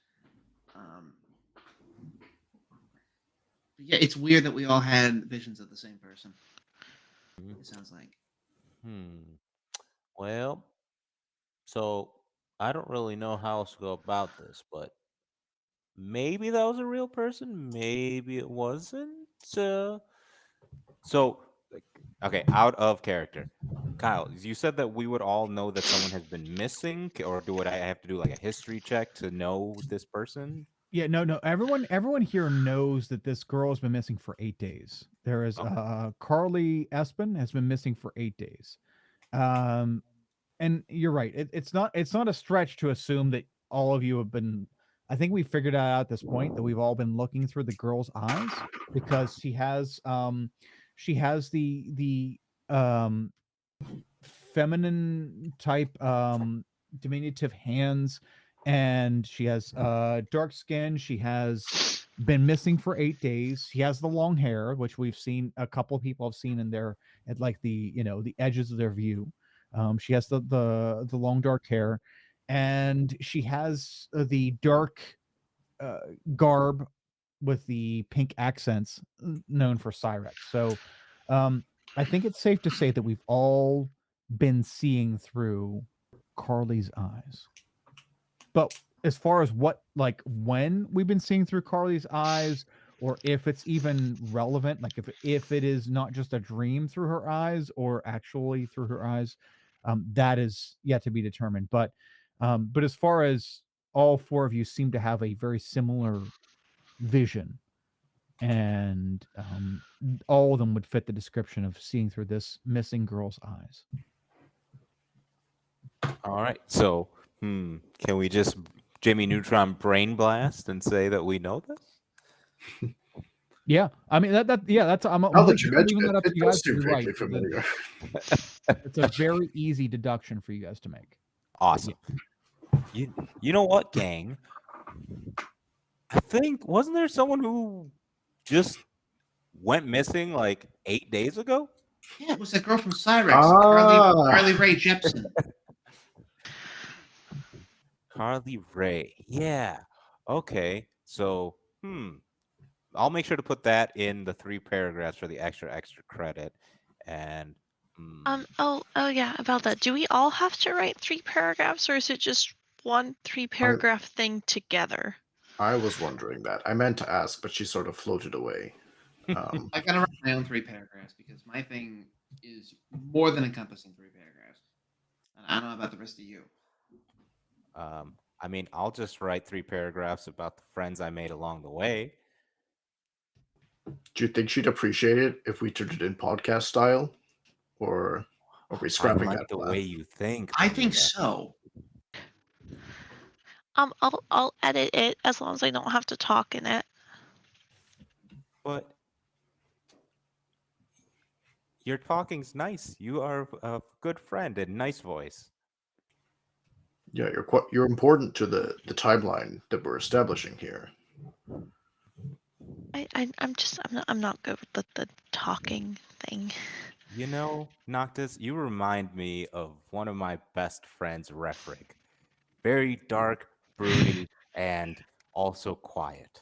Yeah, it's weird that we all had visions of the same person. It sounds like. Well, so I don't really know how else to go about this, but maybe that was a real person. Maybe it wasn't. So, okay, out of character. Kyle, you said that we would all know that someone has been missing, or would I have to do like a history check to know this person? Yeah, no. Everyone here knows that this girl has been missing for 8 days. There is Okay. Carly Espen has been missing for 8 days. Um, and you're right. It's not a stretch to assume that all of you have been. I think we figured out at this point that we've all been looking through the girl's eyes because she has the feminine type diminutive hands, and she has dark skin. She has been missing for 8 days. She has the long hair, which we've seen a couple of people have seen in their at like the the edges of their view. She has the long dark hair, and she has the dark garb with the pink accents known for Cyrex. So I think it's safe to say that we've all been seeing through Carly's eyes. But as far as when we've been seeing through Carly's eyes, or if it's even relevant, like if it is not just a dream through her eyes or actually through her eyes, that is yet to be determined. But as far as all four of you seem to have a very similar vision, and all of them would fit the description of seeing through this missing girl's eyes. All right. So, can we just Jimmy Neutron brain blast and say that we know this? Yeah, I mean that's I'm Now that you mention leaving it, that up to it you does guys. seem You're right. vaguely familiar. It's a very easy deduction for you guys to make. Awesome. You know what, gang? I think wasn't there someone who just went missing like 8 days ago? Yeah, it was that girl from Cyrex, Carly Ray Jepsen. Carly Ray. Yeah. Okay. So, I'll make sure to put that in the 3 paragraphs for the extra credit. And Oh yeah, about that. Do we all have to write 3 paragraphs, or is it just one 3-paragraph thing together? I was wondering that. I meant to ask, but she sort of floated away. I gotta write my own 3 paragraphs because my thing is more than encompassing 3 paragraphs. And I don't know about the rest of you. I mean, I'll just write 3 paragraphs about the friends I made along the way. Do you think she'd appreciate it if we turned it in podcast style, or are we scrapping I like that the plan? way you think. I think Amanda. so. I'll edit it as long as I don't have to talk in it. But your talking's nice. You are a good friend and nice voice. Yeah, you're important to the timeline that we're establishing here. I'm not good with the talking thing. You know, Noctis, you remind me of one of my best friends, Refrig. Very dark, broody, and also quiet.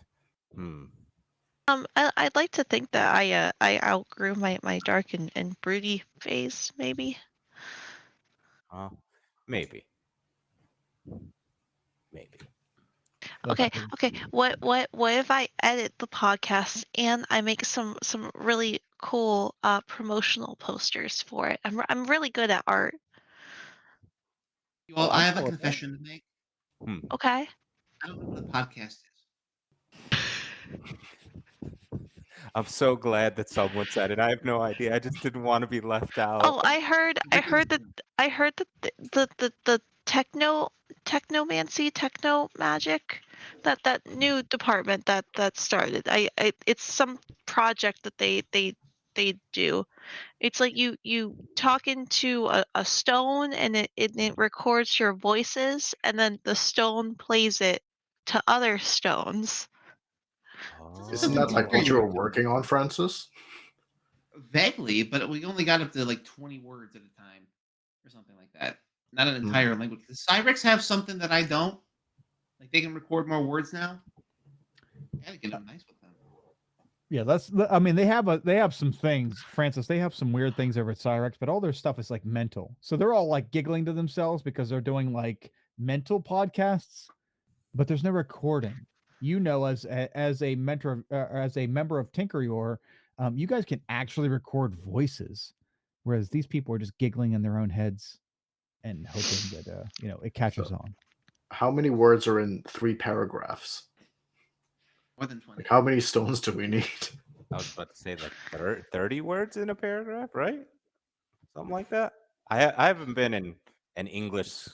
I'd like to think that I outgrew my dark and broody phase, maybe. Maybe. Okay. What if I edit the podcast and I make some really cool promotional posters for it? I'm really good at art. Well, I have a confession to make. Okay. I don't know what a podcast is. I'm so glad that someone said it. I have no idea. I just didn't want to be left out. Oh, I heard that the technomancy, techno magic, that new department that started. It's some project that they do. It's like you talk into a stone, and it records your voices, and then the stone plays it to other stones. Isn't that like what you were working on, Francis? Vaguely, but we only got up to like 20 words at a time or something like that. Not an entire language. Does Cyrex have something that I don't? Like they can record more words now? Gotta get nice with them. Yeah, I mean, they have some things, Francis. They have some weird things over at Cyrex, but all their stuff is like mental. So they're all like giggling to themselves because they're doing like mental podcasts, but there's no recording. You know, as a mentor, as a member of Tinkerior, you guys can actually record voices. whereas these people are just giggling in their own heads and hoping that it catches on. How many words are in 3 paragraphs? More than 20. Like, how many stones do we need? I was about to say like 30 words in a paragraph, right? Something like that. I haven't been in an English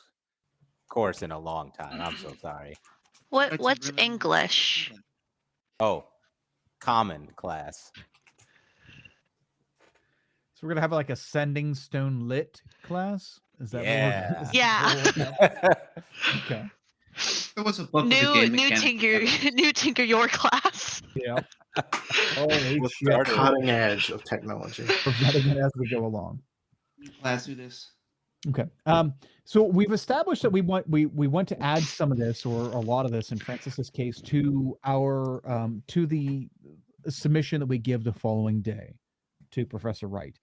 course in a long time. I'm so sorry. What's English? Oh, common class. So we're gonna have like a Sending Stone Lit class. Is that Yeah. what Yeah. Okay. There was a book with a New game new mechanic. Tinker new Tinker your class. Yeah. Holy We'll shit. start it. Cutting edge of technology. We're vetting it as we go along. New class do this. Okay. So we've established that we want to add some of this or a lot of this in Francis's case to our to the submission that we give the following day to Professor Wright.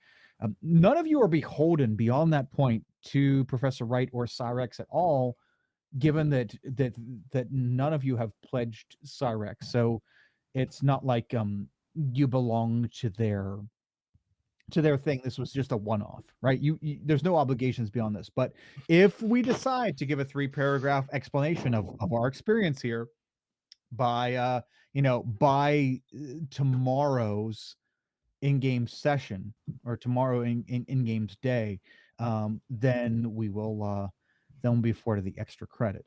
None of you are beholden beyond that point to Professor Wright or Cyrex at all, given that none of you have pledged Cyrex. So it's not like you belong to their thing. This was just a one-off, right? You there's no obligations beyond this. But if we decide to give a 3-paragraph explanation of our experience here by by tomorrow's in-game session or tomorrow in games day, then we'll be afforded the extra credit.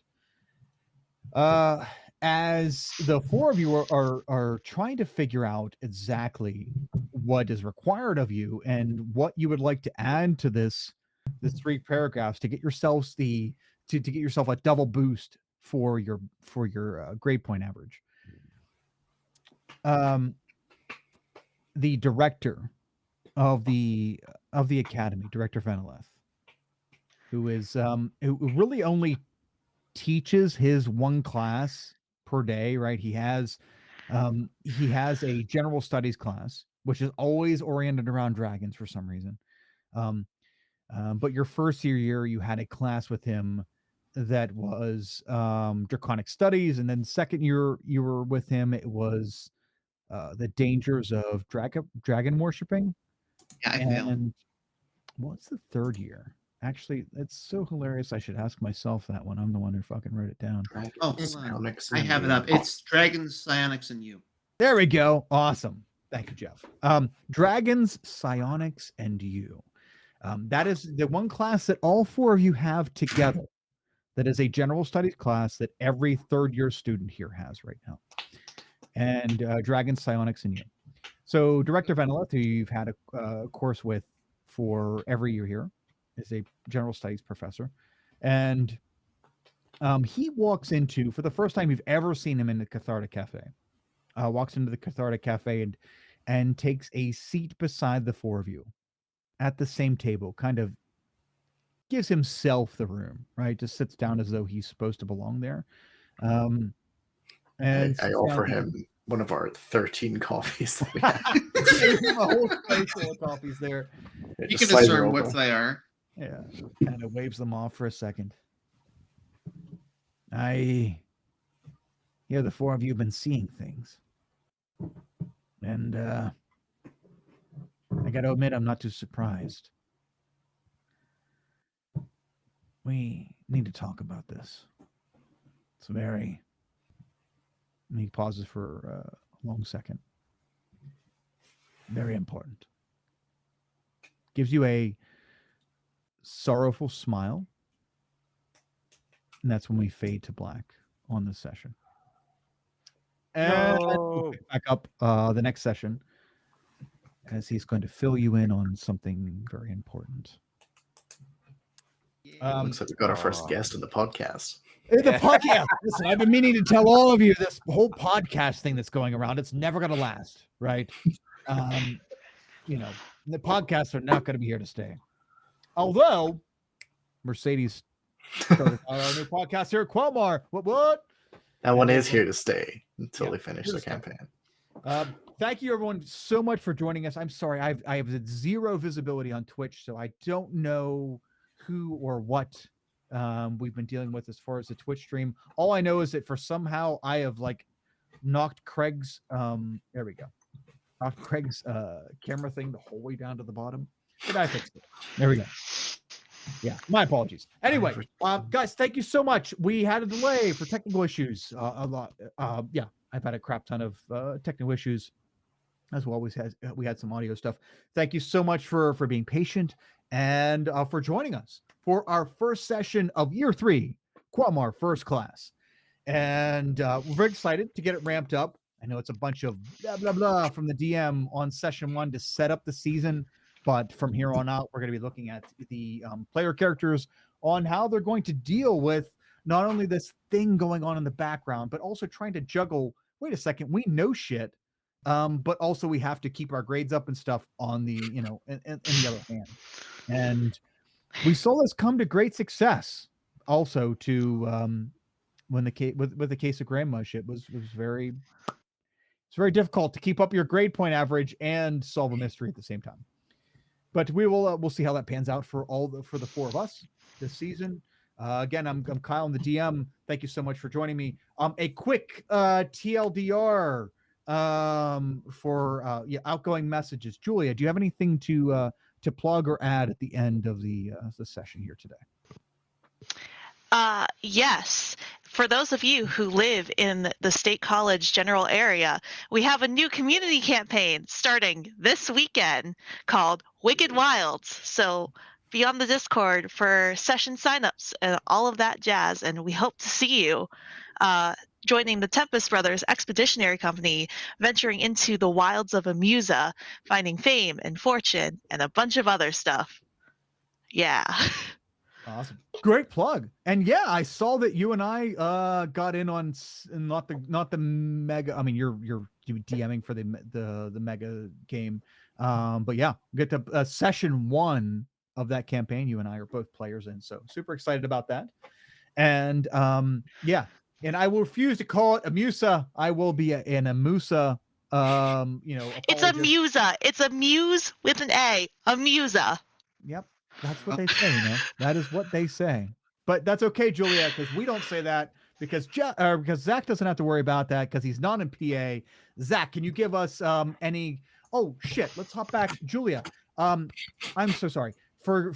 As the 4 of you are trying to figure out exactly what is required of you and what you would like to add to this 3 paragraphs to get yourselves to get yourself a double boost for your grade point average. The director of the academy, Director Veneleth, who is who really only teaches his one class per day, right? He has a general studies class, which is always oriented around dragons for some reason. But your first year, you had a class with him that was draconic studies, and then second year you were with him, it was the dangers of dragon worshipping. Yeah, I failed. And what's the third year? Actually, it's so hilarious. I should ask myself that one. I'm the one who fucking wrote it down. Oh, hold on. I have it up. It's Dragons, Psionics, and you. There we go. Awesome. Thank you, Jeff. Dragons, Psionics, and you. That is the one class that all 4 of you have together. That is a general studies class that every third-year student here has right now. And Dragons, Psionics, and you. So Director Veneleth, who you've had a course with for every year here, is a general studies professor. And he walks into, for the first time you've ever seen him in the Cathartic Cafe, walks into the Cathartic Cafe and takes a seat beside the 4 of you at the same table, kind of gives himself the room, right? Just sits down as though he's supposed to belong there. And I offer him one of our 13 coffees that we have. a whole space full of coffees there. You can discern what they are. Yeah, kind of waves them off for a second. I hear the 4 of you have been seeing things. And I got to admit, I'm not too surprised. We need to talk about this. It's very... And he pauses for a long second. Very important. Gives you a sorrowful smile. And that's when we fade to black on this session. And we'll pick back up the next session as he's going to fill you in on something very important. Looks like we got our first guest in the podcast. The podcast. Listen, I've been meaning to tell all of you this whole podcast thing that's going around. It's never going to last, right? The podcasts are not going to be here to stay. Although Mercedes started our new podcast here at Quelmar. What? That one is here to stay until they finish the campaign. Thank you, everyone, so much for joining us. I'm sorry, I have 0 visibility on Twitch, so I don't know who or what we've been dealing with as far as the Twitch stream. All I know is that for somehow I have knocked Craig's there we go. Knocked Craig's camera thing the whole way down to the bottom. Did I fix it? There we go. Yeah, my apologies. Anyway, guys, thank you so much. We had a delay for technical issues. A lot. Yeah, I've had a crap ton of technical issues, as well. We had some audio stuff. Thank you so much for being patient and for joining us for our first session of year 3, Quelmar First Class. And we're very excited to get it ramped up. I know it's a bunch of blah, blah, blah from the DM on session 1 to set up the season. But from here on out, we're going to be looking at the player characters on how they're going to deal with not only this thing going on in the background, but also trying to juggle, wait a second, we know shit, but also we have to keep our grades up and stuff on the, in the other hand. And we saw this come to great success also to when the case with the case of Grandmush, it was very, it's very difficult to keep up your grade point average and solve a mystery at the same time. But we will we'll see how that pans out for the 4 of us this season. Again, I'm Kyle, I'm the DM. Thank you so much for joining me. A quick TLDR for outgoing messages. Julia, do you have anything to plug or add at the end of the session here today? Yes. For those of you who live in the State College general area, we have a new community campaign starting this weekend called Wicked Wilds. So be on the Discord for session signups and all of that jazz. And we hope to see you joining the Tempest Brothers Expeditionary Company, venturing into the wilds of Amusa, finding fame and fortune and a bunch of other stuff. Yeah. Awesome. Great plug. And yeah, I saw that you and I got in on not the mega. I mean, you're DMing for the mega game. But yeah, get to session 1 of that campaign. You and I are both players in, so super excited about that. And yeah, and I will refuse to call it Amusa. I will be an Amusa. It's Amusa. It's a muse with an A. Amusa. Yep. That's what they say, That is what they say. But that's okay, Julia, because we don't say that because Zach doesn't have to worry about that because he's not in PA. Zach, can you give us any? Oh shit! Let's hop back, Julia. I'm so sorry. For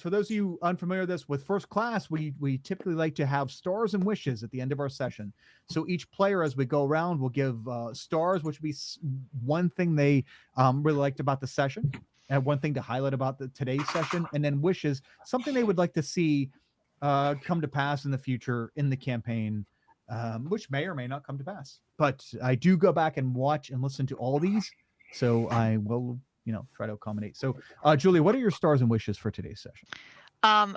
those of you unfamiliar with this, with First Class, we typically like to have stars and wishes at the end of our session. So each player, as we go around, will give stars, which would be one thing they really liked about the session. And one thing to highlight about today's session, and then wishes, something they would like to see come to pass in the future in the campaign, which may or may not come to pass. But I do go back and watch and listen to all these, so I will, try to accommodate. So, Julia, what are your stars and wishes for today's session?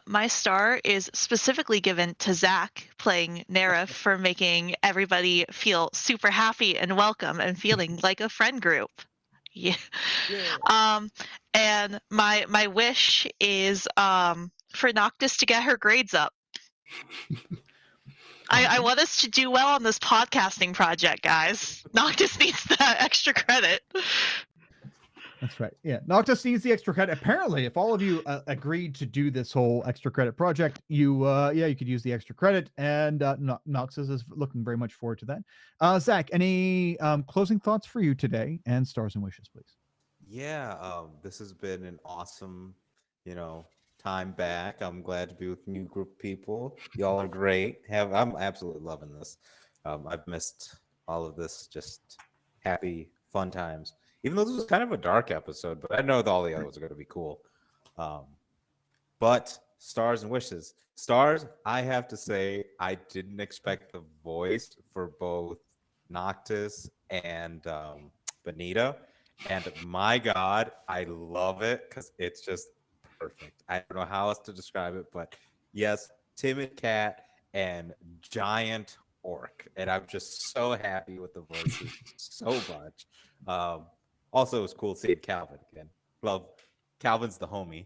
My star is specifically given to Zach playing Nerif for making everybody feel super happy and welcome and feeling like a friend group. Yeah. And my wish is for Noctis to get her grades up. I want us to do well on this podcasting project, guys. Noctis needs that extra credit. That's right. Yeah, Noctis needs the extra credit. Apparently, if all of you agreed to do this whole extra credit project, you could use the extra credit, and Noctis is looking very much forward to that. Zach, any closing thoughts for you today, and stars and wishes, please? Yeah, this has been an awesome, time back. I'm glad to be with a new group of people. Y'all are great. I'm absolutely loving this. I've missed all of this. Just happy, fun times. Even though this was kind of a dark episode, but I know that all the other ones are going to be cool. But stars and wishes. Stars, I have to say, I didn't expect the voice for both Noctis and Benita. And my God, I love it because it's just perfect. I don't know how else to describe it, but yes, timid cat and giant orc. And I'm just so happy with the voices so much. Also, it was cool seeing Calvin again. Love Calvin's the homie.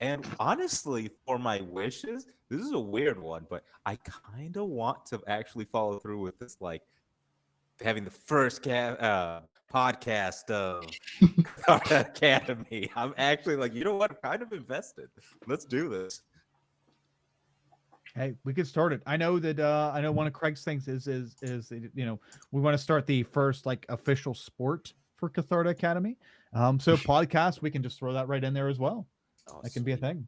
And honestly, for my wishes, this is a weird one, but I kind of want to actually follow through with this, like having the first podcast of Academy. I'm actually like, you know what? I'm kind of invested. Let's do this. Hey, we could start it. I know that I know one of Craig's things is we want to start the first like official sport for Catharta Academy. So podcast, we can just throw that right in there as well. Oh, That can be a sweet.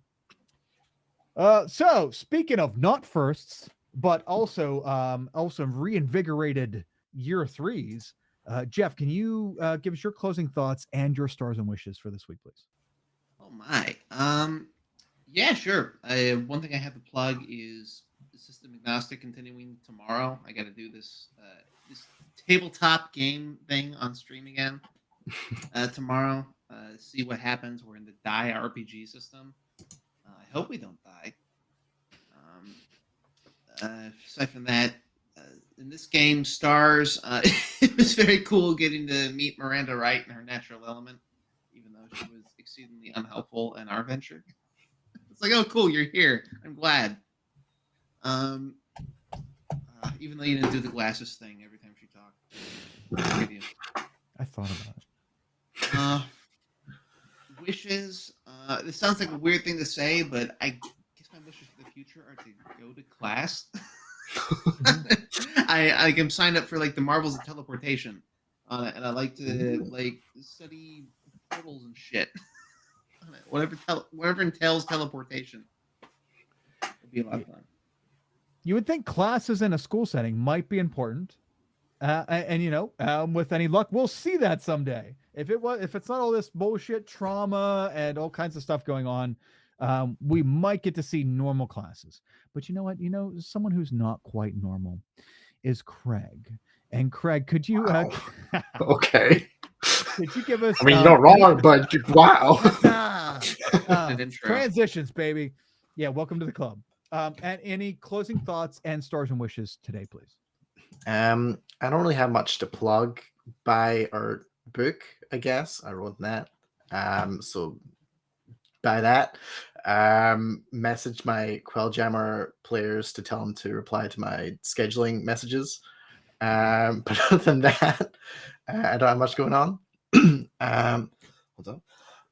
thing. So speaking of not firsts, but also reinvigorated year threes, Jeff, can you give us your closing thoughts and your stars and wishes for this week, please? Oh my. Yeah, sure. One thing I have to plug is System Agnostic continuing tomorrow. I got to do this tabletop game thing on stream again tomorrow. See what happens. We're in the Die RPG system. I hope we don't die. Aside from that, in this game, Stars, it was very cool getting to meet Miranda Wright in her natural element, even though she was exceedingly unhelpful in our venture. It's like, oh, cool, you're here. I'm glad. Even though you didn't do the glasses thing every time she talked. I thought about it. Wishes. This sounds like a weird thing to say, but I guess my wishes for the future are to go to class. I'm signed up for like the marvels of teleportation, and I like to like study portals and shit. Whatever entails teleportation. It'll be a lot of fun. You would think classes in a school setting might be important, and with any luck, we'll see that someday. If it's not all this bullshit trauma and all kinds of stuff going on, we might get to see normal classes. But you know what? Someone who's not quite normal is Craig. And Craig, could you? Okay. Could you give us? I mean, you're not wrong, but wow. Transitions, baby. Yeah, welcome to the club. And any closing thoughts and stars and wishes today, please? I don't really have much to plug. Buy our book, I guess. I wrote that. So buy that. Message my Quelljammer players to tell them to reply to my scheduling messages. But other than that, I don't have much going on. Hold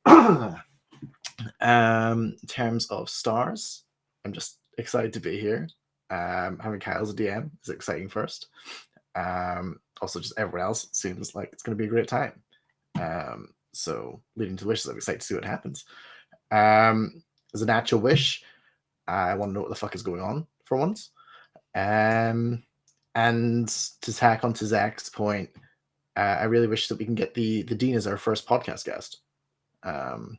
on. In terms of stars, I'm just excited to be here. Having Kyle as a DM is exciting first. Also, just everyone else seems like it's going to be a great time. So, leading to wishes, I'm excited to see what happens. As an actual wish, I want to know what the fuck is going on for once. And to tack on to Zach's point, I really wish that we can get the Dean as our first podcast guest, and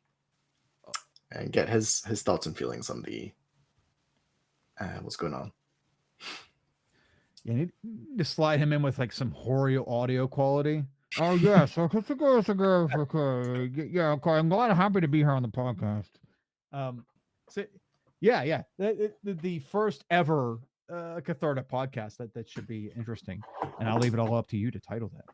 get his thoughts and feelings on the what's going on. You need to slide him in with like some horrible audio quality. Oh yes, okay. Yeah, okay. I'm glad, happy to be here on the podcast. So yeah. The first ever Cathartic podcast that should be interesting, and I'll leave it all up to you to title that.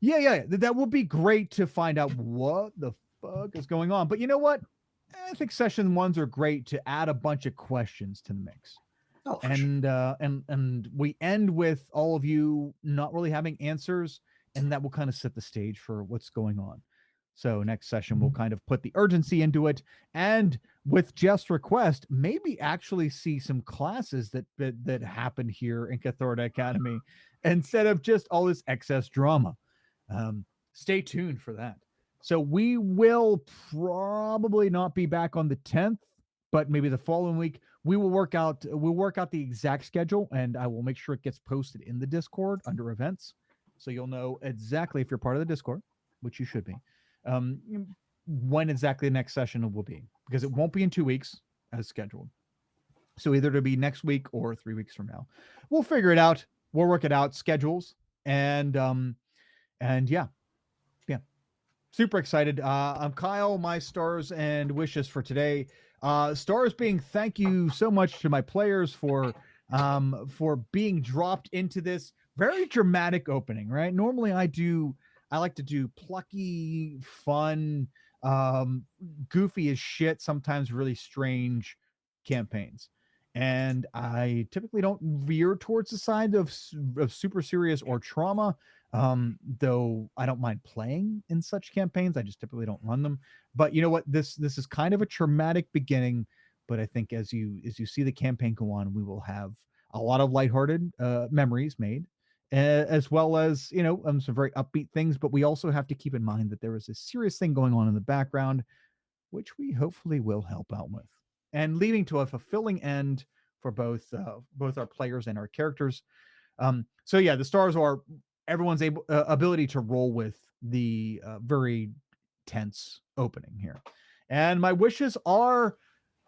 Yeah, that would be great to find out what the fuck is going on. But you know what? I think session ones are great to add a bunch of questions to the mix. Oh, and we end with all of you not really having answers, and that will kind of set the stage for what's going on. So next session we'll kind of put the urgency into it, and with Jeff's request, maybe actually see some classes that happen here in Cathartic Academy instead of just all this excess drama. Stay tuned for that. So we will probably not be back on the 10th, but maybe the following week we'll work out the exact schedule, and I will make sure it gets posted in the Discord under events, so you'll know exactly, if you're part of the Discord, which you should be, when exactly the next session will be, because it won't be in 2 weeks as scheduled. So either it'll be next week or 3 weeks from now. We'll figure it out. We'll work it out, schedules, and yeah. Super excited. I'm Kyle. My stars and wishes for today. Stars being thank you so much to my players for being dropped into this very dramatic opening, right? Normally I like to do plucky, fun, goofy as shit, sometimes really strange campaigns. And I typically don't veer towards the side of super serious or trauma. Though I don't mind playing in such campaigns, I just typically don't run them. But you know what? This is kind of a traumatic beginning, but I think as you see the campaign go on, we will have a lot of lighthearted memories made, as well as some very upbeat things. But we also have to keep in mind that there is a serious thing going on in the background, which we hopefully will help out with, and leading to a fulfilling end for both our players and our characters. So yeah, the stars are everyone's ability to roll with the very tense opening here. And my wishes are,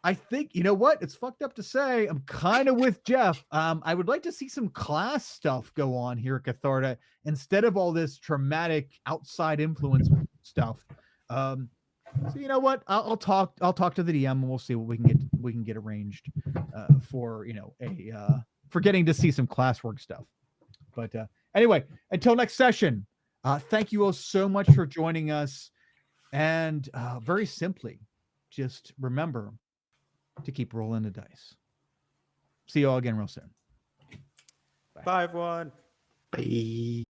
I think, you know what? It's fucked up to say. I'm kind of with Jeff. I would like to see some class stuff go on here at Catharta instead of all this traumatic outside influence stuff. So you know what? I'll talk to the DM and we'll see what we can get arranged for for getting to see some classwork stuff. But anyway, until next session, thank you all so much for joining us. And very simply, just remember to keep rolling the dice. See you all again real soon. Bye everyone. Bye.